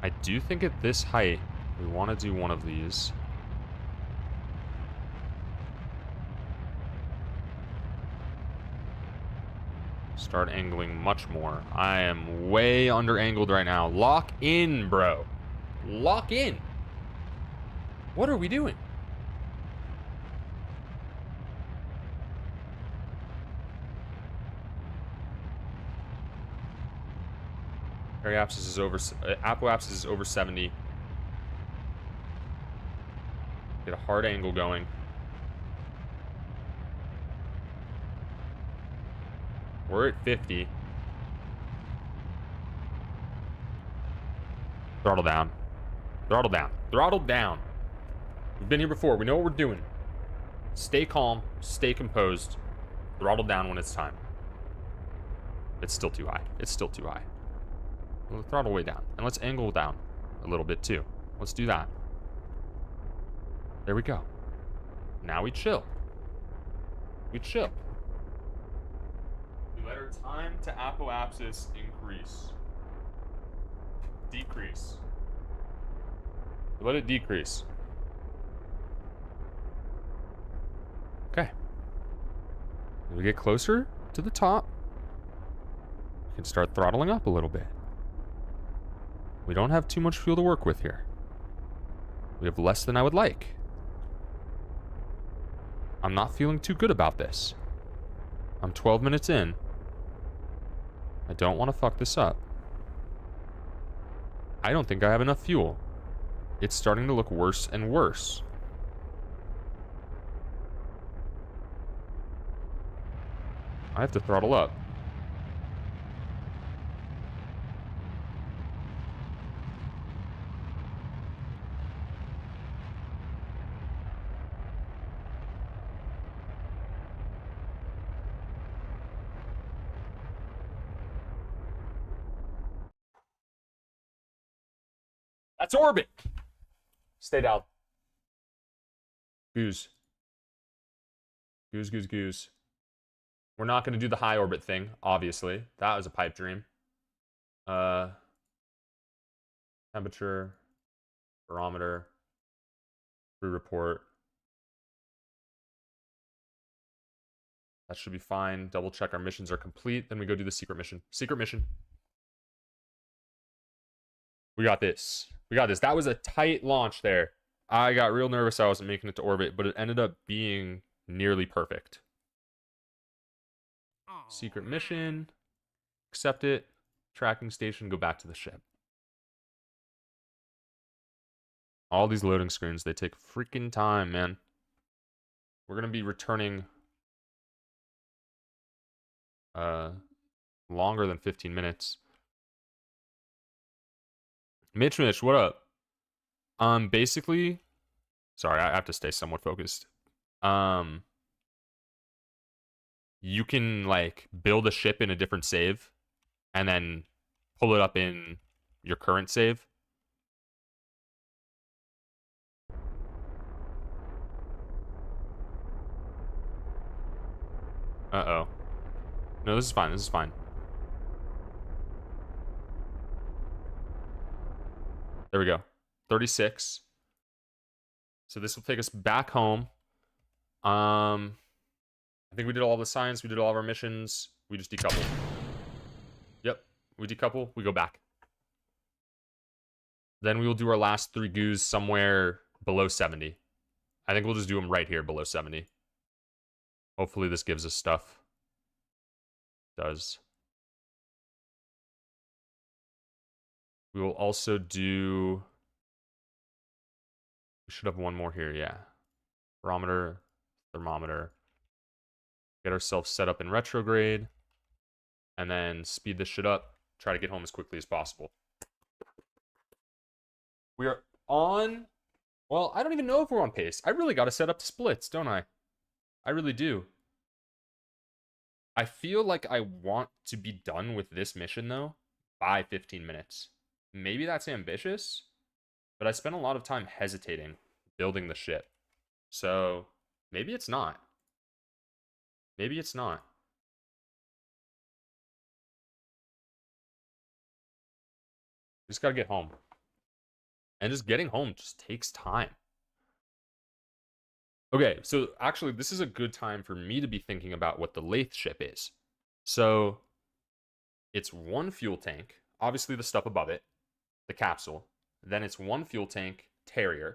I do think at this height, we want to do one of these. Start angling much more. I am way under angled right now. Lock in, bro. Lock in. What are we doing? Apoapsis is over. Apoapsis is over 70. Get a hard angle going. We're at 50. Throttle down. Throttle down. Throttle down. We've been here before. We know what we're doing. Stay calm. Stay composed. Throttle down when it's time. It's still too high. It's still too high. We'll throttle way down. And let's angle down a little bit too. Let's do that. There we go. Now we chill. We chill. We let our time to apoapsis increase. Decrease. We let it decrease. Okay. As we get closer to the top, we can start throttling up a little bit. We don't have too much fuel to work with here. We have less than I would like. I'm not feeling too good about this. I'm 12 minutes in. I don't want to fuck this up. I don't think I have enough fuel. It's starting to look worse and worse. I have to throttle up. That's orbit. Stay down. Goose. Goose, goose, goose. We're not going to do the high orbit thing, obviously. That was a pipe dream. Temperature. Barometer. Crew report. That should be fine. Double check our missions are complete. Then we go do the secret mission. Secret mission. We got this. We got this. That was a tight launch there. I got real nervous I wasn't making it to orbit, but it ended up being nearly perfect. Secret mission. Accept it. Tracking station. Go back to the ship. All these loading screens, they take freaking time, man. We're going to be returning longer than 15 minutes. Mitch, what up? Basically, sorry, I have to stay somewhat focused. You can, like, build a ship in a different save and then pull it up in your current save. Uh-oh. No, this is fine. This is fine. There we go. 36. So this will take us back home. I think we did all the science. We did all of our missions. We just decouple. Yep. We decouple. We go back. Then we will do our last 3 goos somewhere below 70. I think we'll just do them right here below 70. Hopefully this gives us stuff. It does. We will also do... We should have one more here, yeah. Barometer, thermometer. Get ourselves set up in retrograde. And then speed this shit up. Try to get home as quickly as possible. We are on... Well, I don't even know if we're on pace. I really got to set up splits, don't I? I really do. I feel like I want to be done with this mission, though, by 15 minutes. Maybe that's ambitious, but I spent a lot of time hesitating building the ship. So maybe it's not. Maybe it's not. Just gotta get home. And just getting home just takes time. Okay, so actually this is a good time for me to be thinking about what the laythe ship is. So it's 1 fuel tank, obviously the stuff above it, the capsule. Then it's 1 fuel tank, theyre.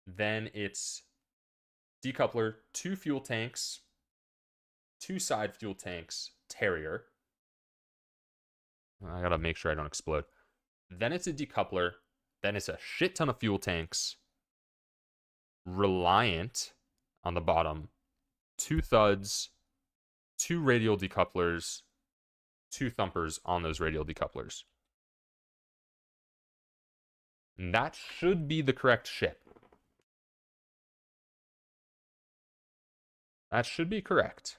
Then it's decoupler, 2 fuel tanks, 2 side fuel tanks, theyre. I gotta make sure I don't explode. Then it's a decoupler. Then it's a shit ton of fuel tanks. Reliant on the bottom. 2 thuds. 2 radial decouplers. 2 thumpers on those radial decouplers. And that should be the correct ship. That should be correct.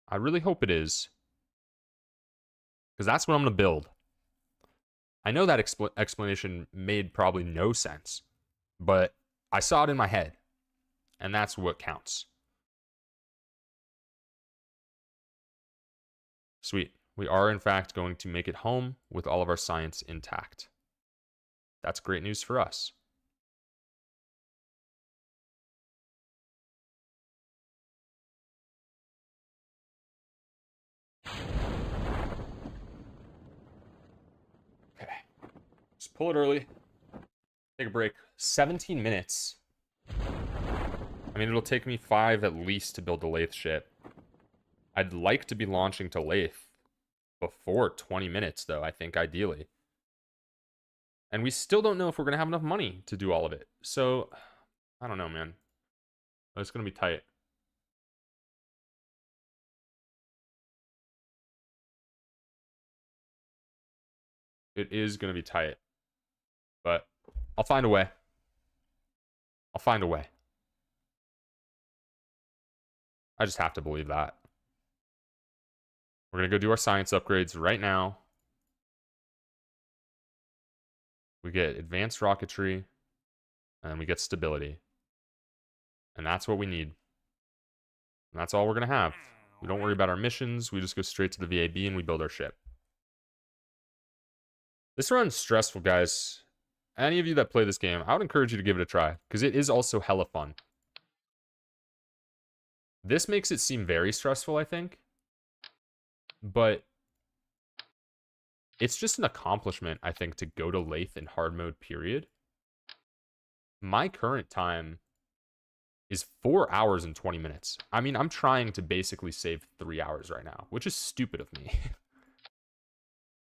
I really hope it is. Because that's what I'm going to build. I know that explanation made probably no sense. But I saw it in my head. And that's what counts. Sweet. We are, in fact, going to make it home with all of our science intact. That's great news for us. Okay. Just pull it early. Take a break. 17 minutes. I mean, it'll take me 5 at least to build the laythe ship. I'd like to be launching to laythe before 20 minutes, though, I think, ideally. And we still don't know if we're going to have enough money to do all of it. So, I don't know, man. It's going to be tight. It is going to be tight. But I'll find a way. I'll find a way. I just have to believe that. We're going to go do our science upgrades right now. We get advanced rocketry. And then we get stability. And that's what we need. And that's all we're going to have. We don't worry about our missions. We just go straight to the VAB and we build our ship. This run's stressful, guys. Any of you that play this game, I would encourage you to give it a try. Because it is also hella fun. This makes it seem very stressful, I think. But it's just an accomplishment, I think, to go to laythe in hard mode, period. My current time is 4 hours and 20 minutes. I mean, I'm trying to basically save 3 hours right now, which is stupid of me.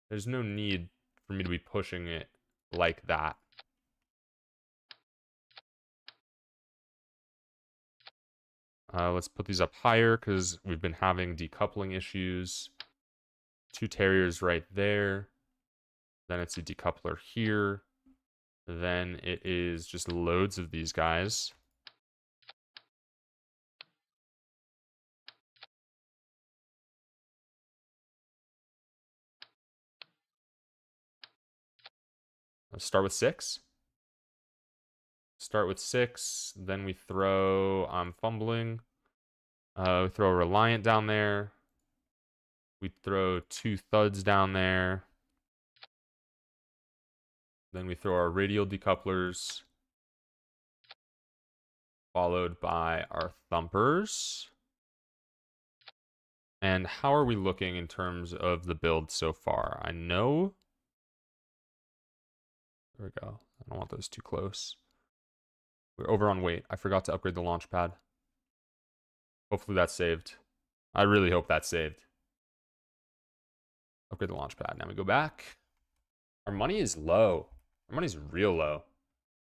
There's no need for me to be pushing it like that. Let's put these up higher because we've been having decoupling issues. 2 terriers right there. Then it's a decoupler here. Then it is just loads of these guys. Let's start with 6. Start with 6. Then we throw, I'm fumbling. We throw a Reliant down there. We throw 2 Thuds down there. Then we throw our radial decouplers. Followed by our Thumpers. And how are we looking in terms of the build so far? I know. There we go. I don't want those too close. We're over on weight. I forgot to upgrade the launch pad. Hopefully that's saved. I really hope that's saved. Upgrade the launch pad. Now we go back. Our money is low. Our money's real low.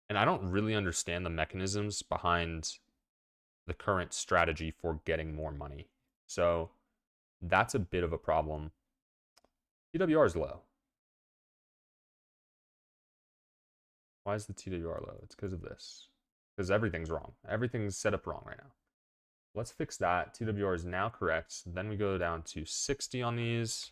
And I don't really understand the mechanisms behind the current strategy for getting more money. So that's a bit of a problem. TWR is low. Why is the TWR low? It's because of this. Because everything's wrong. Everything's set up wrong right now. Let's fix that. TWR is now correct. Then we go down to 60 on these.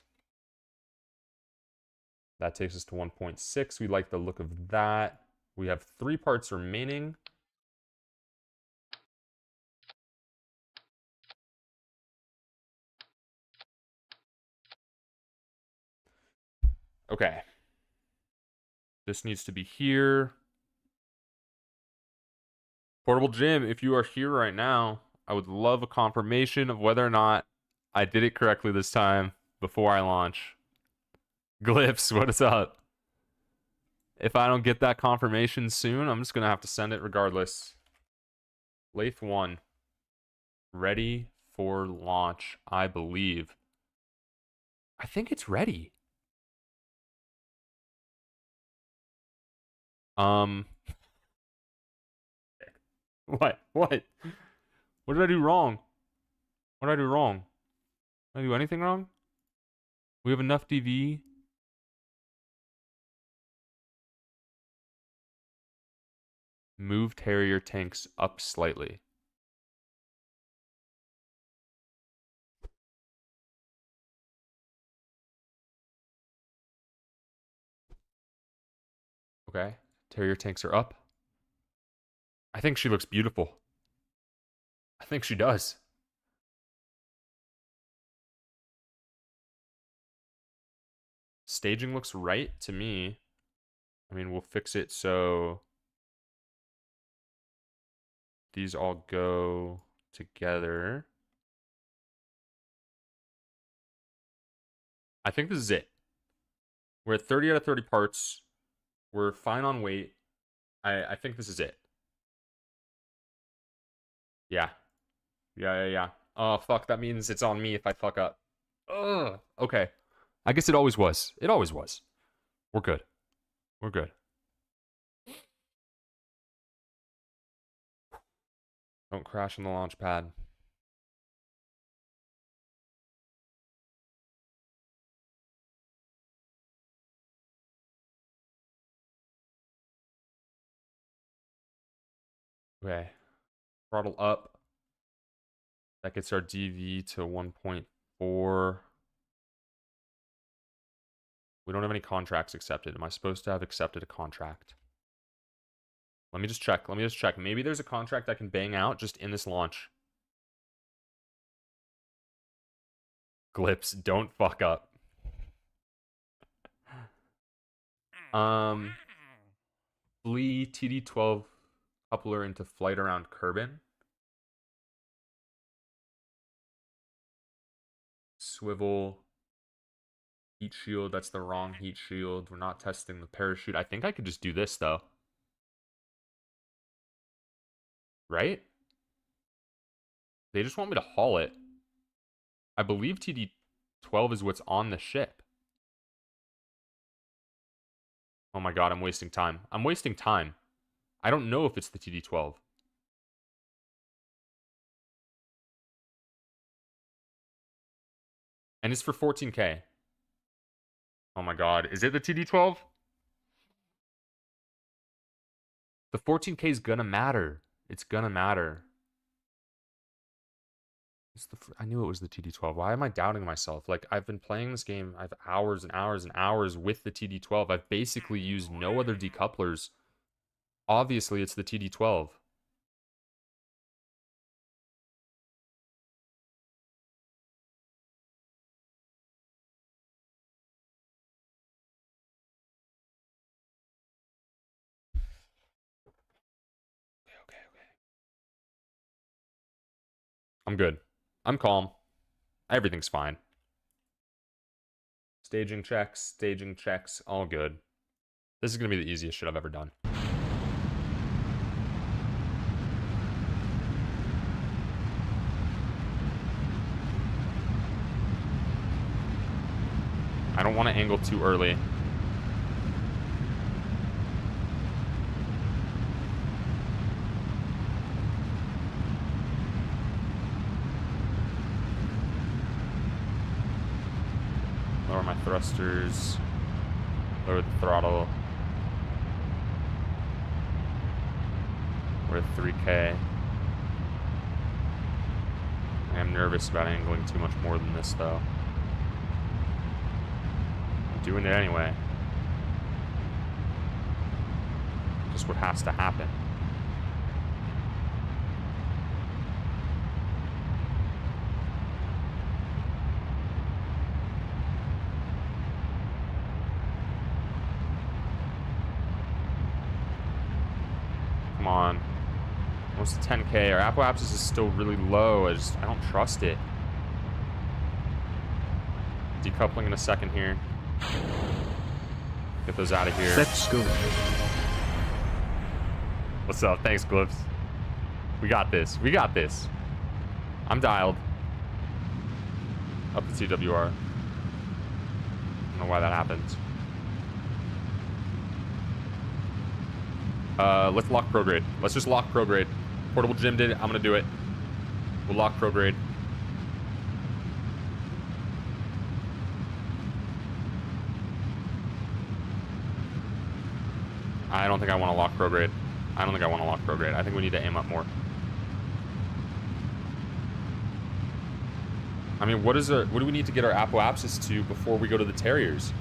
That takes us to 1.6. We like the look of that. We have 3 parts remaining. Okay. This needs to be here. Portable Gym, if you are here right now, I would love a confirmation of whether or not I did it correctly this time before I launch. Glyphs, what is up? If I don't get that confirmation soon, I'm just going to have to send it regardless. Laythe 1. Ready for launch, I believe. I think it's ready. What? What? What did I do wrong? What did I do wrong? Did I do anything wrong? We have enough DV. Move Terrier tanks up slightly. Okay. Terrier tanks are up. I think she looks beautiful. I think she does. Staging looks right to me. I mean, we'll fix it so these all go together. I think this is it. We're at 30 out of 30 parts. We're fine on weight. I think this is it. Yeah. Yeah. Oh, fuck. That means it's on me if I fuck up. Ugh. Okay. I guess it always was. It always was. We're good. We're good. Don't crash on the launch pad. Okay. Throttle up. That gets our DV to 1.4. We don't have any contracts accepted. Am I supposed to have accepted a contract? Let me just check. Let me just check. Maybe there's a contract I can bang out just in this launch. Glips, don't fuck up. Flee TD12 coupler into flight around Kerbin. Swivel. Heat shield, that's the wrong heat shield. We're not testing the parachute. I think I could just do this, though. Right? They just want me to haul it. I believe TD12 is what's on the ship. Oh my god, I'm wasting time. I'm wasting time. I don't know if it's the TD12. And it's for 14K. Oh my god, is it the TD12? The 14K is gonna matter. It's gonna matter. I knew it was the TD12. Why am I doubting myself? Like, I've been playing this game. I have hours and hours and hours with the TD12. I've basically used no other decouplers. Obviously, it's the TD12. Okay. I'm good. I'm calm. Everything's fine. Staging checks, all good. This is gonna be the easiest shit I've ever done. I don't want to angle too early. Lower my thrusters. Lower the throttle. We're at 3K. I am nervous about angling too much more than this, though. I'm doing it anyway. Just what has to happen. Come on. Almost 10K. Our apoapsis is still really low. I don't trust it. Decoupling in a second here. Get those out of here. Let's go. What's up? Thanks, Glips. We got this. We got this. I'm dialed. Up the TWR. I don't know why that happened. Let's lock prograde. Let's just lock prograde. Portable Jim did it. I'm gonna do it. We'll lock prograde. I don't think I want to lock prograde. I don't think I want to lock prograde. I think we need to aim up more. I mean, what do we need to get our apoapsis to before we go to the Terriers?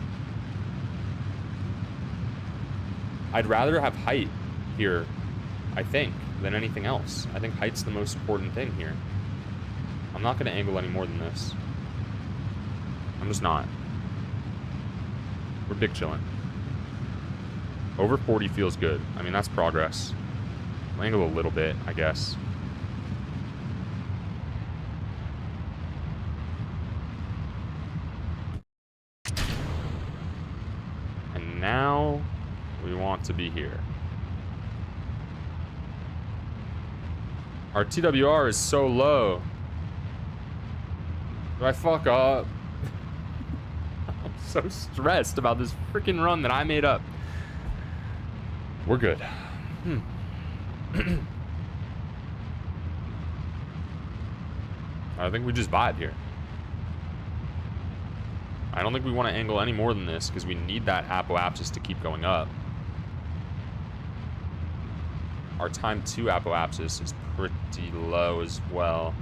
I'd rather have height here, I think, than anything else. I think height's the most important thing here. I'm not going to angle any more than this. I'm just not. We're big chilling. Over 40 feels good. I mean, that's progress. I'll angle a little bit, I guess. And now we want to be here. Our TWR is so low. Do I fuck up? I'm so stressed about this freaking run that I made up. We're good. I think we just vibe here. I don't think we want to angle any more than this because we need that apoapsis to keep going up. Our time to apoapsis is pretty low as well.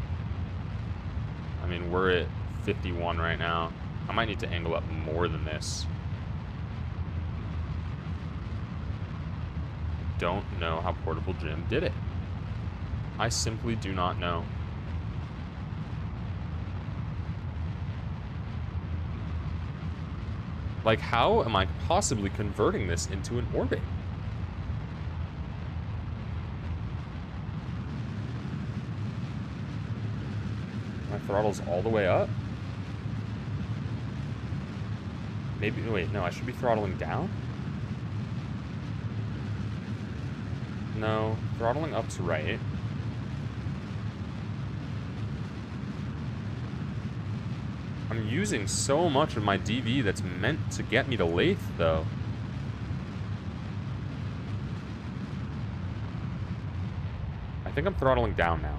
I mean, we're at 51 right now. I might need to angle up more than this. Don't know how Portable Jim did it. I simply do not know. Like, how am I possibly converting this into an orbit? My throttle's all the way up? Maybe, wait, no, I should be throttling down? No, throttling up's right. I'm using so much of my DV that's meant to get me to laythe, though. I think I'm throttling down now.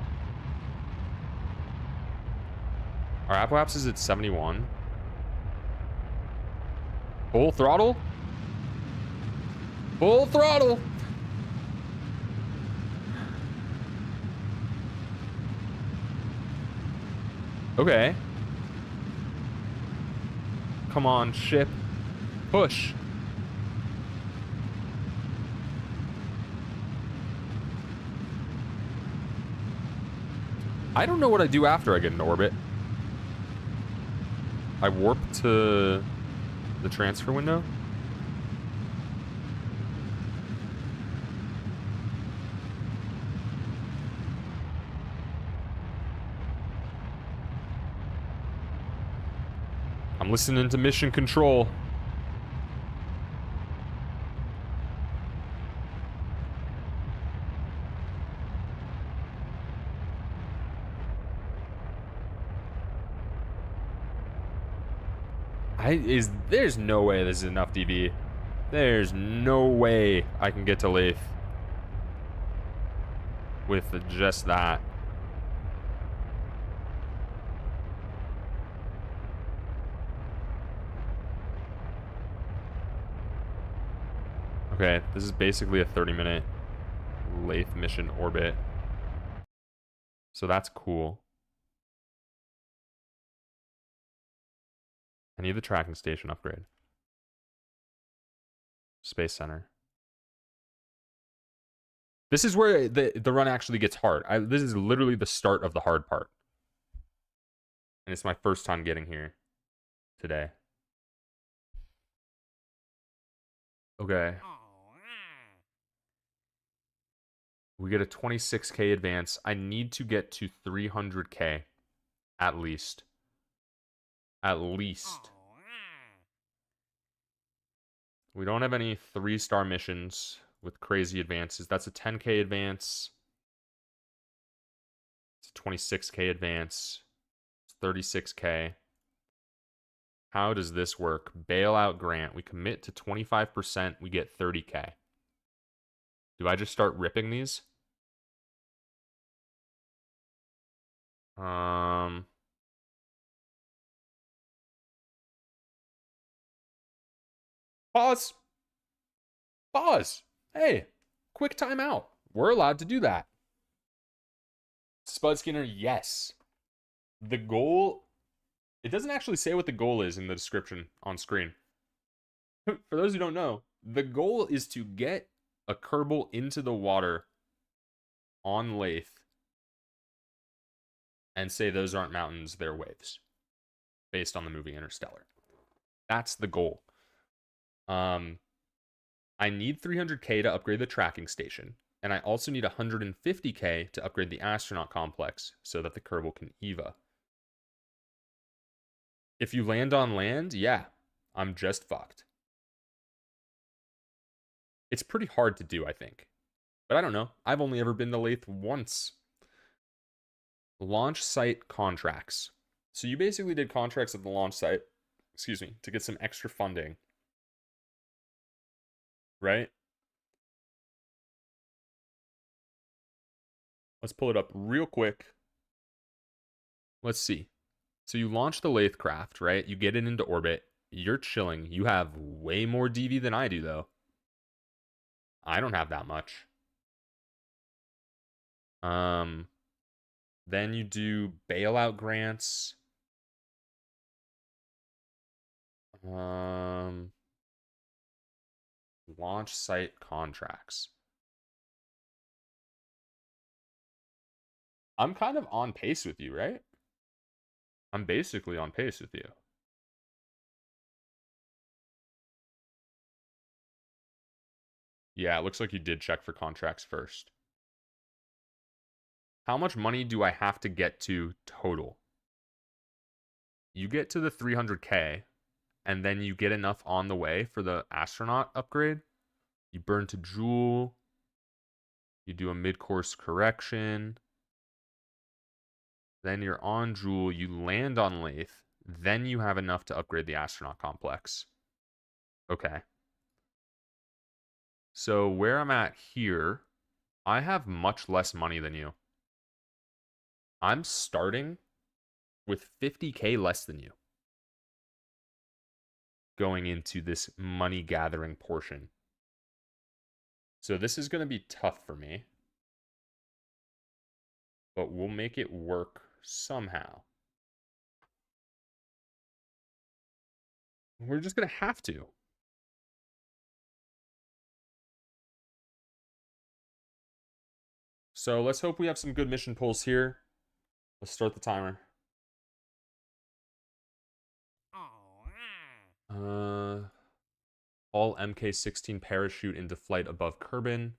Our apoapsis is at 71. Full throttle? Full throttle! Okay. Come on, ship. Push. I don't know what I do after I get in orbit. I warp to the transfer window. I'm listening to mission control. There's no way this is enough DB. There's no way I can get to laythe with just that. Okay, this is basically a 30-minute laythe mission orbit. So that's cool. I need the tracking station upgrade. Space Center. This is where the run actually gets hard. This is literally the start of the hard part. And it's my first time getting here today. Okay. We get a 26K advance. I need to get to 300K at least. At least. We don't have any 3-star missions with crazy advances. That's a 10K advance. It's a 26K advance. It's 36K. How does this work? Bailout grant. We commit to 25%. We get 30K. Do I just start ripping these? Pause. Pause. Hey, quick timeout. We're allowed to do that. Spud Skinner, yes. The goal, it doesn't actually say what the goal is in the description on screen. For those who don't know, the goal is to get a Kerbal into the water on laythe and say those aren't mountains, they're waves, based on the movie Interstellar. That's the goal. I need 300K to upgrade the tracking station, and I also need 150K to upgrade the astronaut complex so that the Kerbal can EVA. If you land on land, yeah, I'm just fucked. It's pretty hard to do, I think. But I don't know. I've only ever been to laythe once. Launch site contracts. So you basically did contracts at the launch site, excuse me, to get some extra funding, right? Let's pull it up real quick. Let's see. So you launch the lathe craft, right? You get it into orbit. You're chilling. You have way more DV than I do, though. I don't have that much. Then you do bailout grants. Launch site contracts. I'm kind of on pace with you, right? I'm basically on pace with you. Yeah, it looks like you did check for contracts first. How much money do I have to get to total? You get to the 300K, and then you get enough on the way for the astronaut upgrade. You burn to Joule. You do a mid-course correction. Then you're on Joule. You land on lathe. Then you have enough to upgrade the astronaut complex. Okay. So where I'm at here, I have much less money than you. I'm starting with 50K less than you going into this money gathering portion. So this is going to be tough for me, but we'll make it work somehow. We're just going to have to. So let's hope we have some good mission pulls here. Let's start the timer. All MK16 parachute into flight above Kerbin.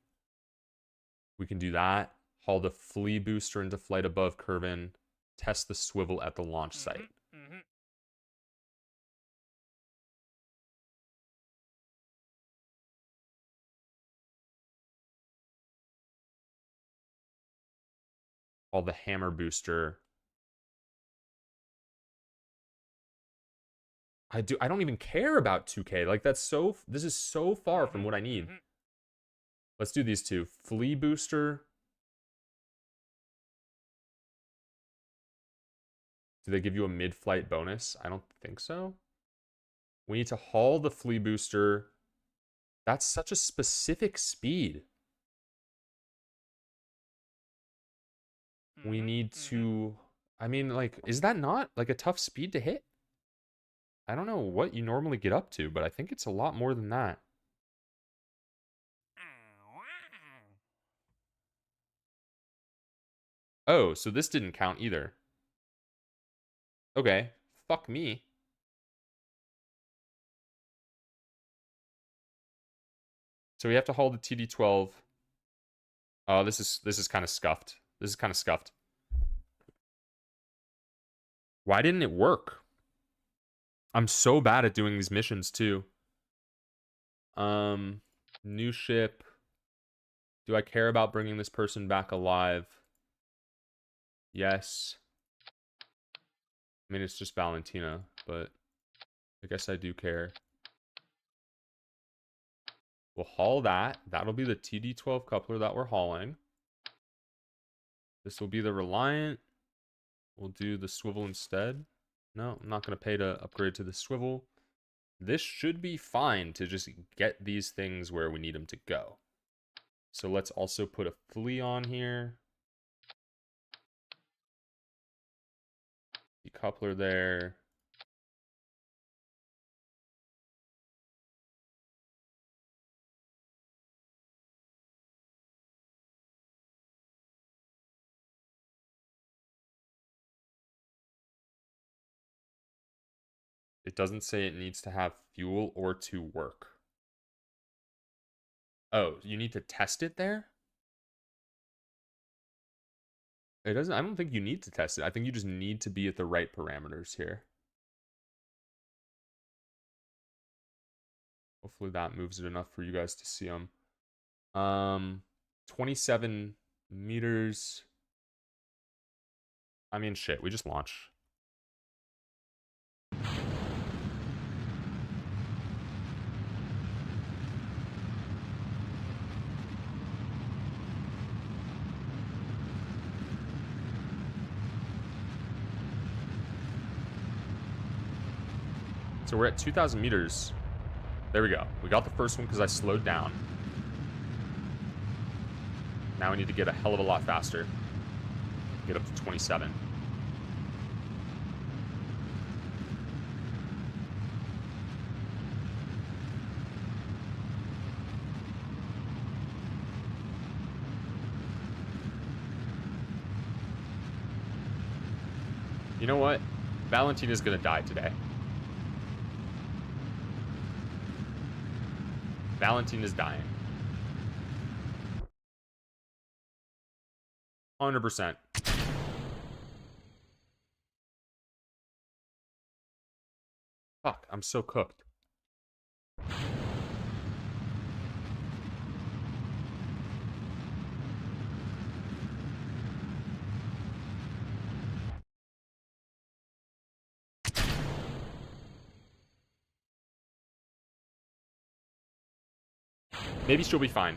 We can do that. Haul the flea booster into flight above Kerbin. Test the swivel at the launch site. Haul the hammer booster. I don't even care about 2K. Like, this is so far from what I need. Let's do these two. Flea booster. Do they give you a mid-flight bonus? I don't think so. We need to haul the flea booster. That's such a specific speed. We need to... I mean, like, is that not, like, a tough speed to hit? I don't know what you normally get up to, but I think it's a lot more than that. Oh, so this didn't count either. Okay, fuck me. So we have to haul the TD12. Oh, this is kind of scuffed. This is kind of scuffed. Why didn't it work? I'm so bad at doing these missions too. New ship. Do I care about bringing this person back alive? Yes. I mean, it's just Valentina, but I guess I do care. We'll haul that. That'll be the TD12 coupler that we're hauling. This will be the Reliant. We'll do the swivel instead. No, I'm not going to pay to upgrade to the swivel. This should be fine to just get these things where we need them to go. So let's also put a flea on here. Decoupler there. It doesn't say it needs to have fuel or to work. Oh, you need to test it there? It doesn't, I don't think you need to test it. I think you just need to be at the right parameters here. Hopefully that moves it enough for you guys to see them. 27 meters. I mean, shit, we just launch. So we're at 2,000 meters. There we go. We got the first one because I slowed down. Now we need to get a hell of a lot faster. Get up to 27. You know what? Valentina's gonna die today. Valentina's dying. 100%. Fuck, I'm so cooked. Maybe she'll be fine.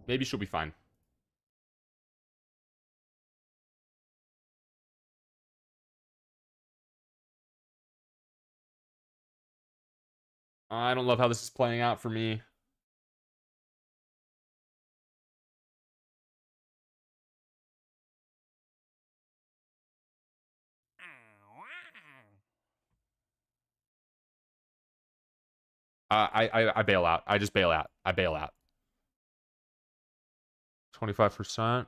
Maybe she'll be fine. I don't love how this is playing out for me. I bail out. I just bail out. I bail out. 25%.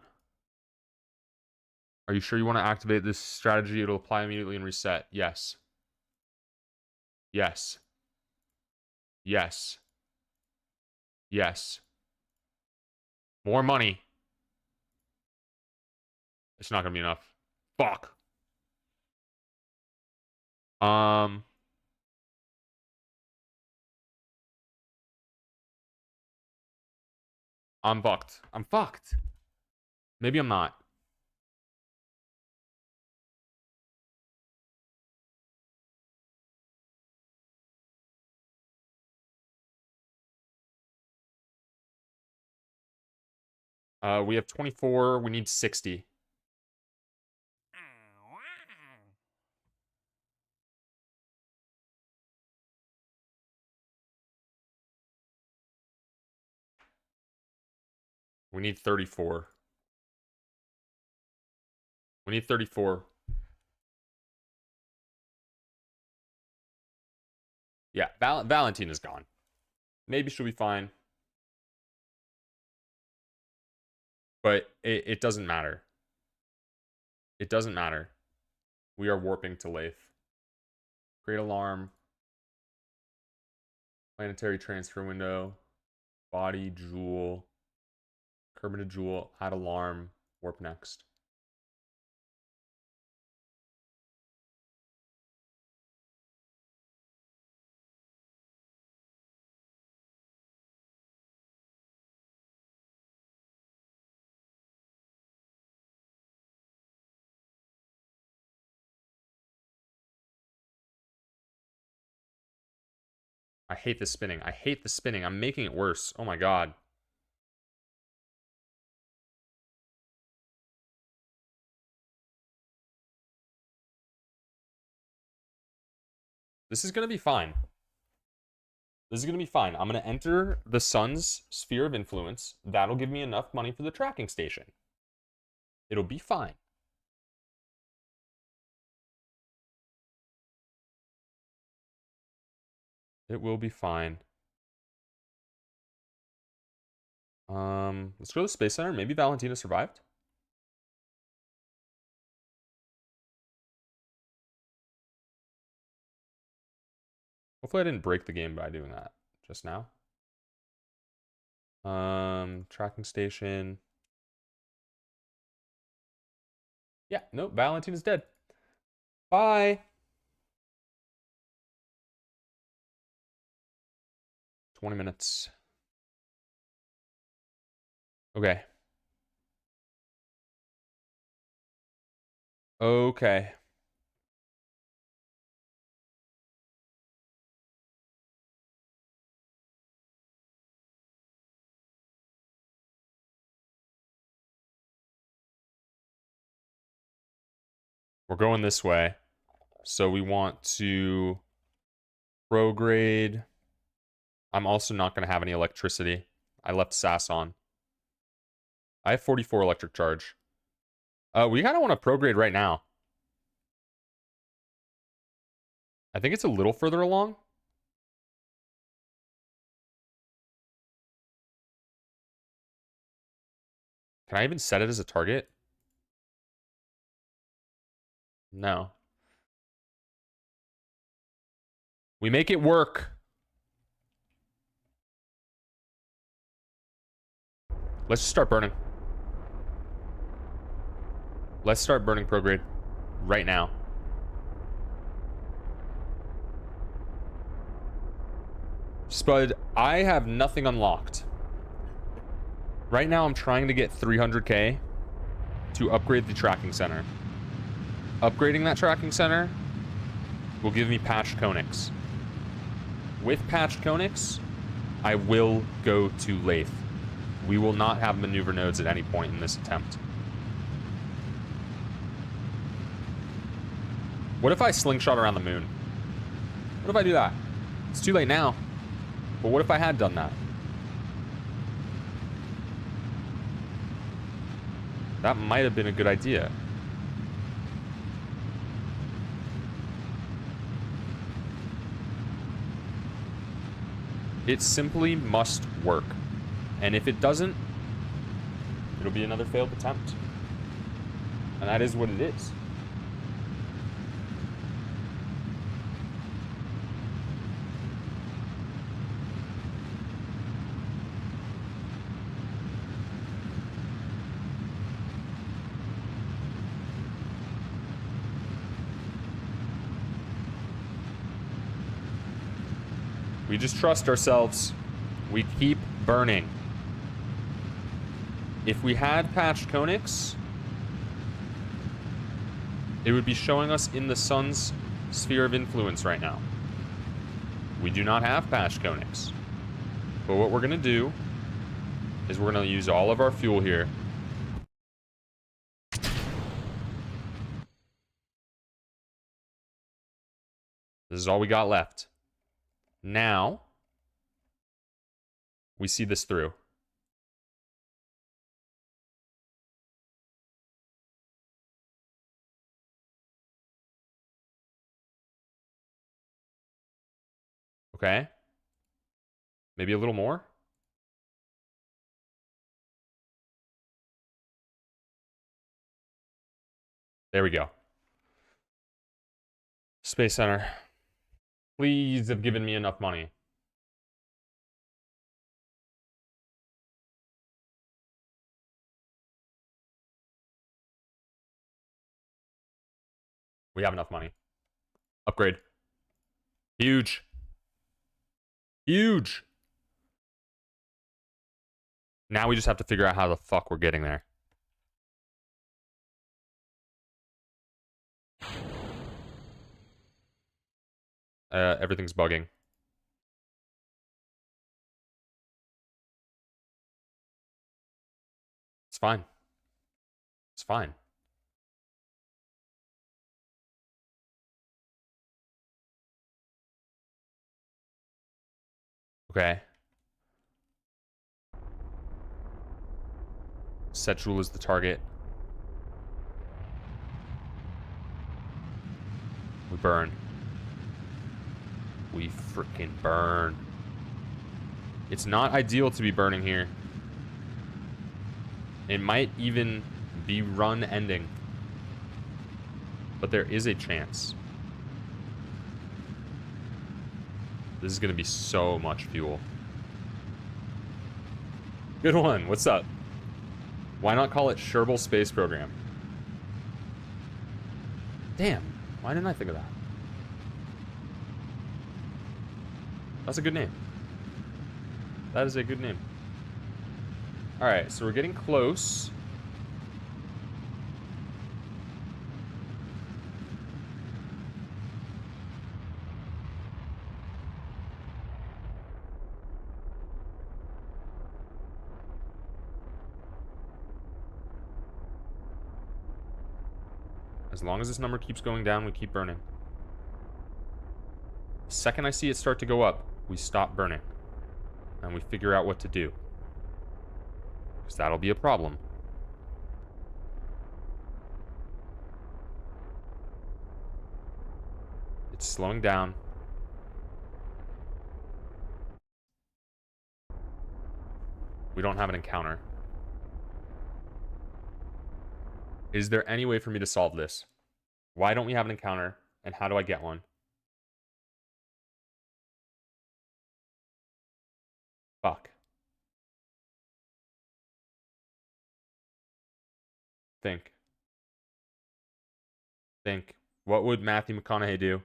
Are you sure you want to activate this strategy? It'll apply immediately and reset. Yes. Yes. Yes. Yes. More money. It's not gonna be enough. Fuck. I'm fucked. I'm fucked. Maybe I'm not. We have 24. We need 60. We need 34. We need 34. Yeah, Valentina's gone. Maybe she'll be fine. But it doesn't matter. It doesn't matter. We are warping to laythe. Create alarm. Planetary transfer window. Body, jewel. Kerbal to jewel. Add alarm. Warp next. I hate the spinning. I hate the spinning. I'm making it worse. Oh my god. This is going to be fine. This is going to be fine. I'm going to enter the sun's sphere of influence. That'll give me enough money for the tracking station. It'll be fine. It will be fine. Let's go to the Space Center. Maybe Valentina survived. Hopefully I didn't break the game by doing that just now. Tracking station. Yeah, nope, Valentina's dead. Bye. 20 minutes. Okay. Okay. We're going this way. So we want to Prograde. I'm also not going to have any electricity. I left SAS on. I have 44 electric charge. We kind of want to prograde right now. I think it's a little further along. Can I even set it as a target? No. We make it work. Let's just start burning. Let's start burning prograde right now. Spud, I have nothing unlocked. Right now I'm trying to get 300k to upgrade the tracking center. Upgrading that tracking center will give me patched conics. With patched conics, I will go to laythe. We will not have maneuver nodes at any point in this attempt. What if I slingshot around the moon? What if I do that? It's too late now. But what if I had done that? That might have been a good idea. It simply must work. And if it doesn't, it'll be another failed attempt. And that is what it is. We just trust ourselves. We keep burning. If we had patched conics, it would be showing us in the sun's sphere of influence right now. We do not have patched conics. But what we're going to do is we're going to use all of our fuel here. This is all we got left. Now, we see this through. Okay. Maybe a little more. There we go. Space Center. Please have given me enough money. We have enough money. Upgrade. Huge. Huge. Now we just have to figure out how the fuck we're getting there. Everything's bugging. It's fine. It's fine. Okay. Set is the target. We burn. We freaking burn. It's not ideal to be burning here. It might even be run ending. But there is a chance. This is going to be so much fuel. Good one. What's up? Why not call it Kerbal Space Program? Damn. Why didn't I think of that? That's a good name. That is a good name. Alright, so we're getting close. As long as this number keeps going down, we keep burning. The second I see it start to go up, we stop burning. And we figure out what to do. Because that'll be a problem. It's slowing down. We don't have an encounter. Is there any way for me to solve this? Why don't we have an encounter? And how do I get one? Fuck. Think. What would Matthew McConaughey do?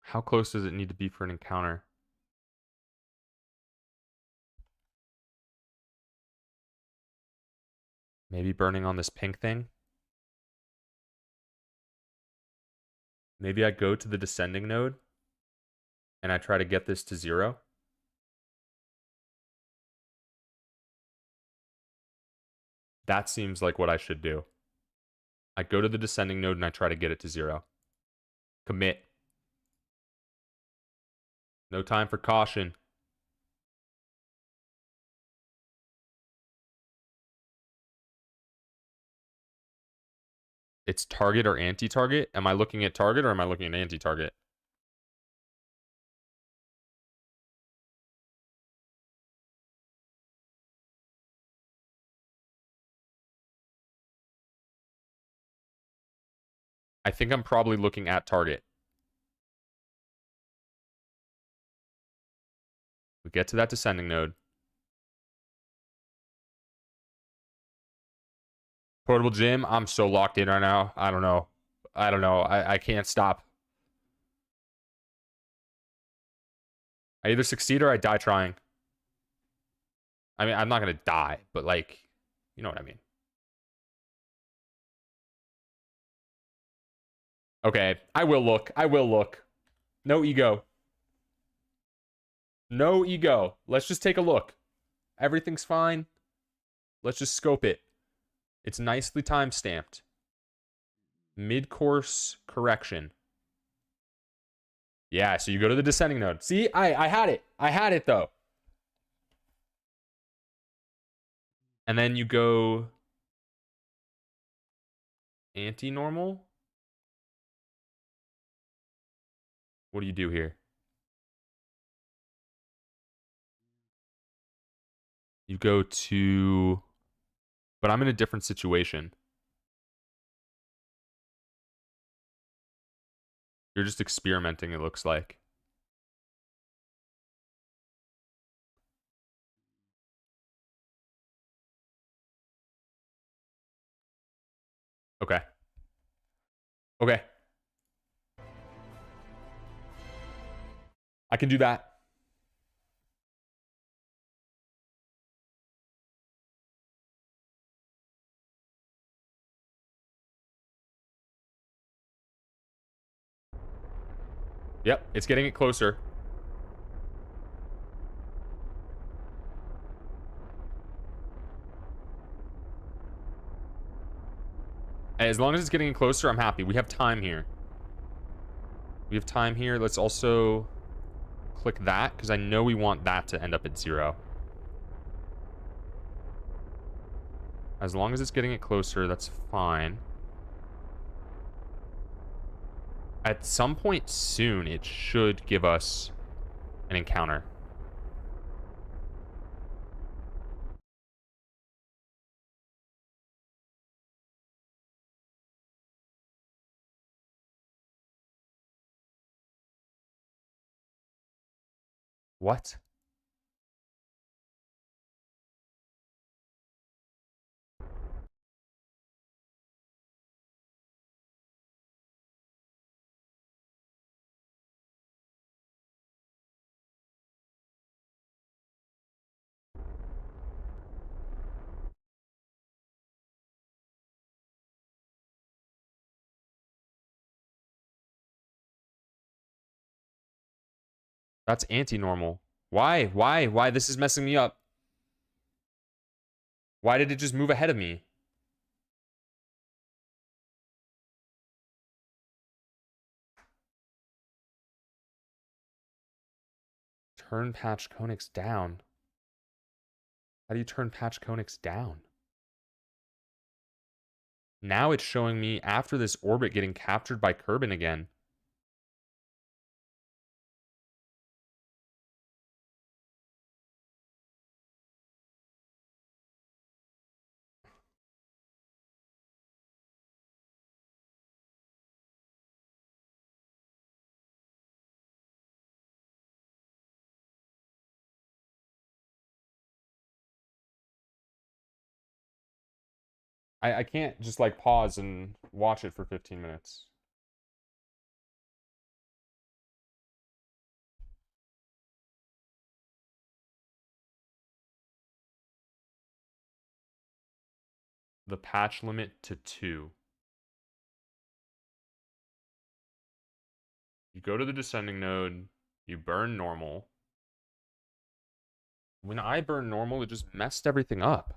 How close does it need to be for an encounter? Maybe burning on this pink thing? Maybe I go to the descending node and I try to get this to 0. That seems like what I should do. I go to the descending node and I try to get it to 0. Commit. No time for caution. It's target or anti-target? Am I looking at target or am I looking at anti-target? I think I'm probably looking at target. We get to that descending node. Portable gym, I'm so locked in right now. I don't know. I can't stop. I either succeed or I die trying. I mean, I'm not going to die, but like, you know what I mean. Okay, I will look. No ego. No ego. Let's just take a look. Everything's fine. Let's just scope it. It's nicely time-stamped. Mid-course correction. Yeah, so you go to the descending node. See, I had it. I had it, though. And then you go anti-normal. What do you do here? You go to... But I'm in a different situation. You're just experimenting, it looks like. Okay. Okay. I can do that. Yep, it's getting it closer. As long as it's getting closer, I'm happy. We have time here. Let's also click that, because I know we want that to end up at 0. As long as it's getting it closer, that's fine. At some point soon, it should give us an encounter. What? That's anti-normal. Why? Why? This is messing me up. Why did it just move ahead of me? Turn patch conics down. How do you turn patch conics down? Now it's showing me after this orbit getting captured by Kerbin again. I can't just like pause and watch it for 15 minutes. The patch limit to 2. You go to the descending node, you burn normal. When I burn normal, it just messed everything up.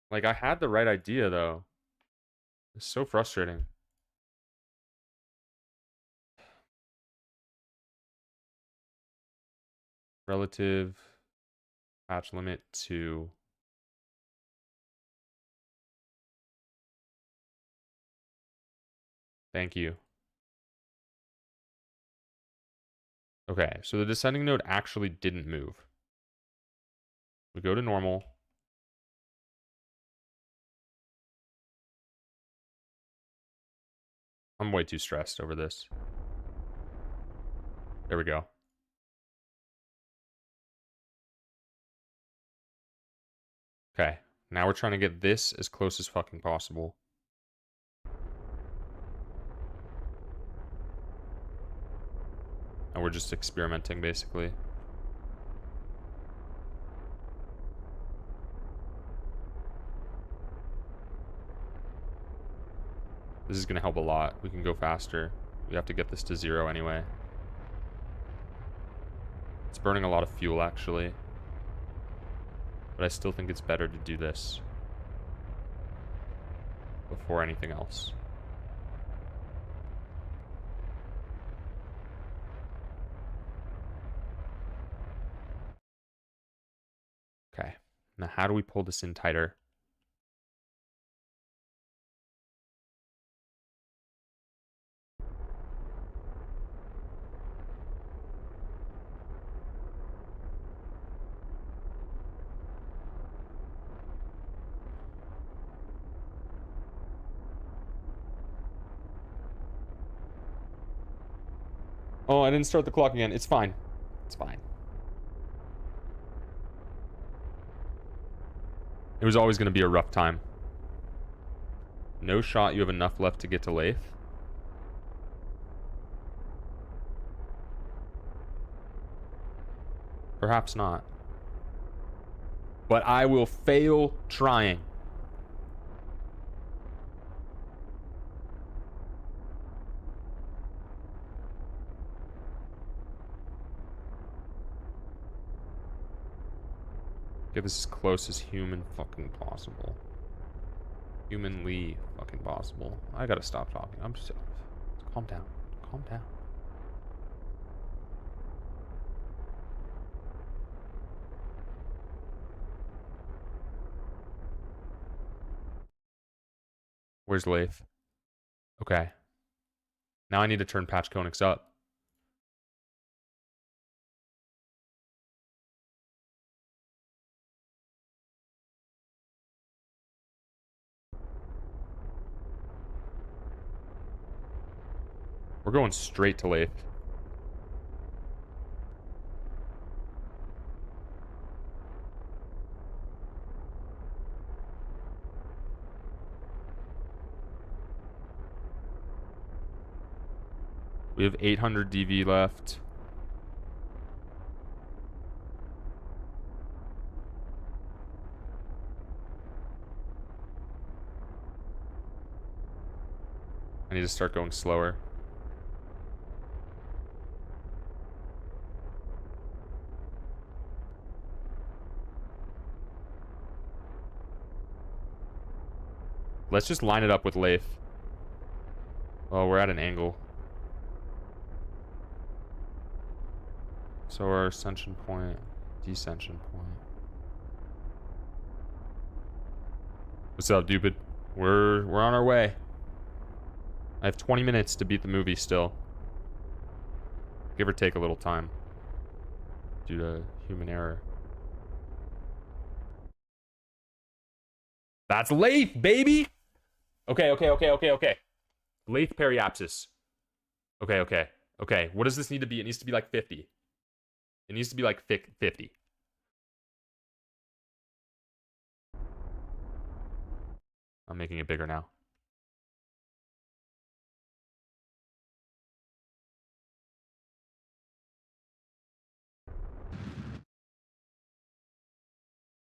Like, I had the right idea, though. It's so frustrating. Relative patch limit to... Thank you. Okay, so the descending node actually didn't move. We go to normal. I'm way too stressed over this. There we go. Okay, now we're trying to get this as close as fucking possible. And we're just experimenting, basically. This is going to help a lot. We can go faster. We have to get this to 0 anyway. It's burning a lot of fuel, actually. But I still think it's better to do this before anything else. Okay. Now, how do we pull this in tighter? Oh, I didn't start the clock again. It's fine. It's fine. It was always going to be a rough time. No shot you have enough left to get to laythe. Perhaps not. But I will fail trying. Get this as close as human fucking possible. Humanly fucking possible. I gotta stop talking. I'm just... Calm down. Calm down. Where's laythe? Okay. Now I need to turn patch conics up. We're going straight to laythe. We have 800 DV left. I need to start going slower. Let's just line it up with laythe. Oh, we're at an angle. So our ascension point, descension point. What's up, dude? We're on our way. I have 20 minutes to beat the movie still. Give or take a little time. Due to human error. That's laythe, baby! Okay. Laythe periapsis. Okay. What does this need to be? It needs to be like 50. It needs to be like 50. I'm making it bigger now.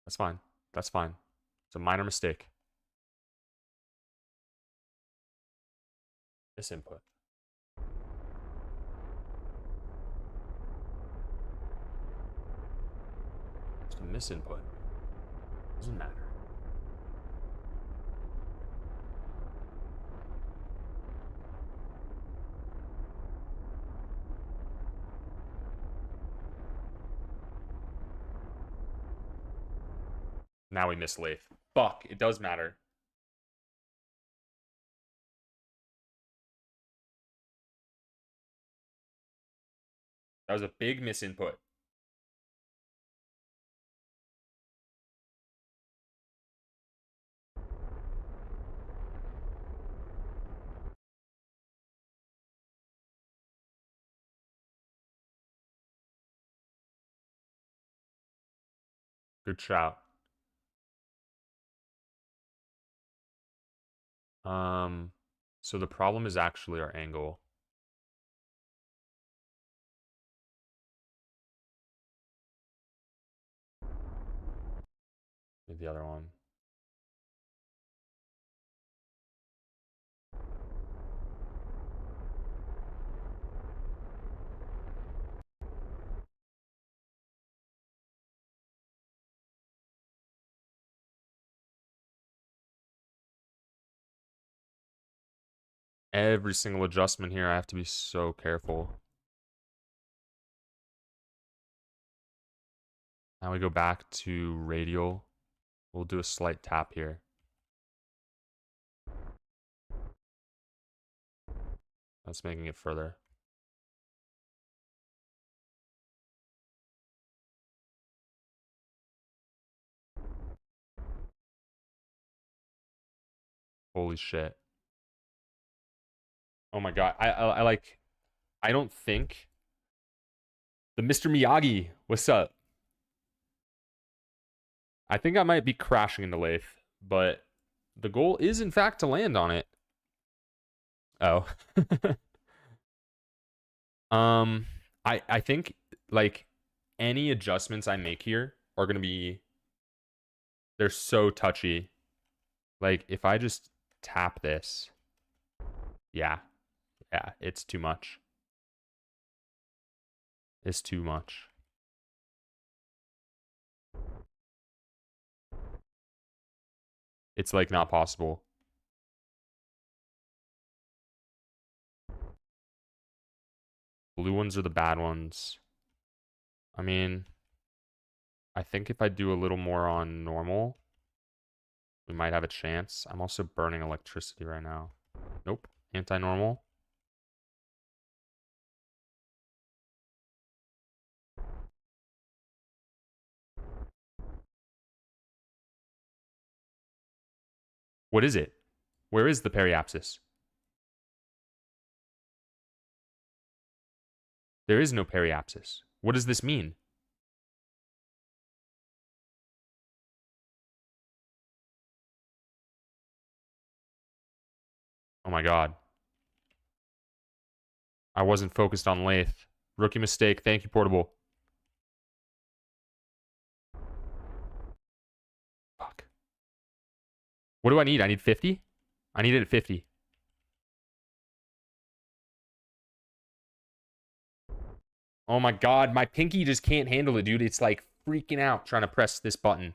That's fine. That's fine. It's a minor mistake. This input. Just a misinput. Doesn't matter. Now we miss laythe. Fuck, it does matter. That was a big misinput. Good shout. So the problem is actually our angle. Maybe the other one. Every single adjustment here, I have to be so careful. Now we go back to radial. We'll do a slight tap here. That's making it further. Holy shit. Oh my god. I don't think the Mr. Miyagi, what's up? I think I might be crashing into laythe, but the goal is in fact to land on it. Oh. I think like any adjustments I make here are gonna be, they're so touchy. Like if I just tap this, yeah, it's too much. It's too much. It's like not possible. Blue ones are the bad ones. I mean, I think if I do a little more on normal, we might have a chance. I'm also burning electricity right now. Nope. Anti-normal. What is it? Where is the periapsis? There is no periapsis. What does this mean? Oh my god. I wasn't focused on laythe. Rookie mistake. Thank you, Portable. Fuck. What do I need? I need 50? I need it at 50. Oh my god, my pinky just can't handle it, dude. It's like freaking out trying to press this button.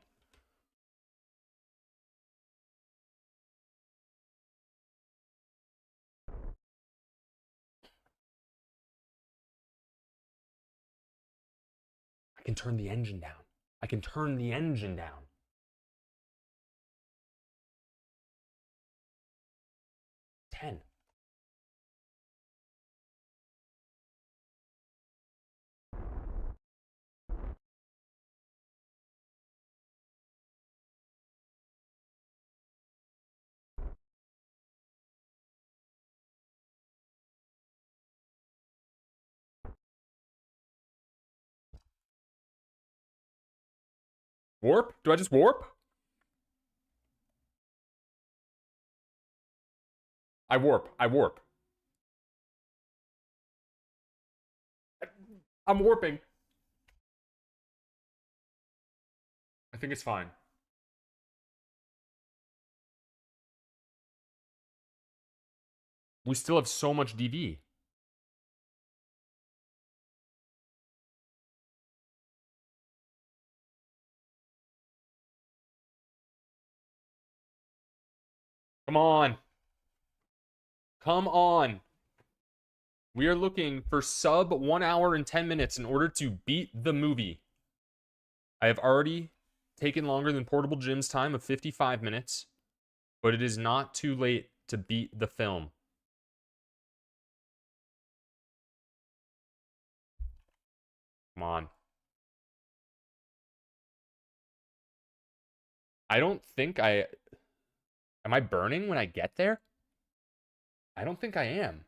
I can turn the engine down. I can turn the engine down. Ten. Warp? Do I just warp? I warp. I warp. I'm warping. I think it's fine. We still have so much DV. Come on. Come on. We are looking for sub 1 hour and 10 minutes in order to beat the movie. I have already taken longer than Portable Jim's time of 55 minutes, but it is not too late to beat the film. Come on. I don't think I... Am I burning when I get there? I don't think I am.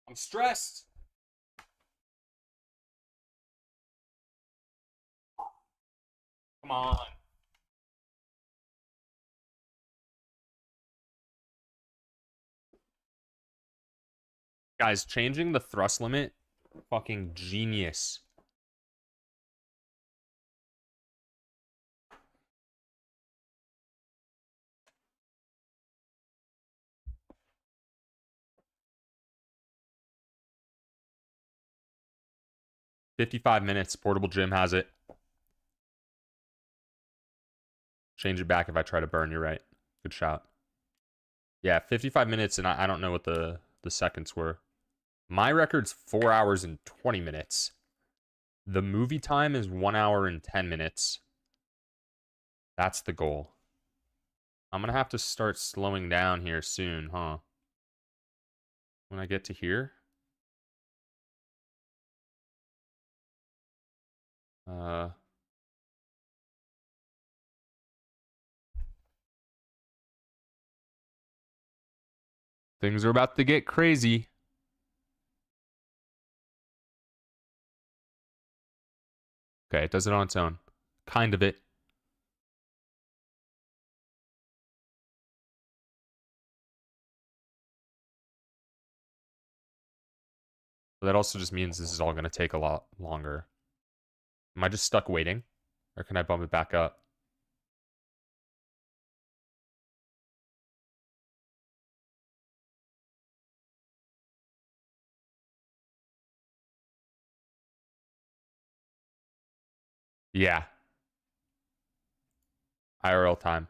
I'm stressed. Come on. Guys, changing the thrust limit, fucking genius. $55 minutes. Portable Jim has it. Change it back if I try to burn. You're right. Good shot. Yeah, 55 minutes, and I don't know what the seconds were. My record's 4 hours and 20 minutes. The movie time is 1 hour and 10 minutes. That's the goal. I'm going to have to start slowing down here soon, huh? When I get to here. Things are about to get crazy. Okay, it does it on its own. Kind of it. But that also just means this is all going to take a lot longer. Am I just stuck waiting? Or can I bump it back up? Yeah. IRL time.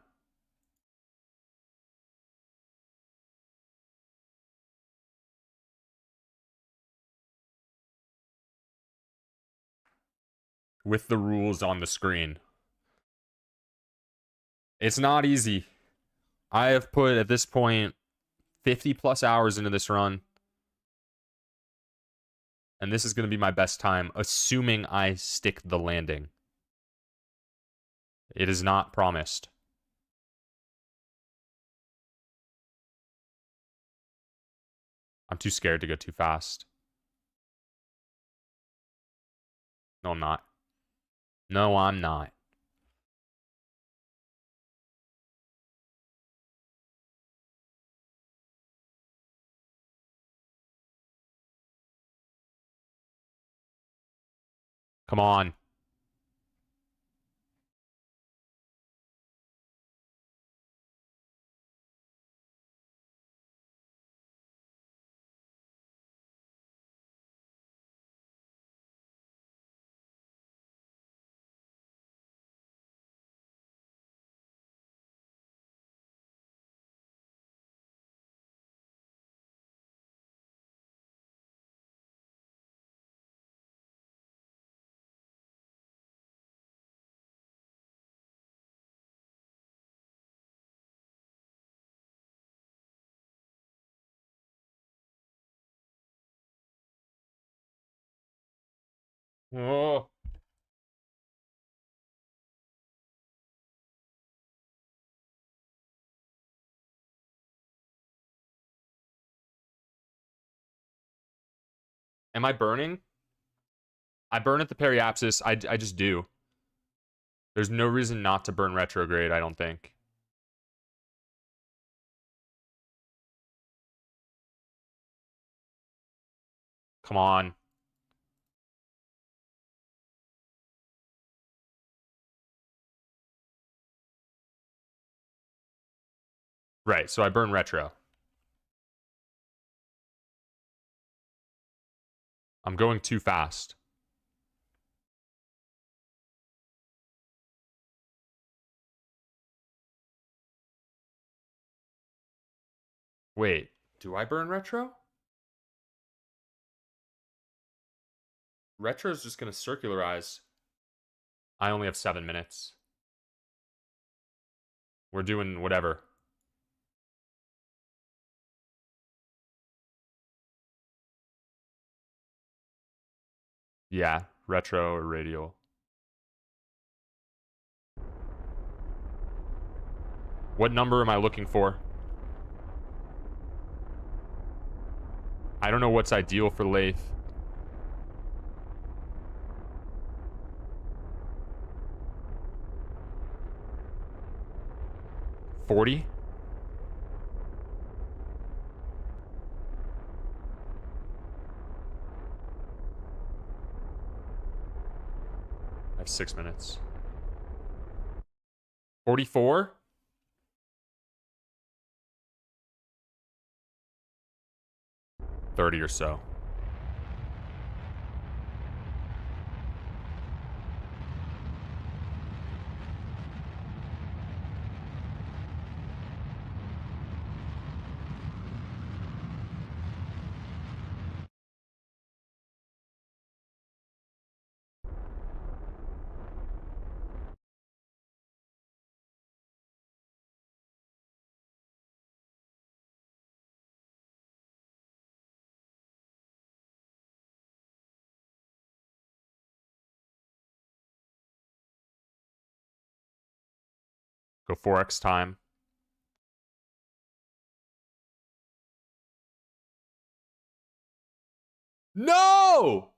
With the rules on the screen. It's not easy. I have put, at this point, 50 plus hours into this run. And this is going to be my best time, assuming I stick the landing. It is not promised. I'm too scared to go too fast. No, I'm not. No, I'm not. Come on. Oh. Am I burning? I burn at the periapsis. I just do. There's no reason not to burn retrograde, I don't think. Come on. Right, so I burn retro. I'm going too fast. Wait, do I burn retro? Retro is just going to circularize. I only have 7 minutes. We're doing whatever. Yeah, retro or radial. What number am I looking for? I don't know what's ideal for laythe. 40? I have 6 minutes. 44? $30 or so. Go 4x time. No!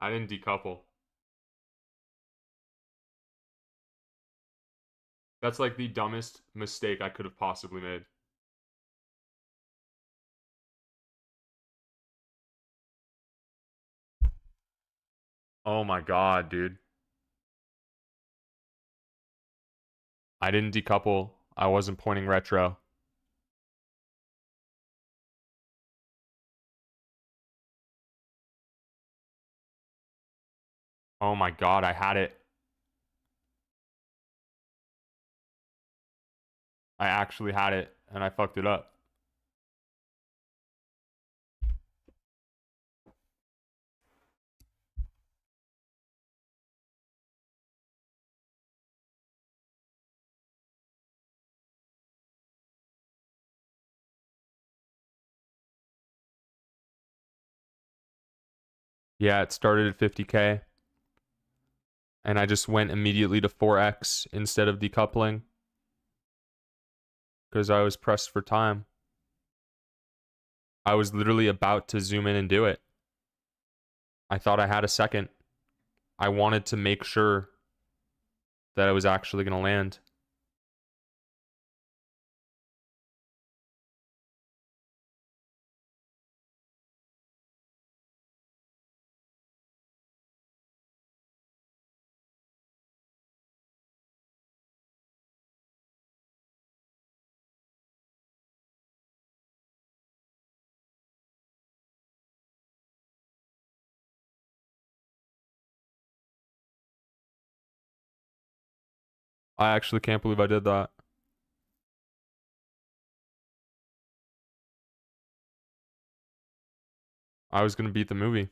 I didn't decouple. That's like the dumbest mistake I could have possibly made. Oh my god, dude. I didn't decouple. I wasn't pointing retro. Oh my god, I had it. I actually had it, and I fucked it up. Yeah, it started at 50k. And I just went immediately to 4x instead of decoupling. Because I was pressed for time. I was literally about to zoom in and do it. I thought I had a second. I wanted to make sure that I was actually going to land. I actually can't believe I did that. I was gonna beat the movie.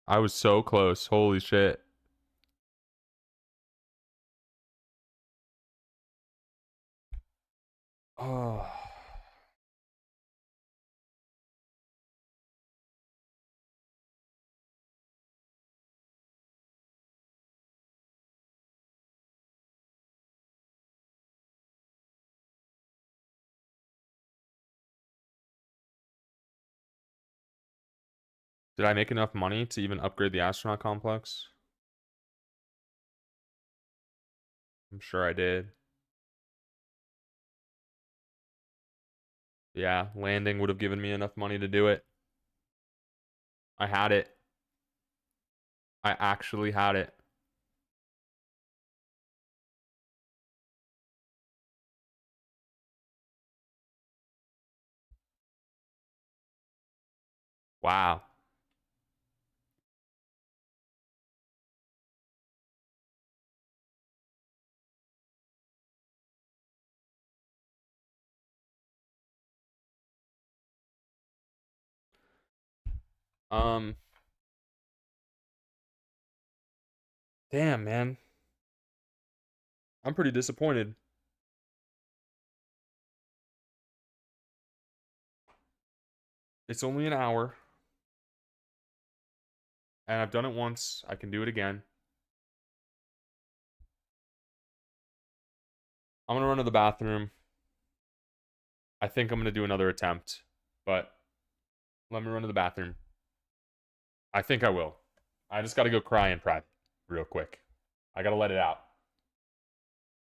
I was so close. Holy shit. Oh. Did I make enough money to even upgrade the astronaut complex? I'm sure I did. Yeah, landing would have given me enough money to do it. I had it. I actually had it. Wow. Um, damn, man. I'm pretty disappointed. It's only an hour, and I've done it once. I can do it again. I'm gonna run to the bathroom. I think I'm gonna do another attempt, but let me run to the bathroom. I think I will. I just gotta go cry in private real quick. I gotta let it out.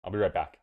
I'll be right back.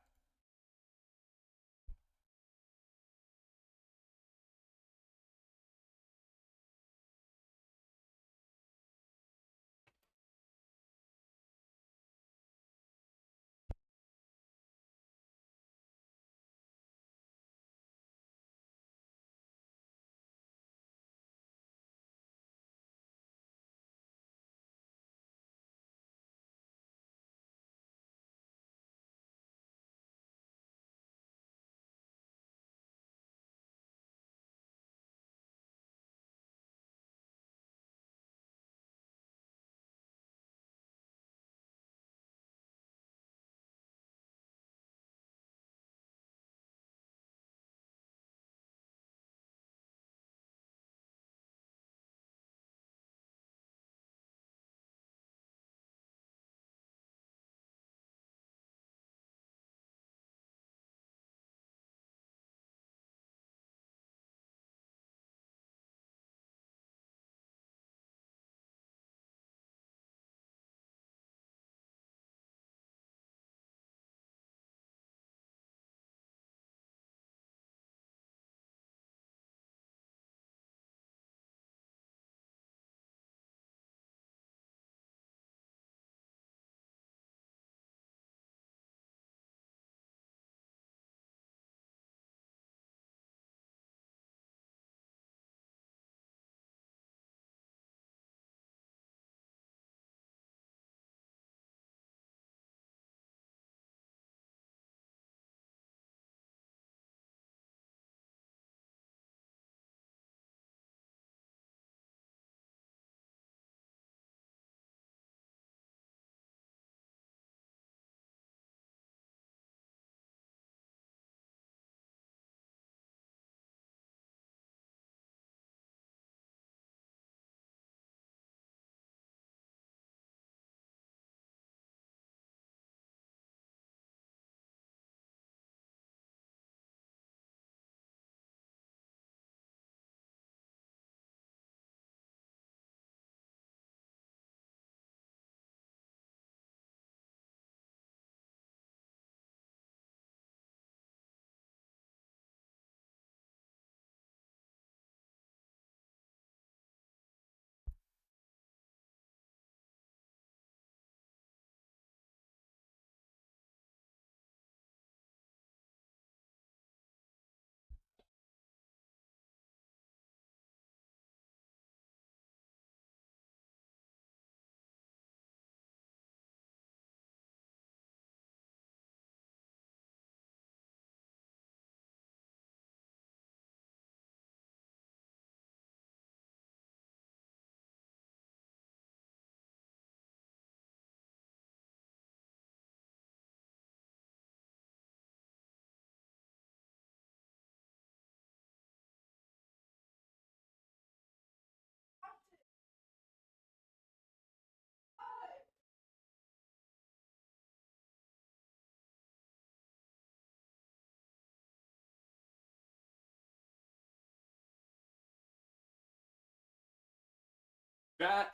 Chat.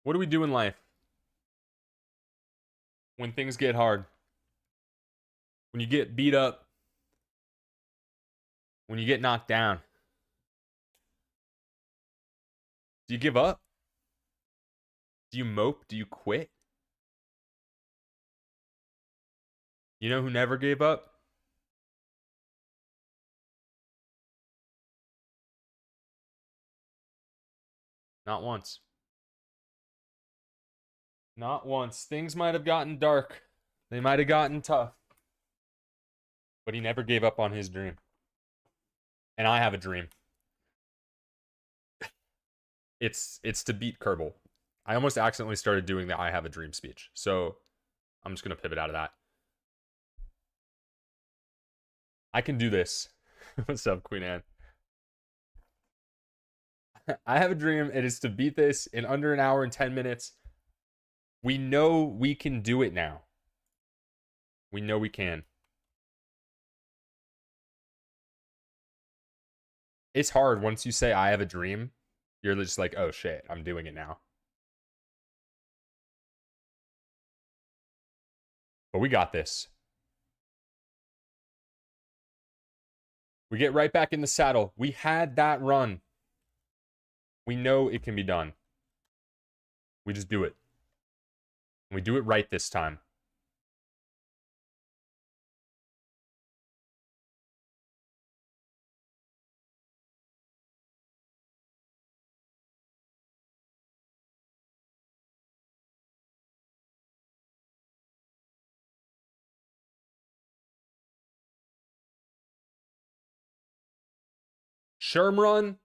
What do we do in life when things get hard? When you get beat up? When you get knocked down? Do you give up? Do you mope? Do you quit? You know who never gave up? Not once. Not once. Things might have gotten dark. They might have gotten tough. But he never gave up on his dream. And I have a dream. It's to beat Kerbal. I almost accidentally started doing the I have a dream speech. So I'm just going to pivot out of that. I can do this. What's up, Queen Anne? I have a dream. It is to beat this in under an hour and 10 minutes. We know we can do it now. We know we can. It's hard once you say I have a dream. You're just like, oh shit, I'm doing it now. But we got this. We get right back in the saddle. We had that run. We know it can be done. We just do it. And we do it right this time. Shurmrun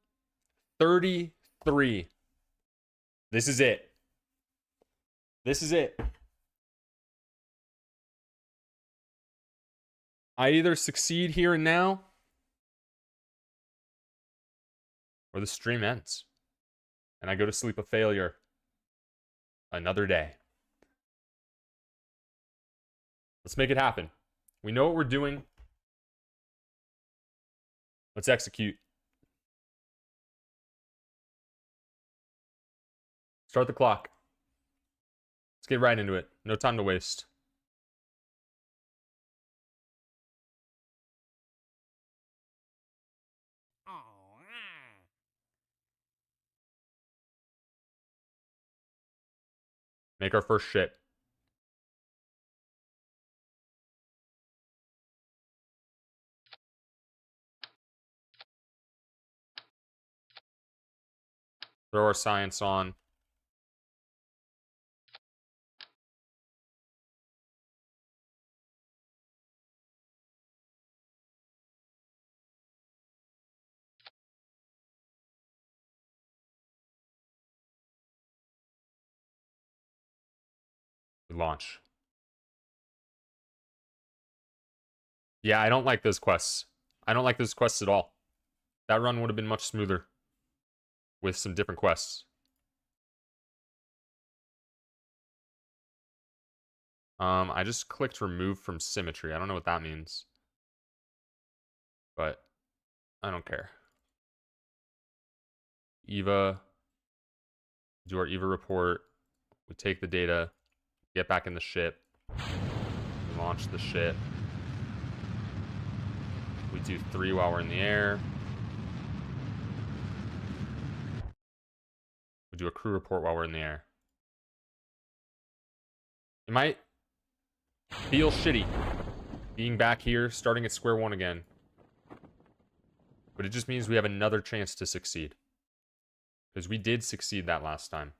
33. This is it. This is it. I either succeed here and now, or the stream ends. And I go to sleep a failure. Another day. Let's make it happen. We know what we're doing. Let's execute. Start the clock. Let's get right into it. No time to waste. Make our first shit. Throw our science on. Launch. Yeah, I don't like those quests. I don't like those quests at all. That run would have been much smoother with some different quests. I just clicked remove from symmetry. I don't know what that means. But I don't care. EVA. Do our EVA report. We take the data. Get back in the ship. Launch the ship. We do 3 while we're in the air. We do a crew report while we're in the air. It might feel shitty being back here, starting at square one again. But it just means we have another chance to succeed. Because we did succeed that last time.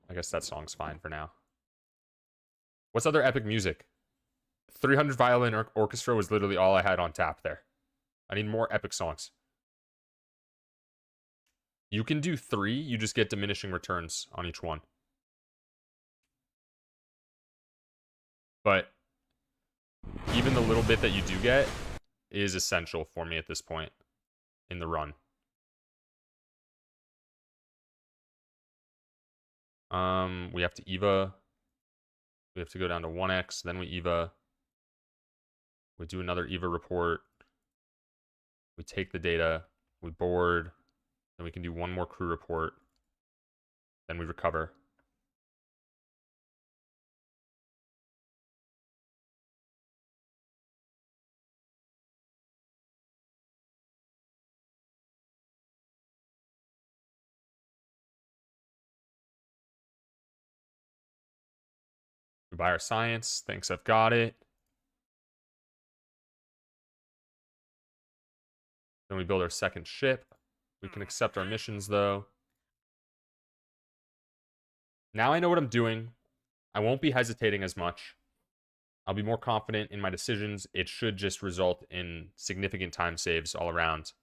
I guess that song's fine for now. What's other epic music? 300 Violin Orchestra was literally all I had on tap there. I need more epic songs. You can do 3, you just get diminishing returns on each one. But even the little bit that you do get is essential for me at this point in the run. We have to EVA. We have to go down to 1x, then we EVA. We do another EVA report. We take the data, we board, then we can do one more crew report, then we recover. We buy our science. Thanks, I've got it. Then we build our second ship. We can accept our missions, though. Now I know what I'm doing. I won't be hesitating as much. I'll be more confident in my decisions. It should just result in significant time saves all around.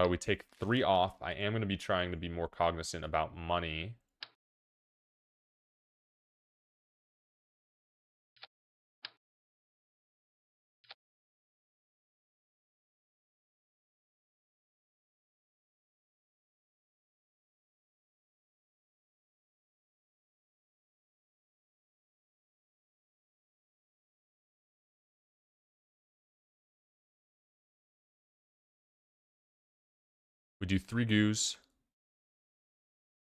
We take 3 off. I am going to be trying to be more cognizant about money. We do 3 goos.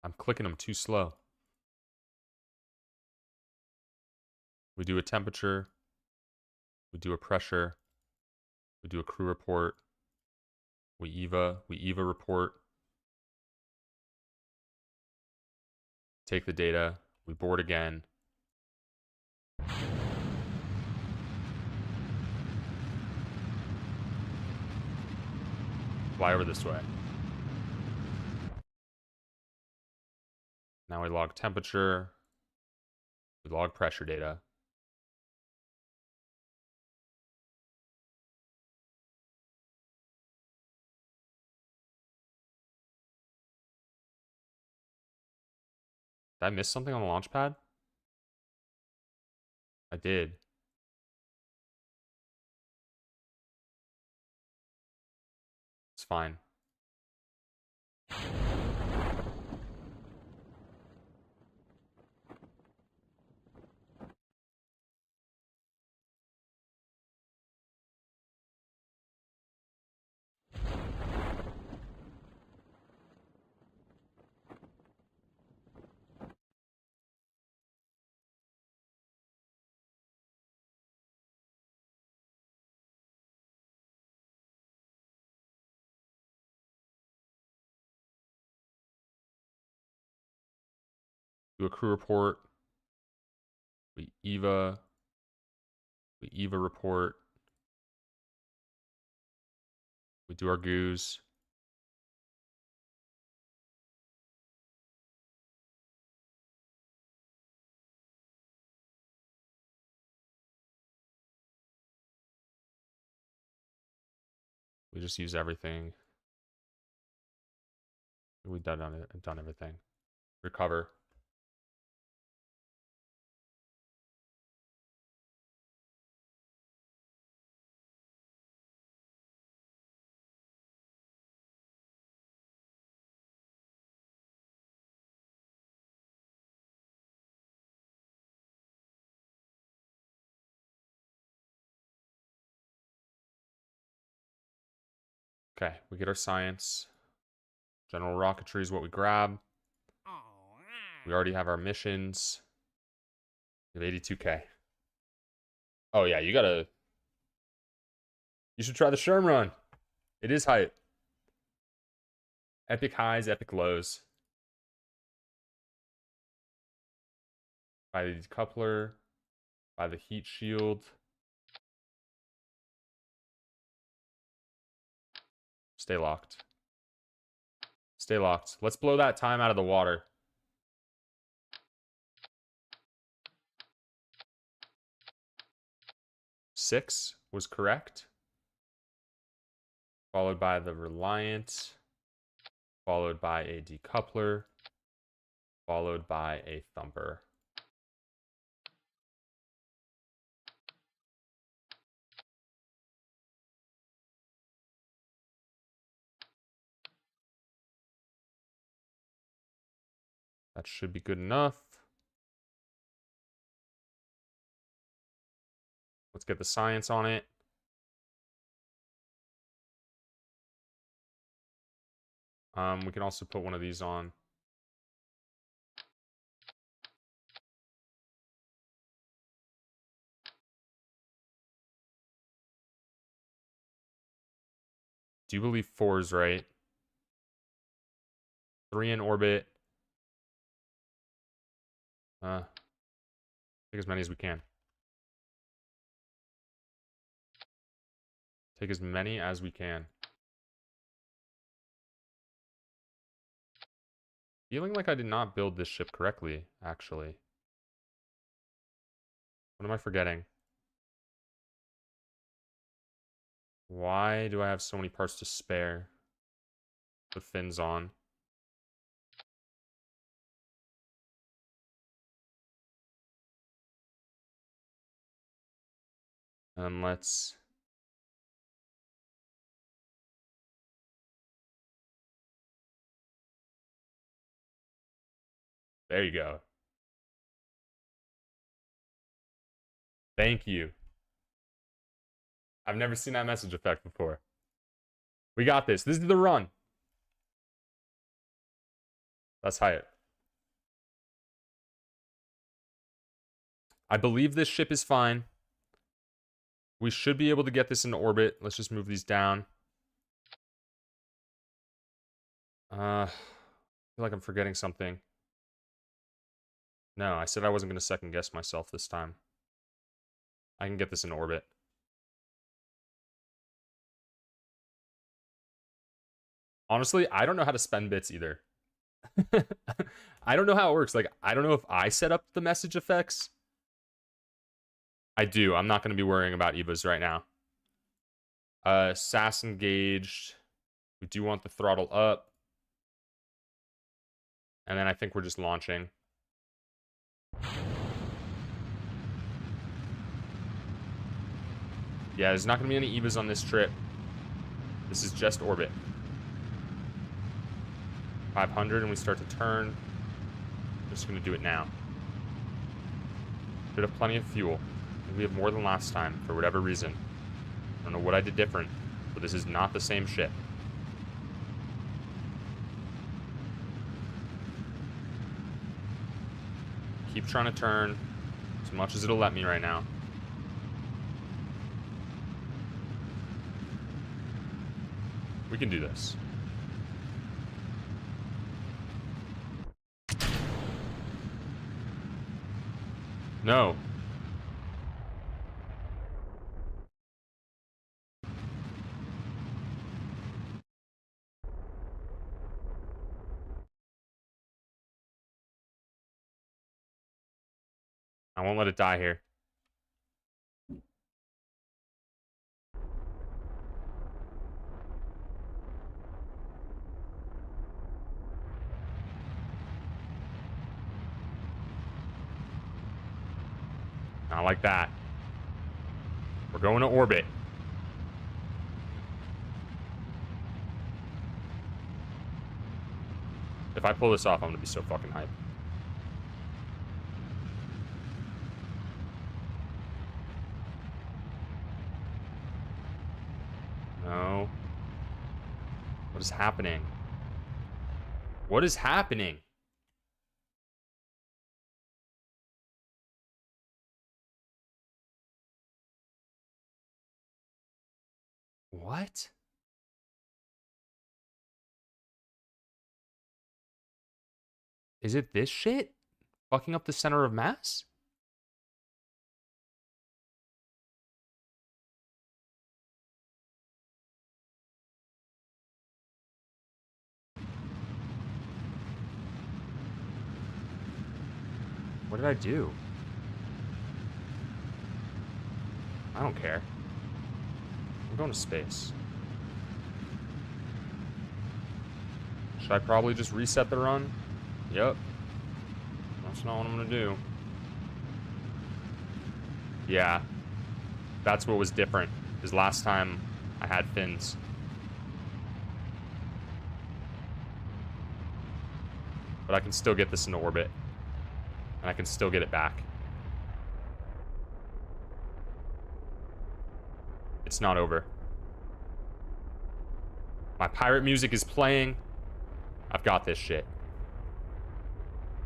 I'm clicking them too slow. We do a temperature. We do a pressure. We do a crew report. We EVA report. Take the data. We board again. Fly over this way. Now we log temperature. We log pressure data. Did I miss something on the launch pad? I did. It's fine. Do a crew report. We EVA report. We do our goos. We just use everything. We've done everything. Recover. Okay, we get our science. General rocketry is what we grab. We already have our missions. We have 82K. Oh yeah, you should try the Shurmrun. It is hype. Epic highs, epic lows. By the decoupler, by the heat shield. Stay locked. Stay locked. Let's blow that time out of the water. Six was correct. Followed by the Reliant. Followed by a decoupler. Followed by a thumper. That should be good enough. Let's get the science on it. We can also put one of these on. Do you believe 4 is right? 3 in orbit. Take as many as we can. Take as many as we can. Feeling like I did not build this ship correctly, actually. What am I forgetting? Why do I have so many parts to spare? Put fins on. And let's... There you go. Thank you. I've never seen that message effect before. We got this. This is the run. That's hype. I believe this ship is fine. We should be able to get this into orbit. Let's just move these down. I feel like I'm forgetting something. No, I said I wasn't going to second guess myself this time. I can get this in orbit. Honestly, I don't know how to spend bits either. I don't know how it works. Like, I don't know if I set up the message effects. I do. I'm not going to be worrying about EVAs right now. SAS engaged. We do want the throttle up. And then I think we're just launching. Yeah, there's not going to be any EVAs on this trip. This is just orbit. 500 and we start to turn. I'm just going to do it now. Should have plenty of fuel. We have more than last time, for whatever reason. I don't know what I did different, but this is not the same ship. Keep trying to turn as much as it'll let me right now. We can do this. No. I won't let it die here. Not like that. We're going to orbit. If I pull this off, I'm going to be so fucking hyped. No. What is happening? What is happening? What? Is it this shit? Fucking up the center of mass? What did I do? I don't care. I'm going to space. Should I probably just reset the run? Yep. That's not what I'm going to do. Yeah. That's what was different. Because last time I had fins. But I can still get this into orbit. And I can still get it back. It's not over. My pirate music is playing. I've got this shit.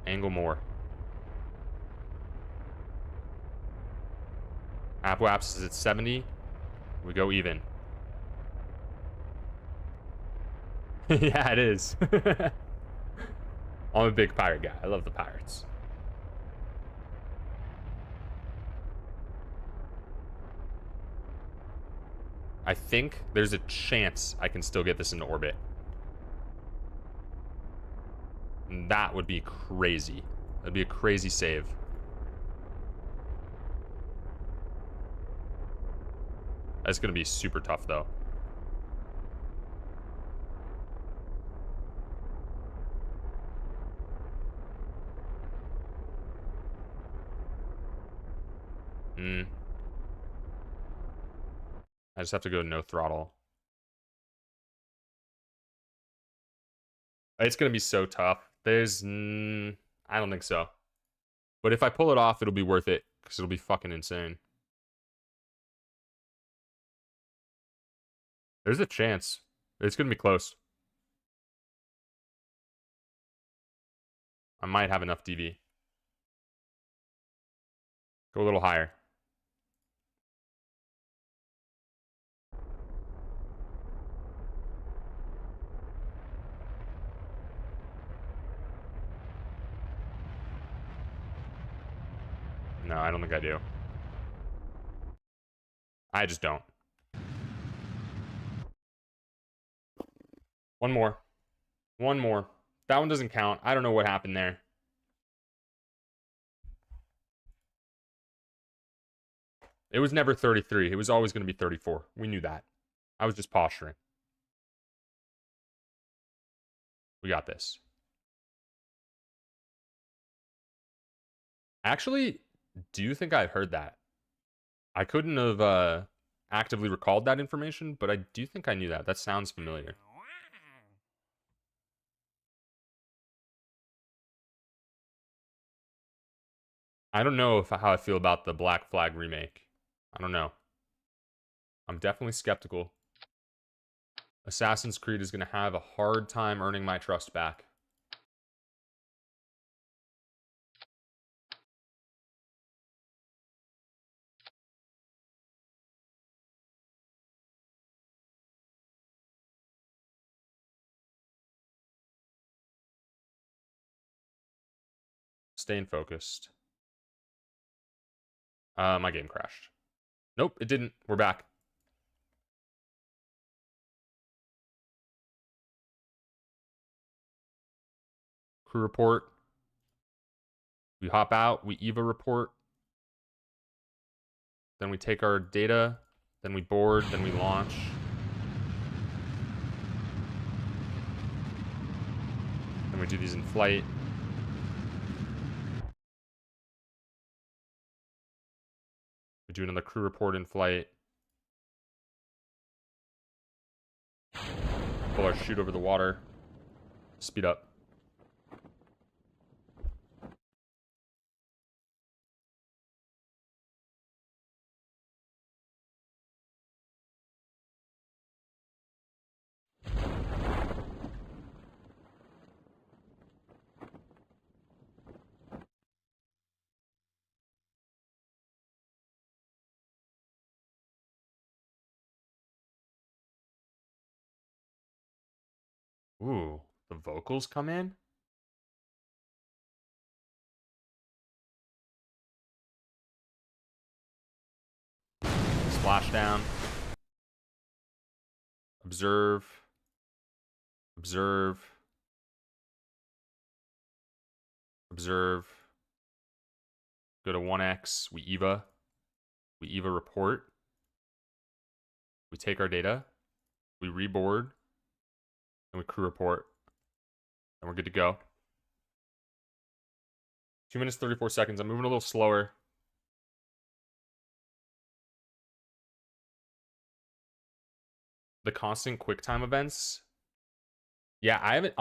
Angle more. Apoapsis is at 70. We go even. Yeah, it is. I'm a big pirate guy. I love the pirates. I think there's a chance I can still get this into orbit. And that would be crazy. That'd be a crazy save. That's going to be super tough, though. I just have to go no throttle. It's going to be so tough. There's... I don't think so. But if I pull it off, it'll be worth it. Because it'll be fucking insane. There's a chance. It's going to be close. I might have enough DV. Go a little higher. No, I don't think I do. I just don't. One more. One more. That one doesn't count. I don't know what happened there. It was never 33. It was always going to be 34. We knew that. I was just posturing. We got this. Actually, do you think I heard that? I couldn't have actively recalled that information, but I do think I knew that. That sounds familiar. I don't know how I feel about the Black Flag remake. I don't know. I'm definitely skeptical. Assassin's Creed is going to have a hard time earning my trust back. Staying focused. My game crashed. Nope, it didn't. We're back. Crew report. We hop out. We EVA report. Then we take our data. Then we board. Then we launch. Then we do these in flight. We do another crew report in flight. Pull our chute over the water. Speed up. Ooh, the vocals come in? Splashdown. Observe. Observe. Observe. Go to 1x. We EVA. We EVA report. We take our data. We reboard. And we crew report. And we're good to go. 2 minutes, 34 seconds. I'm moving a little slower. The constant QuickTime events. Yeah, I haven't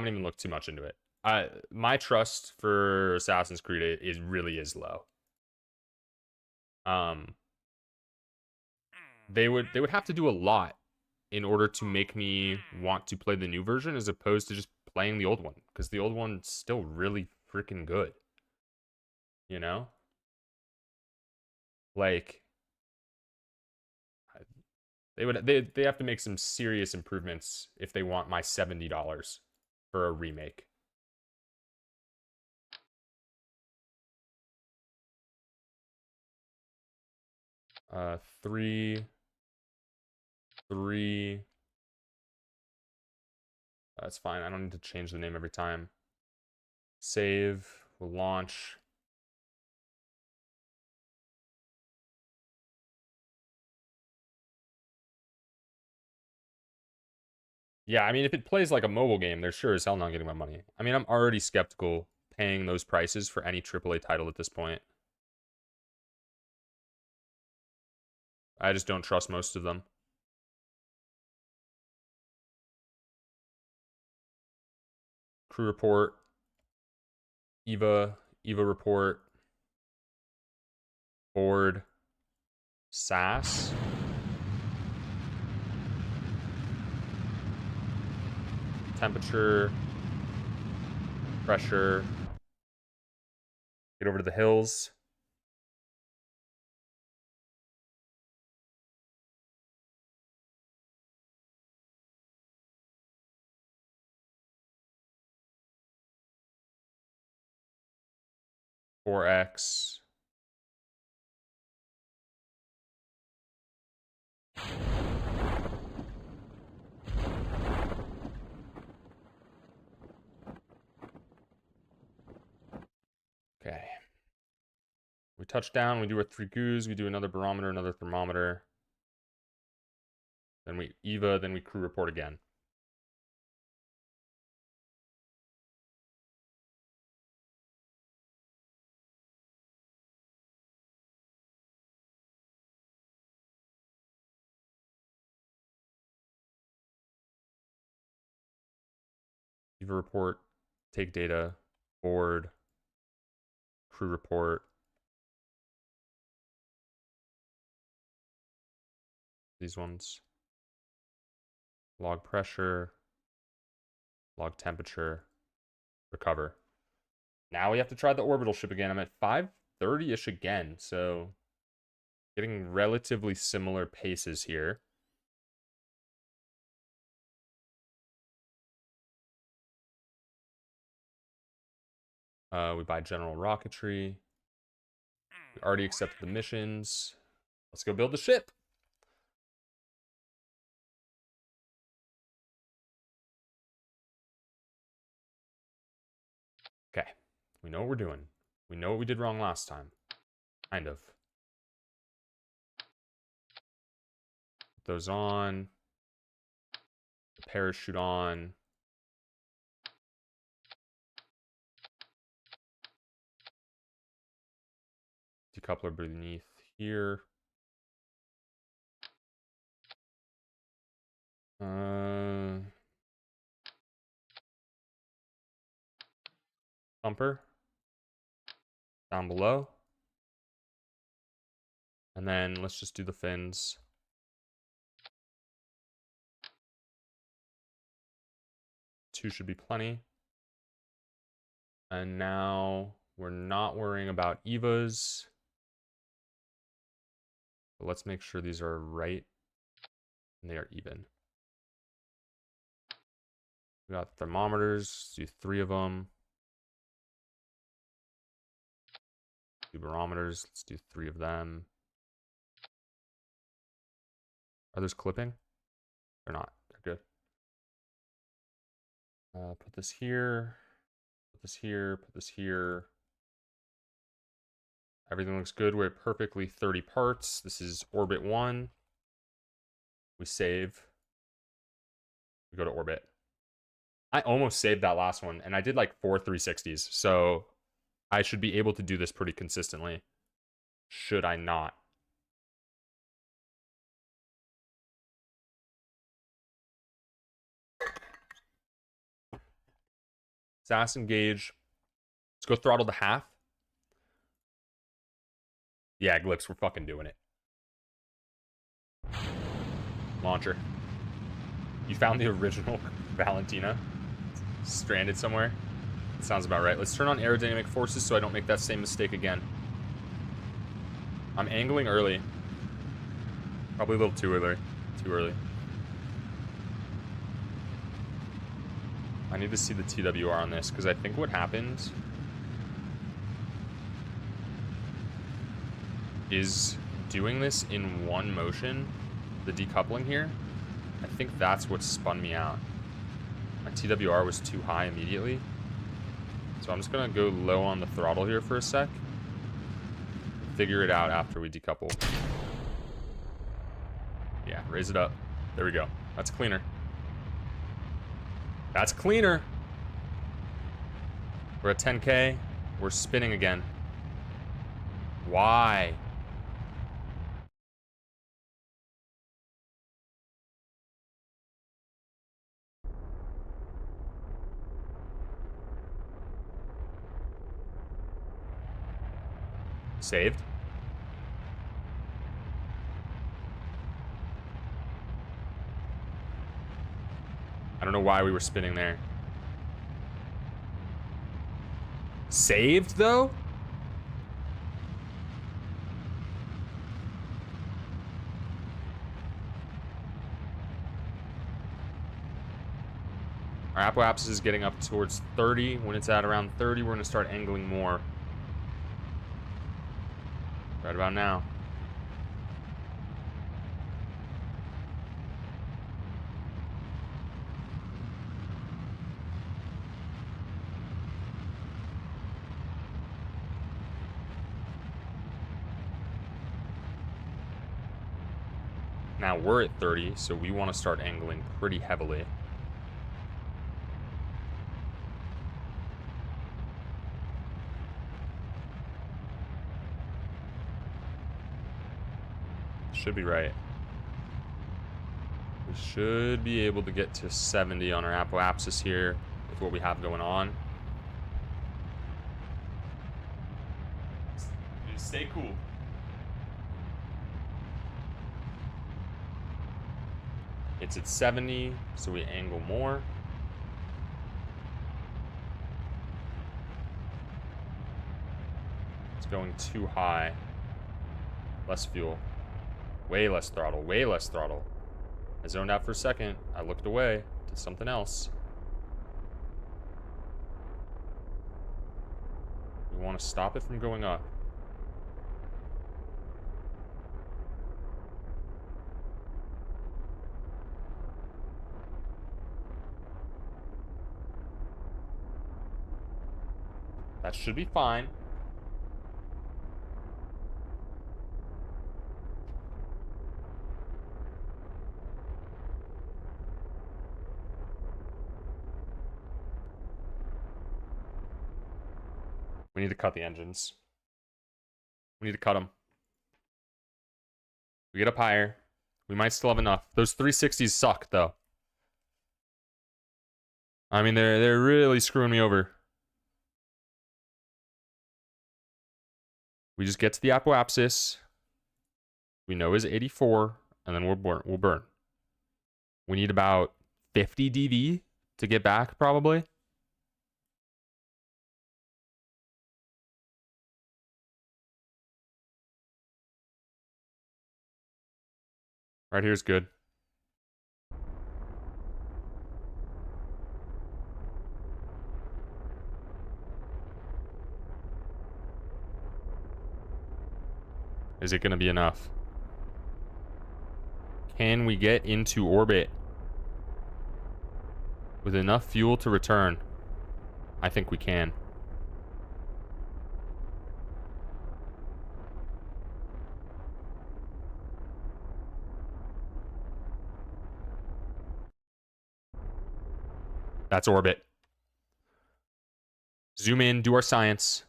even looked too much into it. My trust for Assassin's Creed really is low. They would have to do a lot in order to make me want to play the new version as opposed to just playing the old one, because the old one's still really freaking good. You know? Like they have to make some serious improvements if they want my $70 for a remake. Three. That's fine. I don't need to change the name every time. Save. We'll launch. Yeah, I mean, if it plays like a mobile game, they're sure as hell not getting my money. I mean, I'm already skeptical paying those prices for any AAA title at this point. I just don't trust most of them. Crew report. Eva report. Board. SAS. Temperature. Pressure. Get over to the hills. $4X. Okay. We touch down, we do our 3 goos, we do another barometer, another thermometer. Then we EVA, then we crew report again. EVA report, take data, board, crew report. These ones. Log pressure, log temperature, recover. Now we have to try the orbital ship again. I'm at 530-ish again, so getting relatively similar paces here. We buy general rocketry. We already accepted the missions. Let's go build the ship. Okay, we know what we're doing. We know what we did wrong last time. Kind of. Put those on. Parachute on. Decoupler beneath here. Bumper down below. And then let's just do the fins. Two should be plenty. And now we're not worrying about EVAs. But let's make sure these are right and they are even. We got thermometers, let's do 3 of them. 2 barometers, let's do 3 of them. Are those clipping? They're not, they're good. Put this here, put this here, put this here. Everything looks good. We're at perfectly 30 parts. This is orbit 1. We save. We go to orbit. I almost saved that last one, and I did like 4 360s, so I should be able to do this pretty consistently. Should I not? Assassin gauge. Let's go throttle to half. Yeah, Glitch, we're fucking doing it. Launcher. You found the original Valentina stranded somewhere? That sounds about right. Let's turn on aerodynamic forces so I don't make that same mistake again. I'm angling early. Probably a little too early. Too early. I need to see the TWR on this, because I think what happened is doing this in one motion, the decoupling here, I think that's what spun me out. My TWR was too high immediately. So I'm just going to go low on the throttle here for a sec. Figure it out after we decouple. Yeah, raise it up. There we go. That's cleaner. That's cleaner. We're at 10K. We're spinning again. Why? Saved. I don't know why we were spinning there. Saved, though? Our apoapsis is getting up towards 30. When it's at around 30, we're going to start angling more. Right about now. Now we're at 30, so we want to start angling pretty heavily. Should be right. We should be able to get to 70 on our apoapsis here with what we have going on. Just stay cool. It's at 70, so we angle more. It's going too high. Less fuel. Way less throttle, way less throttle. I zoned out for a second. I looked away, did something else. We want to stop it from going up. That should be fine. We need to cut the engines. We need to cut them. We get up higher. We might still have enough. Those 360s suck, though. I mean, they're really screwing me over. We just get to the apoapsis. We know is 84, and then we'll burn. We need about 50 dV to get back, probably. Right here is good. Is it going to be enough? Can we get into orbit with enough fuel to return? I think we can. That's orbit. Zoom in, do our science.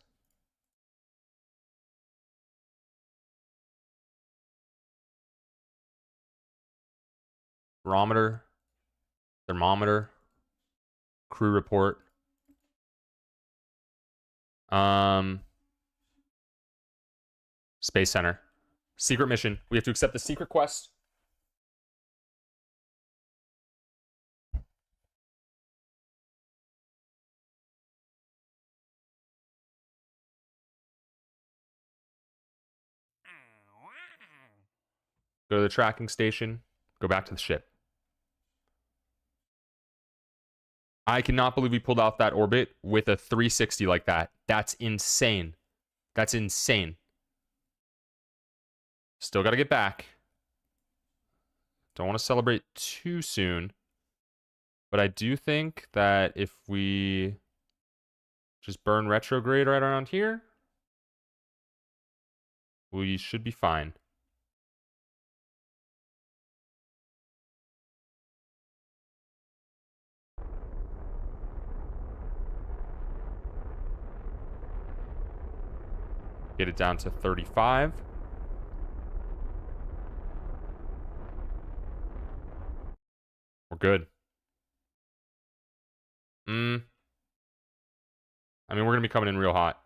Barometer, thermometer, crew report. Space Center. Secret mission. We have to accept the secret quest. Go to the tracking station. Go back to the ship. I cannot believe we pulled off that orbit with a 360 like that. That's insane. That's insane. Still got to get back. Don't want to celebrate too soon. But I do think that if we just burn retrograde right around here, we should be fine. Get it down to 35. We're good. I mean, we're going to be coming in real hot.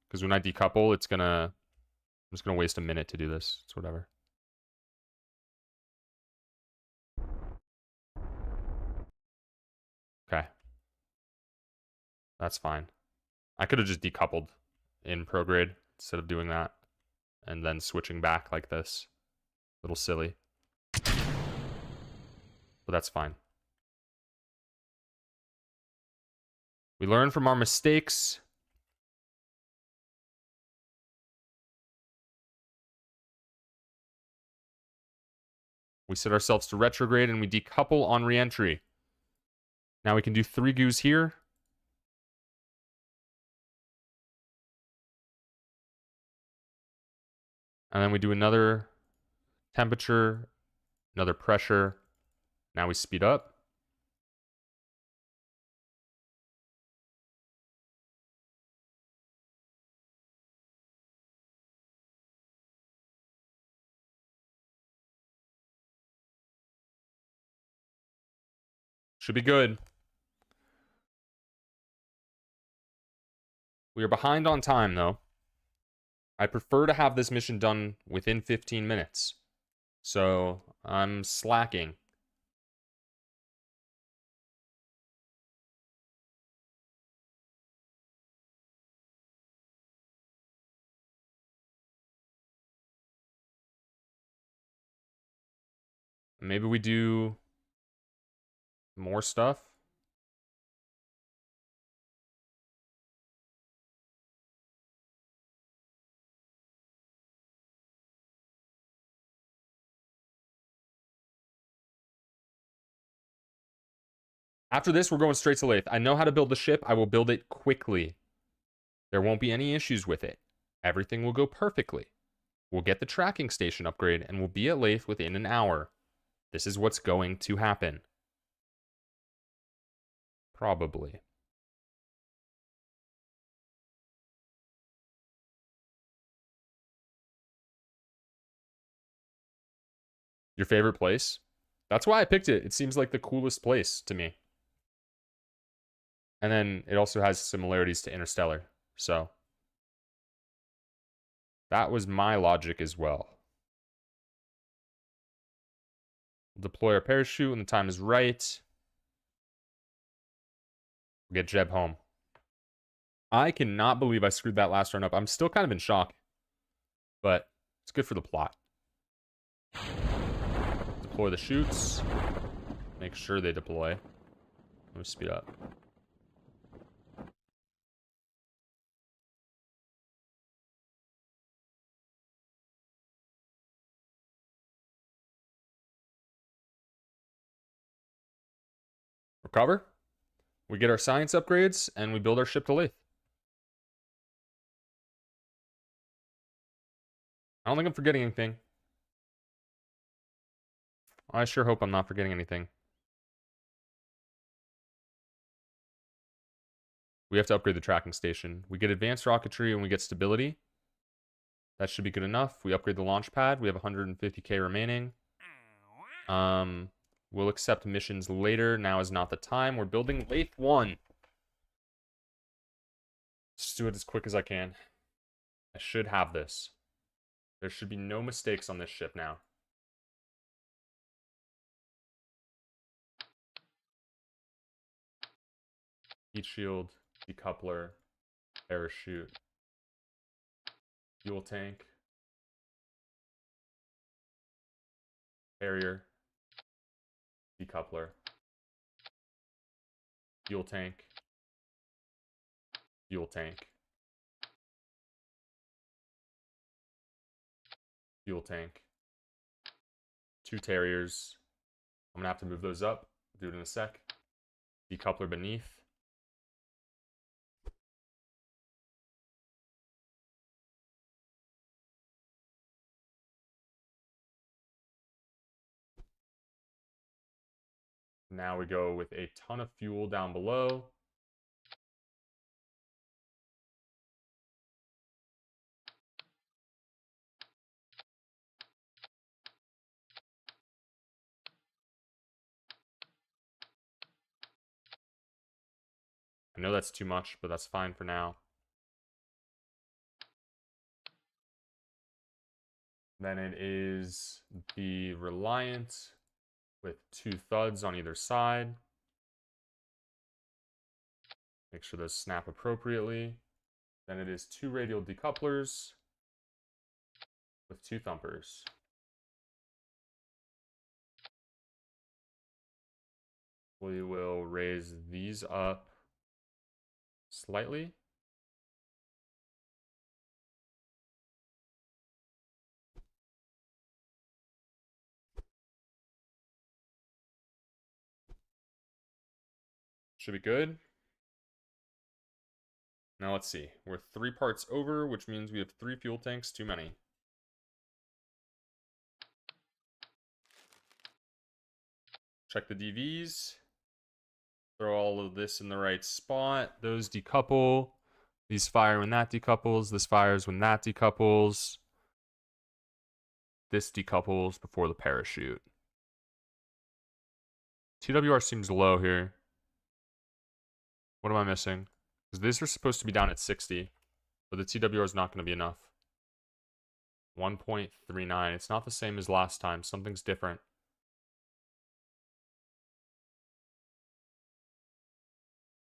Because when I decouple, it's going to... I'm just going to waste a minute to do this. It's whatever. Okay. That's fine. I could have just decoupled in prograde instead of doing that. And then switching back like this. A little silly. But that's fine. We learn from our mistakes. We set ourselves to retrograde and we decouple on re-entry. Now we can do 3 goos here. And then we do another temperature, another pressure. Now we speed up. Should be good. We are behind on time, though. I prefer to have this mission done within 15 minutes. So, I'm slacking. Maybe we do more stuff. After this, we're going straight to laythe. I know how to build the ship. I will build it quickly. There won't be any issues with it. Everything will go perfectly. We'll get the tracking station upgrade, and we'll be at laythe within an hour. This is what's going to happen. Probably. Your favorite place? That's why I picked it. It seems like the coolest place to me. And then it also has similarities to Interstellar. So that was my logic as well. We'll deploy our parachute when the time is right. We'll get Jeb home. I cannot believe I screwed that last run up. I'm still kind of in shock. But it's good for the plot. Deploy the chutes. Make sure they deploy. Let me speed up. Recover. We get our science upgrades, and we build our ship to laythe. I don't think I'm forgetting anything. I sure hope I'm not forgetting anything. We have to upgrade the tracking station. We get advanced rocketry and we get stability. That should be good enough. We upgrade the launch pad. We have 150k remaining. We'll accept missions later. Now is not the time. We're building laythe 1. do it as quick as I can. I should have this. There should be no mistakes on this ship now. Heat shield, decoupler, parachute, fuel tank, carrier, decoupler, fuel tank, fuel tank, fuel tank, 2 terriers. I'm gonna have to move those up. Do it in a sec. Decoupler beneath. Now we go with a ton of fuel down below. I know that's too much, but that's fine for now. Then it is the Reliant with 2 thuds on either side. Make sure those snap appropriately. Then it is 2 radial decouplers with 2 thumpers. We will raise these up slightly. Should be good. Now let's see. We're 3 parts over, which means we have 3 fuel tanks too many. Check the DVs. Throw all of this in the right spot. Those decouple. These fire when that decouples. This fires when that decouples. This decouples before the parachute. TWR seems low here. What am I missing? Because these are supposed to be down at 60, but the TWR is not going to be enough. 1.39. It's not the same as last time. Something's different.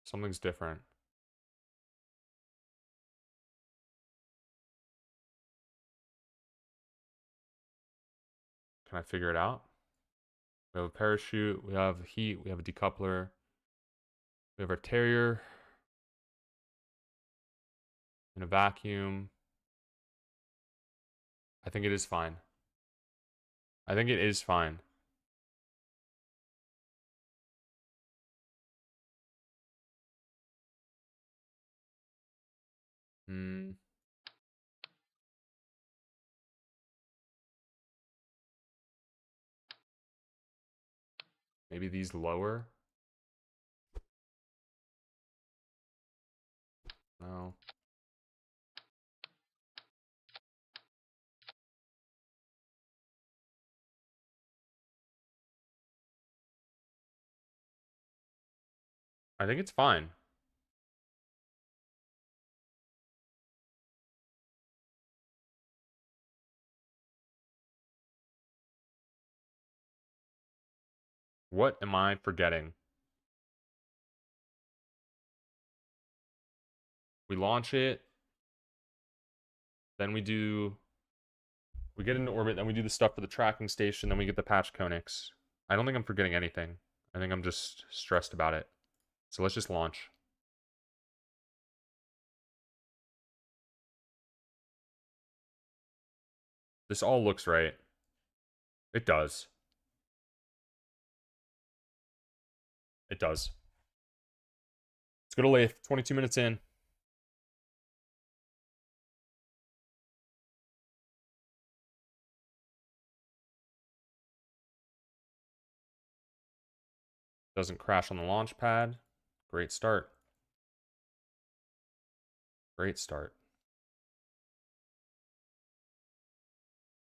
Something's different. Can I figure it out? We have a parachute. We have heat. We have a decoupler. We have our terrier. In a vacuum. I think it is fine. I think it is fine. Maybe these lower? No. I think it's fine. What am I forgetting? We launch it. Then we get into orbit, then we do the stuff for the tracking station, then we get the patch conics. I don't think I'm forgetting anything. I think I'm just stressed about it. So let's just launch. This all looks right. It does. It does. Let's go to laythe. 22 minutes in. Doesn't crash on the launch pad. Great start. Great start.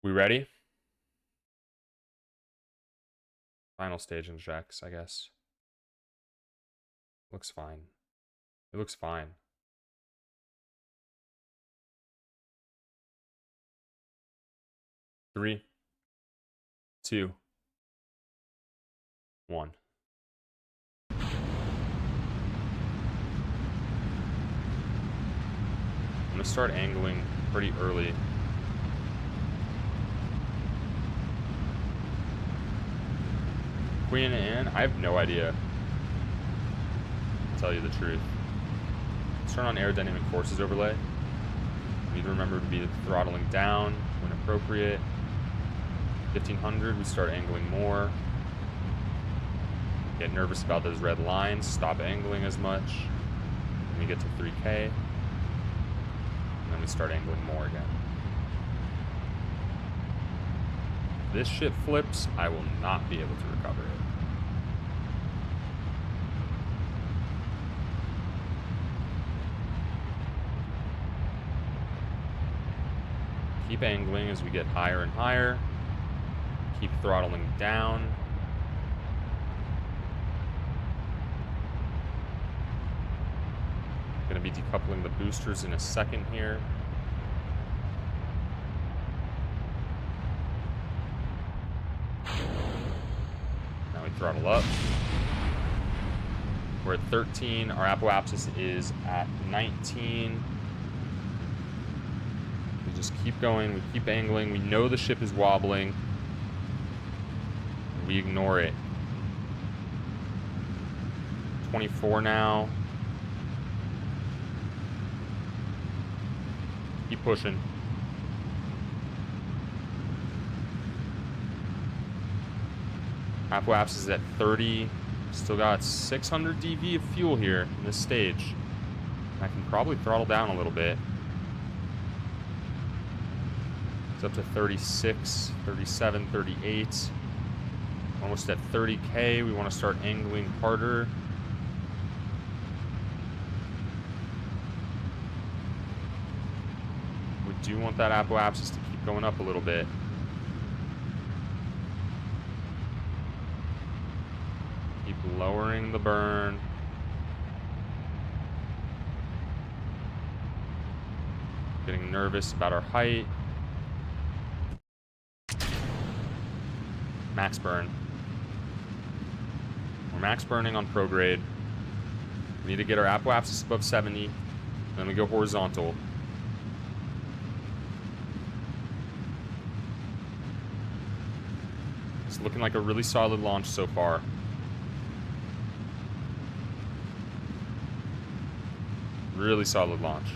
We ready? Final stage injects, I guess. Looks fine. It looks fine. 3, 2, 1. I'm going to start angling pretty early. Queen in? I have no idea. To tell you the truth. Let's turn on aerodynamic forces overlay. We need to remember to be throttling down when appropriate. 1500, we start angling more. Get nervous about those red lines, stop angling as much. Then we get to 3K. And then we start angling more again. If this ship flips, I will not be able to recover it. Keep angling as we get higher and higher. Keep throttling down. Going to be decoupling the boosters in a second here. Now we throttle up. We're at 13. Our apoapsis is at 19. We just keep going. We keep angling. We know the ship is wobbling. We ignore it. 24 now. Keep pushing. Apoapsis is at 30. Still got 600 dV of fuel here in this stage. I can probably throttle down a little bit. It's up to 36, 37, 38. Almost at 30K. We want to start angling harder. We do want that apoapsis to keep going up a little bit. Keep lowering the burn. Getting nervous about our height. Max burn. We're max burning on prograde. We need to get our apoapsis above 70. Then we go horizontal. It's looking like a really solid launch so far. Really solid launch.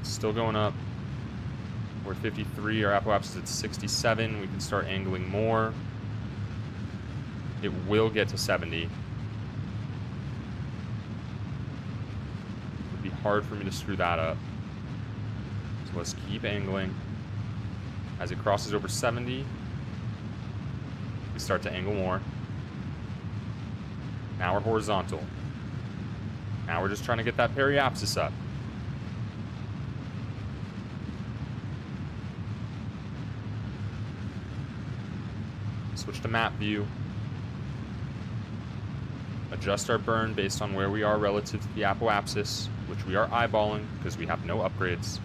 Still going up. We're at 53. Our apoapsis is at 67. We can start angling more. It will get to 70. It would be hard for me to screw that up. So let's keep angling. As it crosses over 70, we start to angle more. Now we're horizontal. Now we're just trying to get that periapsis up. Switch to map view. Adjust our burn based on where we are relative to the apoapsis, which we are eyeballing because we have no upgrades.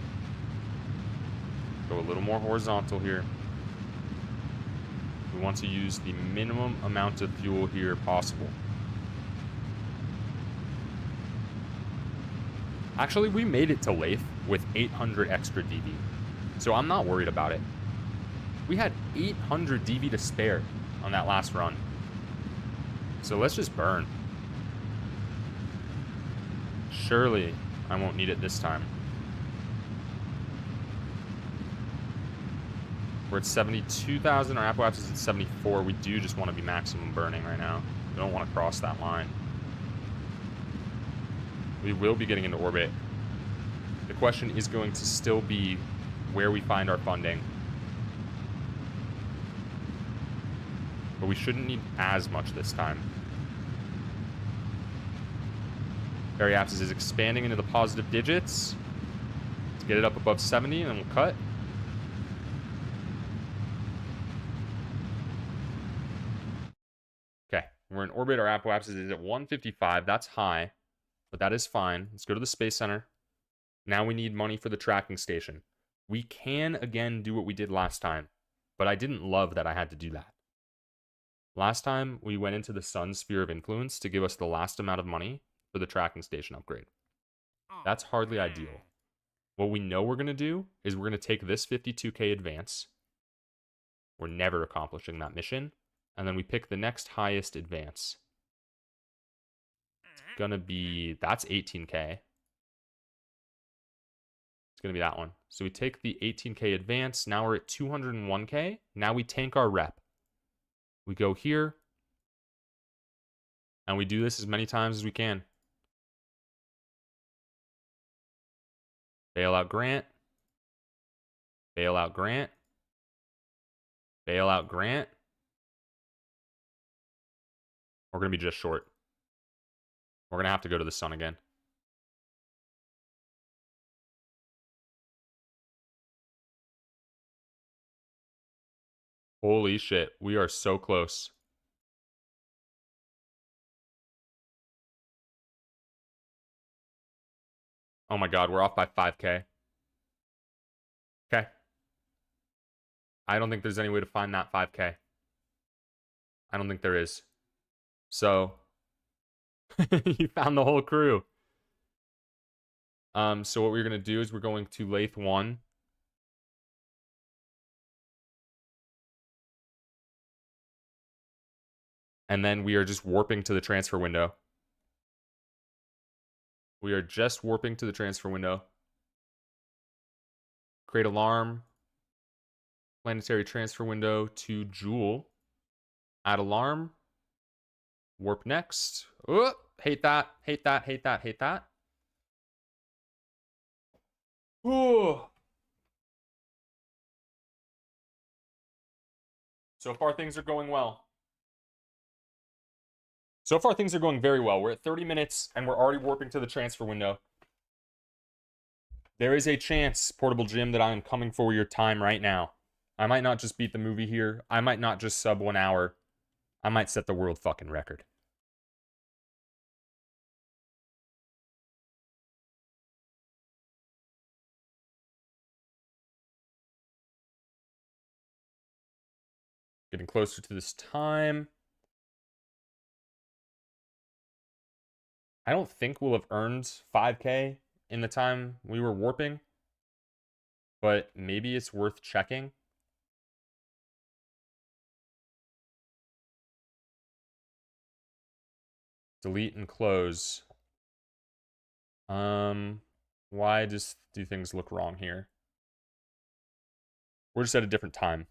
Go a little more horizontal here. We want to use the minimum amount of fuel here possible. Actually, we made it to laythe with 800 extra dV, so I'm not worried about it. We had 800 dV to spare on that last run. So let's just burn. Surely I won't need it this time. We're at 72,000. Our apoapsis is at 74. We do just want to be maximum burning right now. We don't want to cross that line. We will be getting into orbit. The question is going to still be where we find our funding. But we shouldn't need as much this time. Periapsis is expanding into the positive digits. Let's get it up above 70 and then we'll cut. Okay, we're in orbit. Our apoapsis is at 155. That's high, but that is fine. Let's go to the Space Center. Now we need money for the tracking station. We can, again, do what we did last time, but I didn't love that I had to do that. Last time, we went into the sun's sphere of influence to give us the last amount of money for the tracking station upgrade. That's hardly ideal. What we know we're going to do is we're going to take this 52k advance. We're never accomplishing that mission. And then we pick the next highest advance. It's going to be, that's 18k. It's going to be that one. So we take the 18k advance. Now we're at 201k. Now we tank our rep. We go here. And we do this as many times as we can. Bail out Grant. Bail out Grant. Bail out Grant. We're going to be just short. We're going to have to go to the sun again. Holy shit. We are so close. Oh my god, we're off by 5k. Okay. I don't think there's any way to find that 5k. I don't think there is. So, you found the whole crew. So what we're going to do is we're going to laythe 1. And then we are just warping to the transfer window. We are just warping to the transfer window. Create alarm. Planetary transfer window to Joule. Add alarm. Warp next. Oh, hate that. Hate that. Hate that. Hate that. Ooh. So far, things are going well. So far, things are going very well. We're at 30 minutes, and we're already warping to the transfer window. There is a chance, Portable Jim, that I am coming for your time right now. I might not just beat the movie here. I might not just sub 1 hour. I might set the world fucking record. Getting closer to this time. I don't think we'll have earned 5k in the time we were warping. But maybe it's worth checking. Delete and close. Why do things look wrong here? We're just at a different time.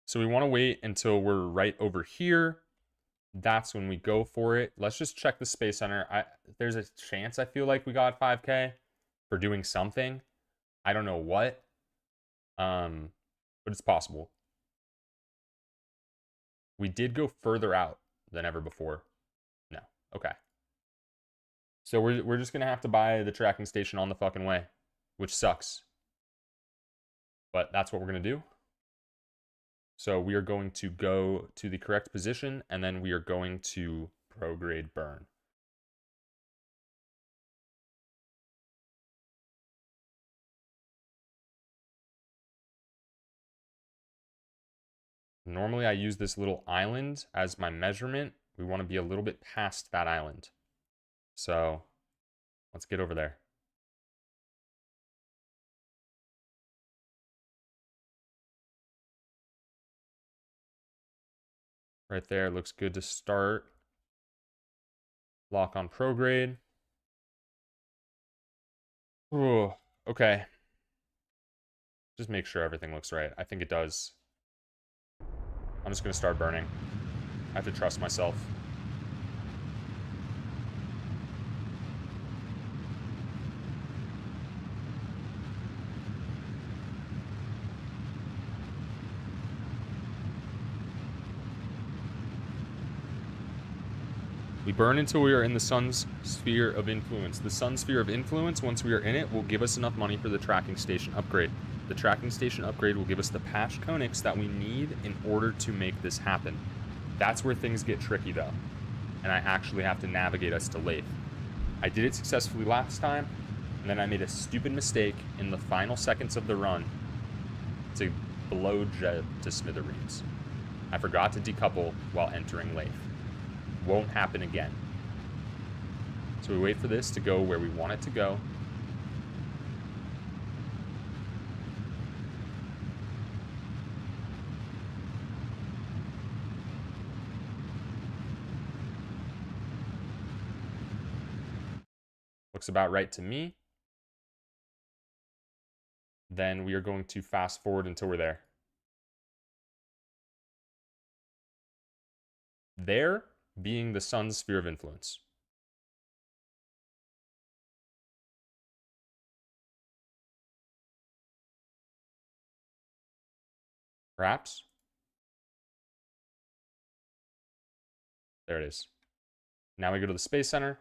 So we want to wait until we're right over here. That's when we go for it. Let's just check the Space Center. There's a chance I feel like we got 5k for doing something. I don't know what. But it's possible. We did go further out than ever before. No. Okay. So we're just going to have to buy the tracking station on the fucking way, which sucks. But that's what we're going to do. So we are going to go to the correct position, and then we are going to prograde burn. Normally I use this little island as my measurement. We want to be a little bit past that island. So let's get over there. Right there, looks good to start. Lock on prograde. Ooh, okay. Just make sure everything looks right. I think it does. I'm just gonna start burning. I have to trust myself. We burn until we are in the sun's sphere of influence. The sun's sphere of influence, once we are in it, will give us enough money for the tracking station upgrade. The tracking station upgrade will give us the patch conics that we need in order to make this happen. That's where things get tricky though. And I actually have to navigate us to laythe. I did it successfully last time. And then I made a stupid mistake in the final seconds of the run to blow jet to smithereens. I forgot to decouple while entering laythe. Won't happen again. So we wait for this to go where we want it to go. Looks about right to me. Then we are going to fast forward until we're there. There being the sun's sphere of influence. Perhaps. There it is. Now we go to the Space Center.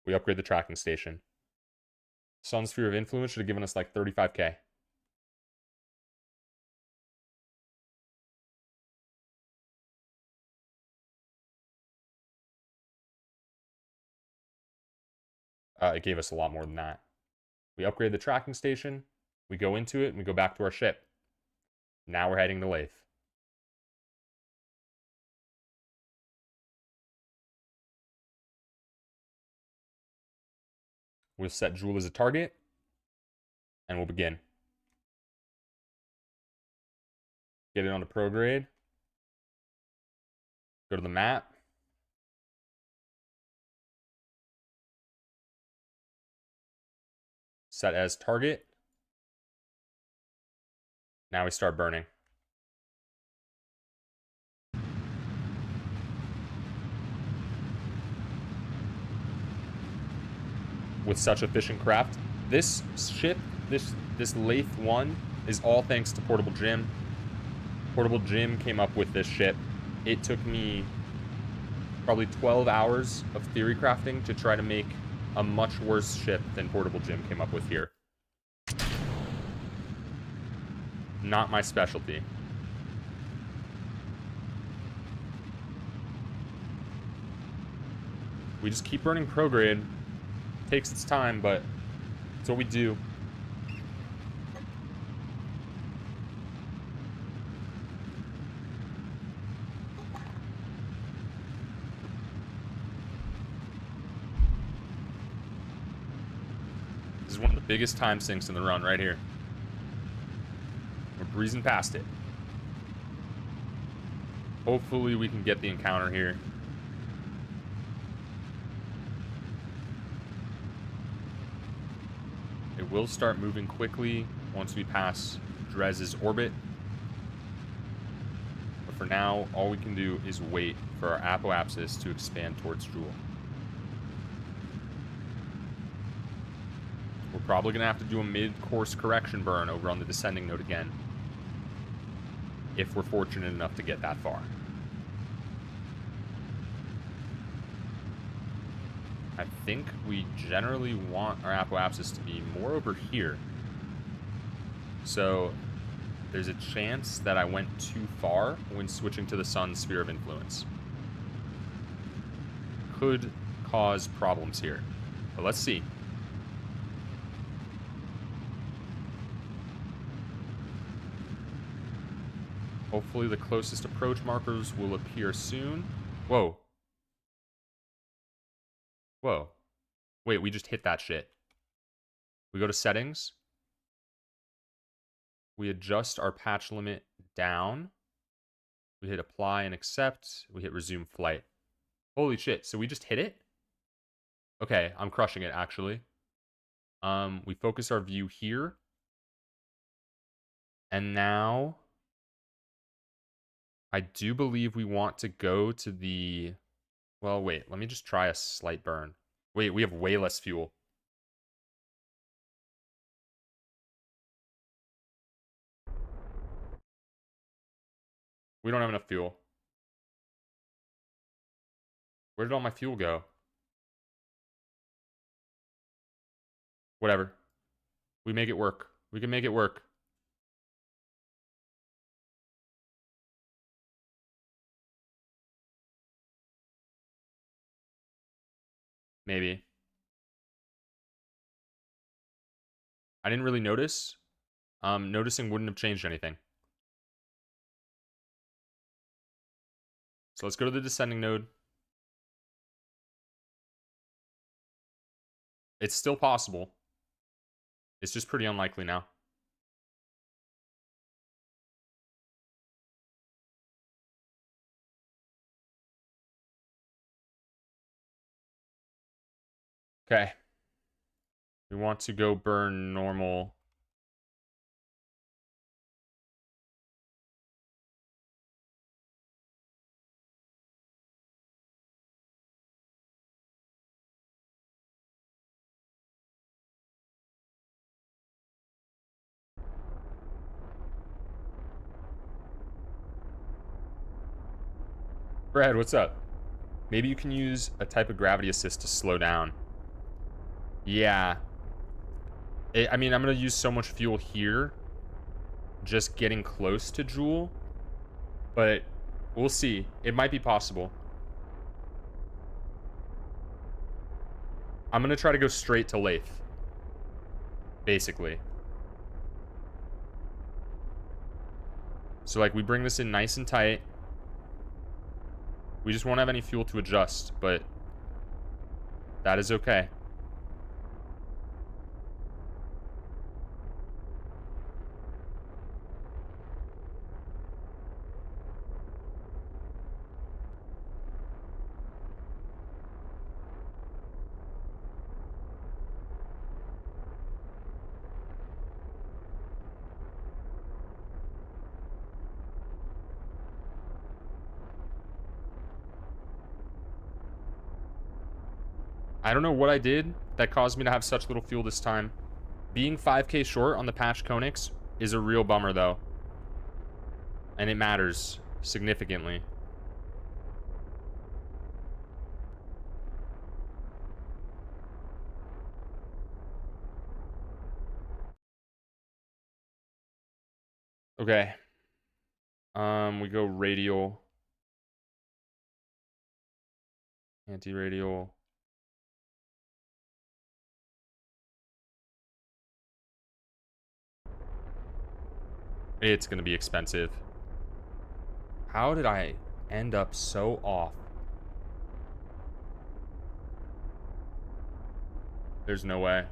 We upgrade the tracking station. Sun sphere of influence should have given us like 35K. It gave us a lot more than that. We upgrade the tracking station. We go into it and we go back to our ship. Now we're heading to laythe. We'll set Joule as a target. And we'll begin. Get it onto prograde. Go to the map. Set as target. Now we start burning. With such efficient craft. This ship, this laythe 1 is all thanks to Portable Jim. Portable Jim came up with this ship. It took me probably 12 hours of theory crafting to try to make a much worse ship than Portable Jim came up with here. Not my specialty. We just keep burning prograde. Takes its time, but it's what we do. This is one of the biggest time sinks in the run right here. We're breezing past it. Hopefully we can get the encounter here. It will start moving quickly once we pass Drez's orbit. But for now, all we can do is wait for our apoapsis to expand towards Joule. We're probably going to have to do a mid-course correction burn over on the descending node again, if we're fortunate enough to get that far. I think we generally want our apoapsis to be more over here. So there's a chance that I went too far when switching to the sun's sphere of influence. Could cause problems here. But let's see. Hopefully the closest approach markers will appear soon. Whoa. Whoa. Wait, we just hit that shit. We go to settings. We adjust our patch limit down. We hit apply and accept. We hit resume flight. Holy shit, so we just hit it? Okay, I'm crushing it actually. We focus our view here. And now I do believe we want to go to the... Well, wait, let me just try a slight burn. Wait, we have way less fuel. We don't have enough fuel. Where did all my fuel go? Whatever. We make it work. We can make it work. Maybe. I didn't really notice. Noticing wouldn't have changed anything. So let's go to the descending node. It's still possible. It's just pretty unlikely now. Okay. We want to go burn normal. Brad, what's up? Maybe you can use a type of gravity assist to slow down. Yeah. I mean, I'm going to use so much fuel here. Just getting close to Joule. But we'll see. It might be possible. I'm going to try to go straight to laythe. Basically. So, like, we bring this in nice and tight. We just won't have any fuel to adjust, but that is okay. I don't know what I did that caused me to have such little fuel this time. Being 5k short on the patch Konix is a real bummer, though. And it matters significantly. Okay. We go radial. Anti-radial. It's going to be expensive. How did I end up so off? There's no way.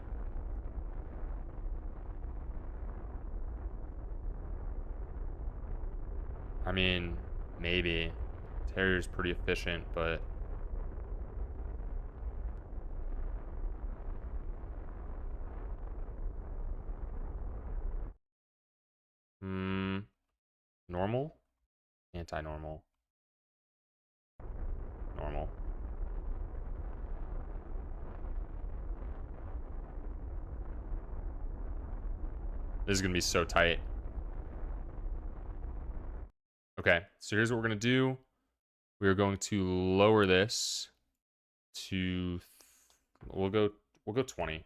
I mean, maybe. Terrier's pretty efficient, but... Normal? Anti-normal. Normal. This is going to be so tight. Okay, so here's what we're going to do. We're going to lower this to... We'll go 20.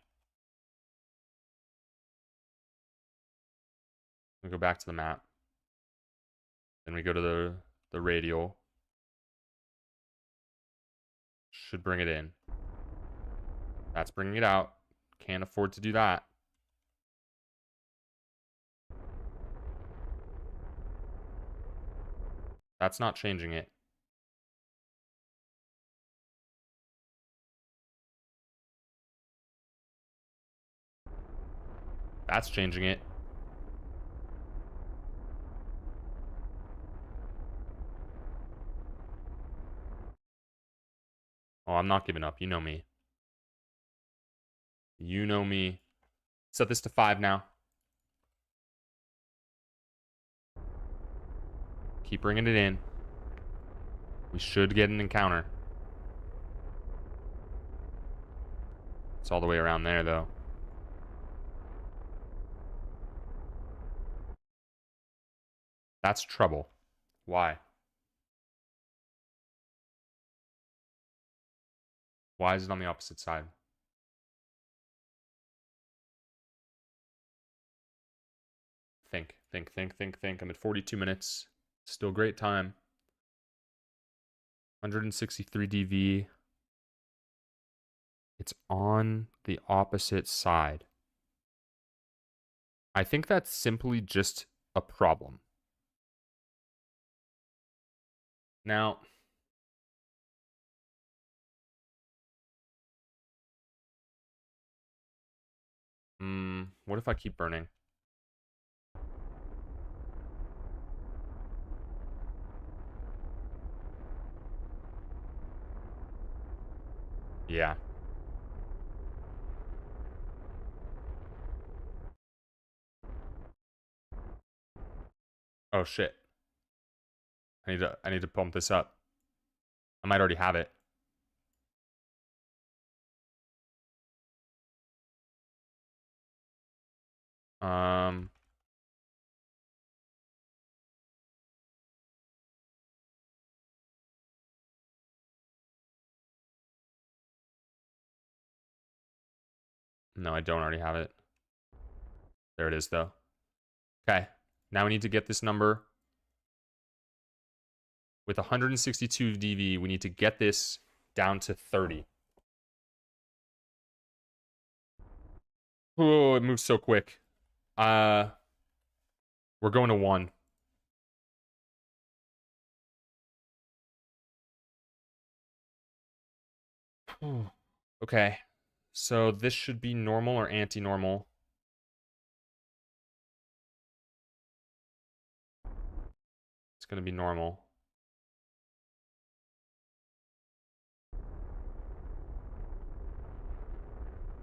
We go back to the map. Then we go to the radial. Should bring it in. That's bringing it out. Can't afford to do that. That's not changing it. That's changing it. Oh, I'm not giving up. You know me. You know me. Set this to 5 now. Keep bringing it in. We should get an encounter. It's all the way around there, though. That's trouble. Why? Why is it on the opposite side? Think. I'm at 42 minutes. Still great time. 163 DV. It's on the opposite side. I think that's simply just a problem. Now, what if I keep burning? Yeah. Oh shit. I need to pump this up. I might already have it. Um No, I don't already have it. There it is though. Okay. Now we need to get this number with 162 dV. We need to get this down to 30. Oh, it moves so quick. We're going to 1. Okay. So this should be normal or anti-normal. It's going to be normal.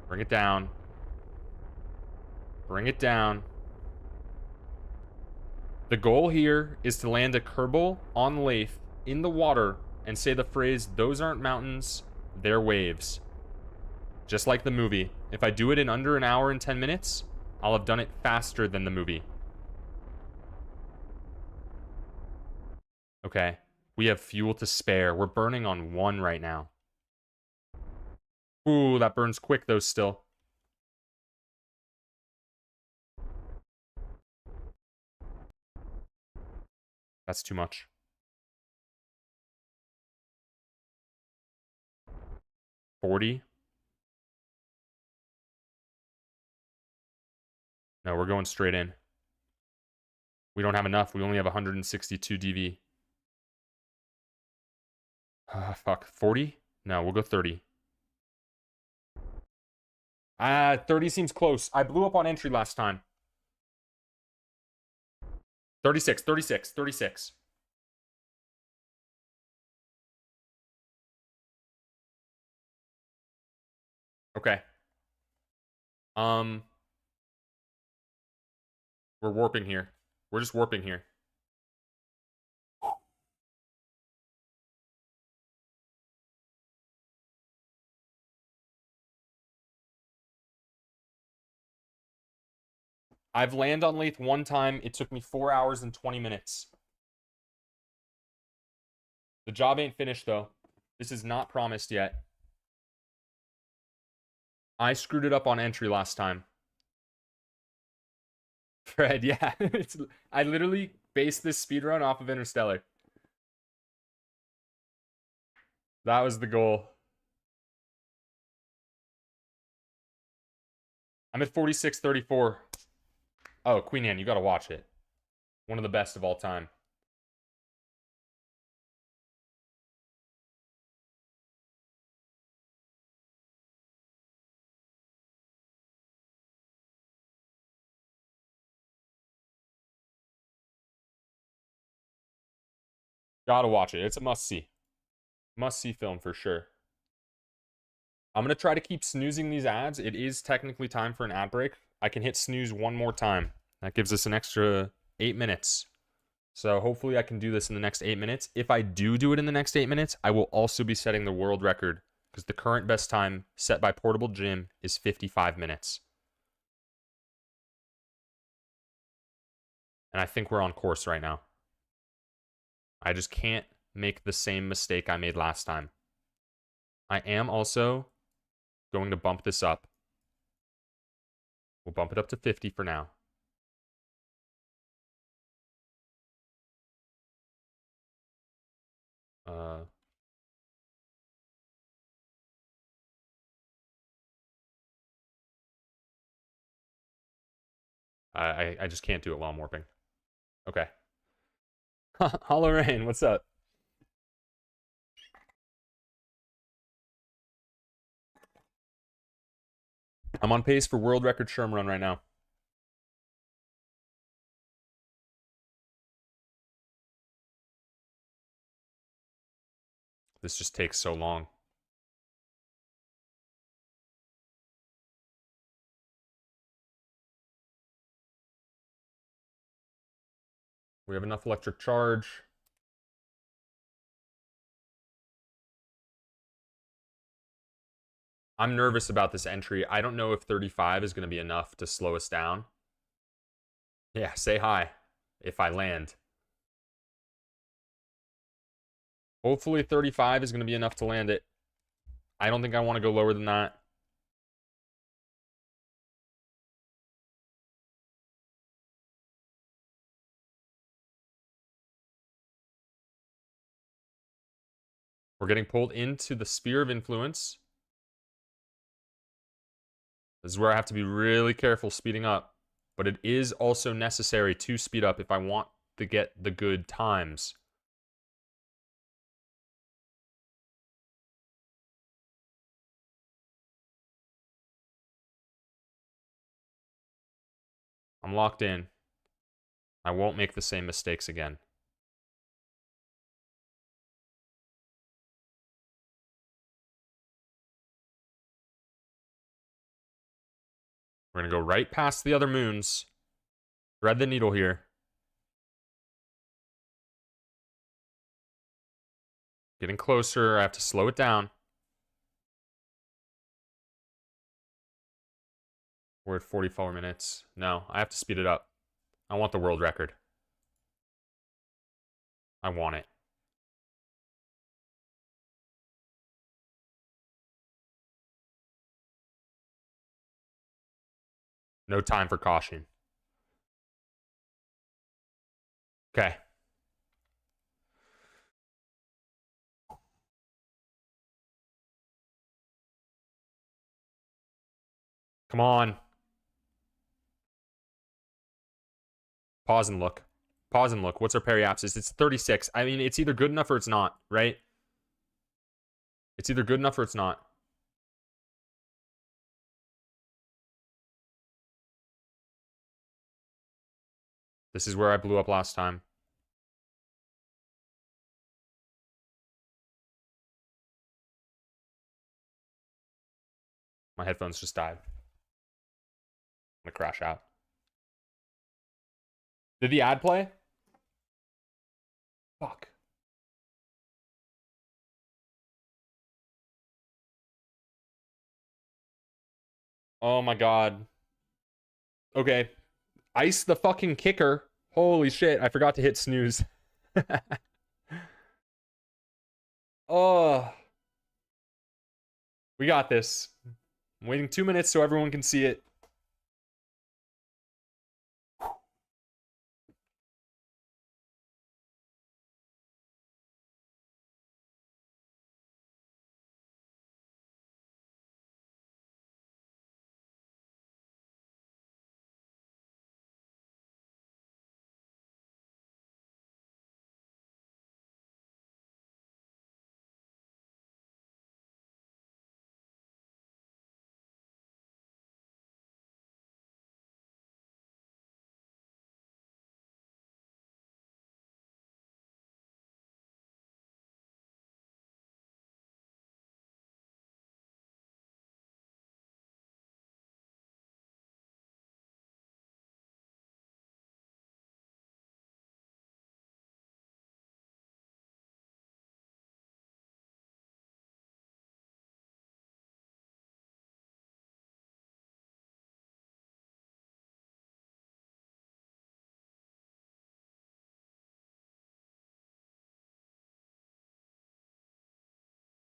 Bring it down. Bring it down. The goal here is to land a Kerbal on laythe in the water and say the phrase, "Those aren't mountains, they're waves." Just like the movie. If I do it in under an hour and 10 minutes, I'll have done it faster than the movie. Okay. We have fuel to spare. We're burning on 1 right now. Ooh, that burns quick though still. That's too much. 40. No, we're going straight in. We don't have enough. We only have 162 dV. Fuck. 40? No, we'll go 30. 30 seems close. I blew up on entry last time. 36, 36, 36. Okay. We're warping here. We're just warping here. I've landed on laythe 1 time. It took me 4 hours and 20 minutes. The job ain't finished, though. This is not promised yet. I screwed it up on entry last time. Fred, yeah. I literally based this speedrun off of Interstellar. That was the goal. I'm at 46:34. Oh, Queen Anne, you gotta watch it. One of the best of all time. Gotta watch it. It's a must-see. Must-see film for sure. I'm gonna try to keep snoozing these ads. It is technically time for an ad break. I can hit snooze 1 more time. That gives us an extra 8 minutes. So hopefully I can do this in the next 8 minutes. If I do it in the next 8 minutes, I will also be setting the world record because the current best time set by Portable Jim is 55 minutes. And I think we're on course right now. I just can't make the same mistake I made last time. I am also going to bump this up. We'll bump it up to 50 for now. I just can't do it while I'm warping. Okay. Hollow Rain, what's up? I'm on pace for world record Shurmrun right now. This just takes so long. We have enough electric charge. I'm nervous about this entry. I don't know if 35 is going to be enough to slow us down. Yeah, say hi if I land. Hopefully 35 is going to be enough to land it. I don't think I want to go lower than that. We're getting pulled into the sphere of influence. This is where I have to be really careful speeding up. But it is also necessary to speed up if I want to get the good times. I'm locked in. I won't make the same mistakes again. We're going to go right past the other moons. Thread the needle here. Getting closer. I have to slow it down. We're at 44 minutes. No, I have to speed it up. I want the world record. I want it. No time for caution. Okay. Come on. Pause and look. Pause and look. What's our periapsis? It's 36. I mean, it's either good enough or it's not, right? It's either good enough or it's not. This is where I blew up last time. My headphones just died. I'm gonna crash out. Did the ad play? Fuck. Oh my god. Okay. Ice the fucking kicker. Holy shit, I forgot to hit snooze. Oh. We got this. I'm waiting 2 minutes so everyone can see it.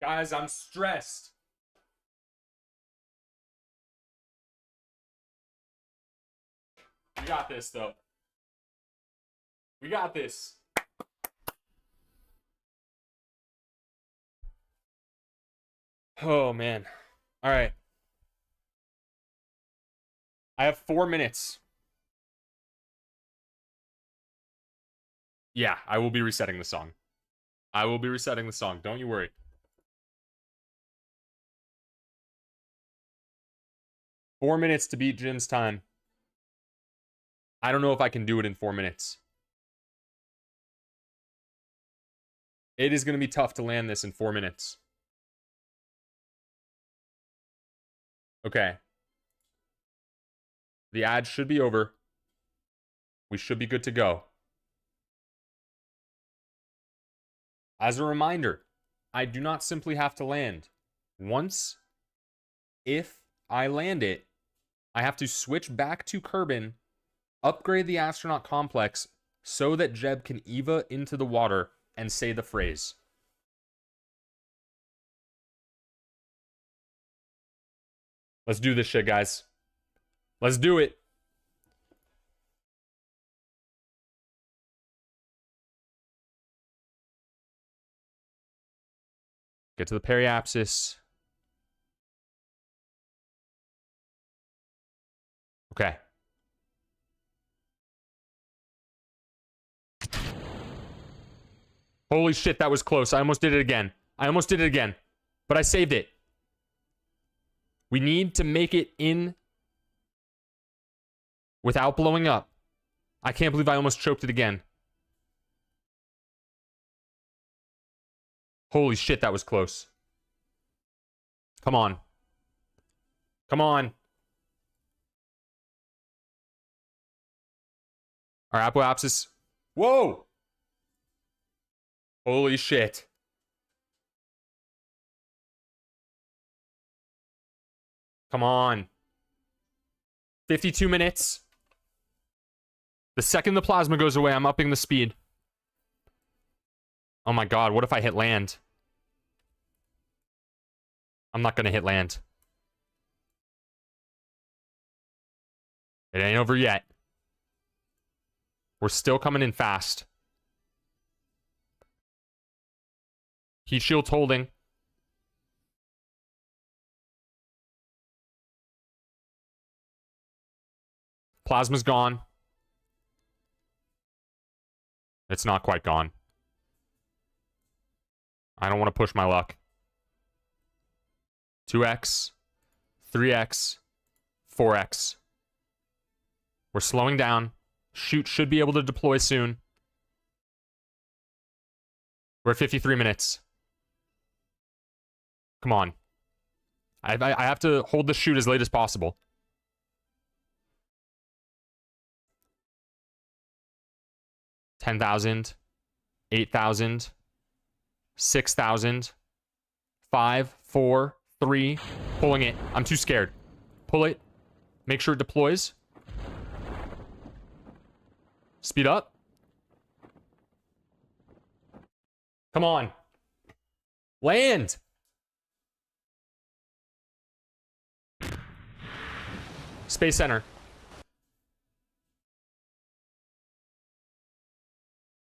Guys, I'm stressed. We got this, though. We got this. Oh, man. All right. I have 4 minutes. Yeah, I will be resetting the song. I will be resetting the song. Don't you worry. Four minutes to beat Jim's time. I don't know if I can do it in 4 minutes. It is going to be tough to land this in 4 minutes. Okay. The ad should be over. We should be good to go. As a reminder, I do not simply have to land. Once, if I land it, I have to switch back to Kerbin, upgrade the astronaut complex so that Jeb can EVA into the water and say the phrase. Let's do this shit, guys. Let's do it. Get to the periapsis. Okay. Holy shit, that was close. I almost did it again. But I saved it. We need to make it in without blowing up. I can't believe I almost choked it again. Holy shit, that was close. Come on. Come on. Our apoapsis. Whoa! Holy shit. Come on. 52 minutes. The second the plasma goes away, I'm upping the speed. Oh my god, what if I hit land? I'm not gonna hit land. It ain't over yet. We're still coming in fast. Heat shield's holding. Plasma's gone. It's not quite gone. I don't want to push my luck. 2x, 3x, 4x. We're slowing down. Chute should be able to deploy soon. We're at 53 minutes. Come on. I have to hold the chute as late as possible. $10,000, $8,000, $6,000, 5, 4, 3. Pulling it. I'm too scared. Pull it. Make sure it deploys. Speed up. Come on. Land. Space Center.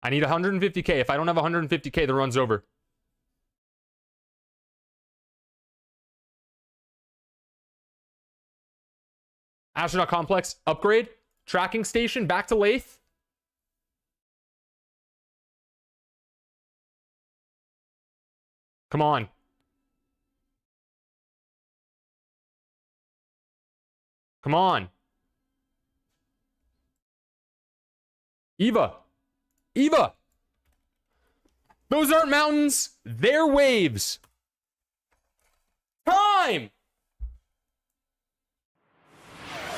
I need 150k. If I don't have 150k, the run's over. Astronaut complex, upgrade. Tracking station, back to laythe. Come on. Come on. EVA. EVA. Those aren't mountains. They're waves. Time.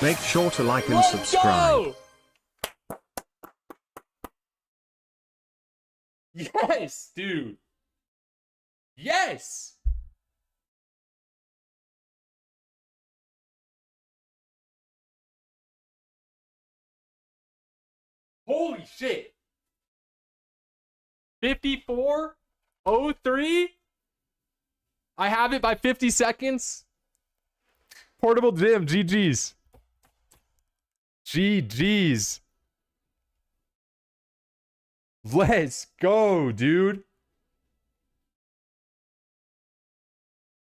Make sure to like and subscribe. Go! Yes, dude. Yes. Holy shit. 54:03. I have it by 50 seconds. Portable gym. GG's. GG's. Let's go, dude.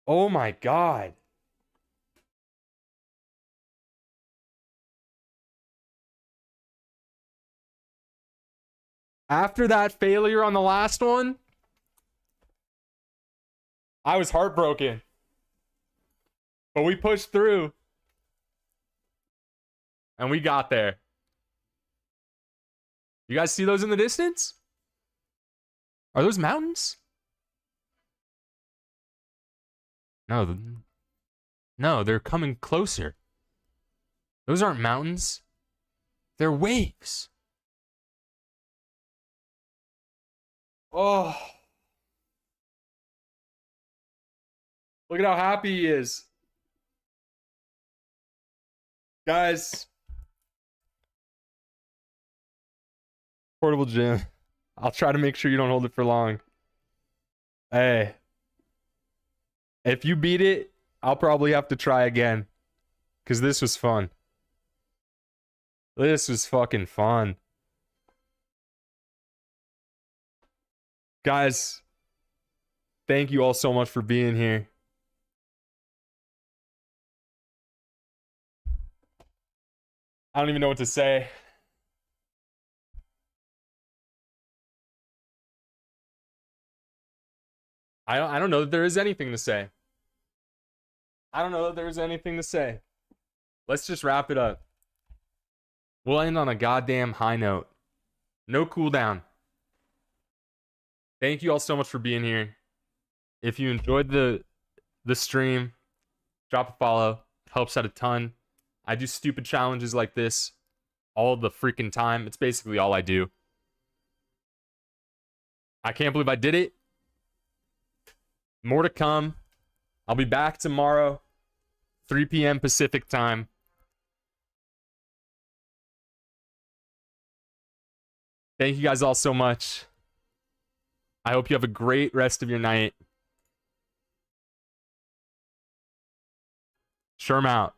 Oh my god. After that failure on the last one, I was heartbroken. But we pushed through. And we got there. You guys see those in the distance? Are those mountains? No. No, they're coming closer. Those aren't mountains. They're waves. Oh. Look at how happy he is. Guys. Portable gym. I'll try to make sure you don't hold it for long. Hey. If you beat it, I'll probably have to try again. Because this was fun. This was fucking fun. Guys, thank you all so much for being here. I don't even know what to say. I don't know that there is anything to say. I don't know that there's anything to say. Let's just wrap it up. We'll end on a goddamn high note. No cooldown. Thank you all so much for being here. If you enjoyed the stream, drop a follow. It helps out a ton. I do stupid challenges like this all the freaking time. It's basically all I do. I can't believe I did it. More to come. I'll be back tomorrow, 3 p.m. Pacific time. Thank you guys all so much. I hope you have a great rest of your night. Shurmrun out.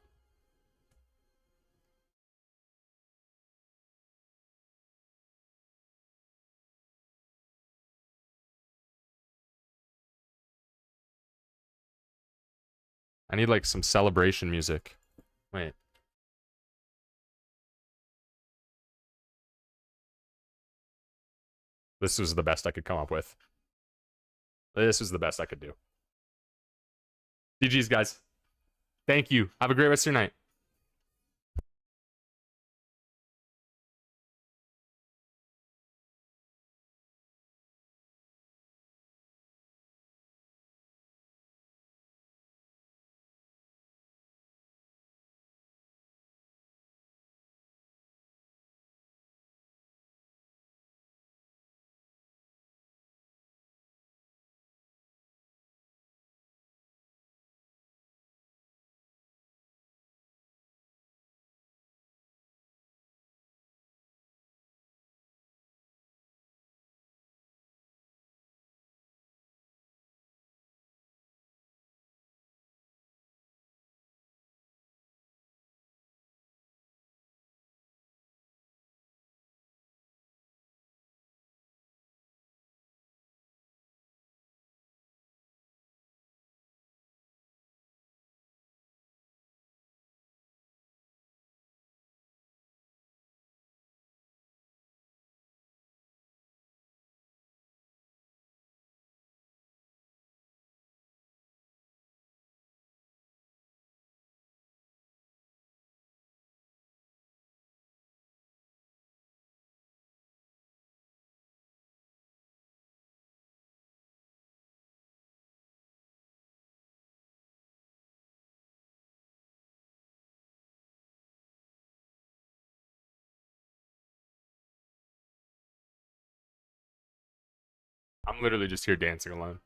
I need like some celebration music. Wait. This was the best I could come up with. This was the best I could do. GG's, guys. Thank you. Have a great rest of your night. I'm literally just here dancing alone.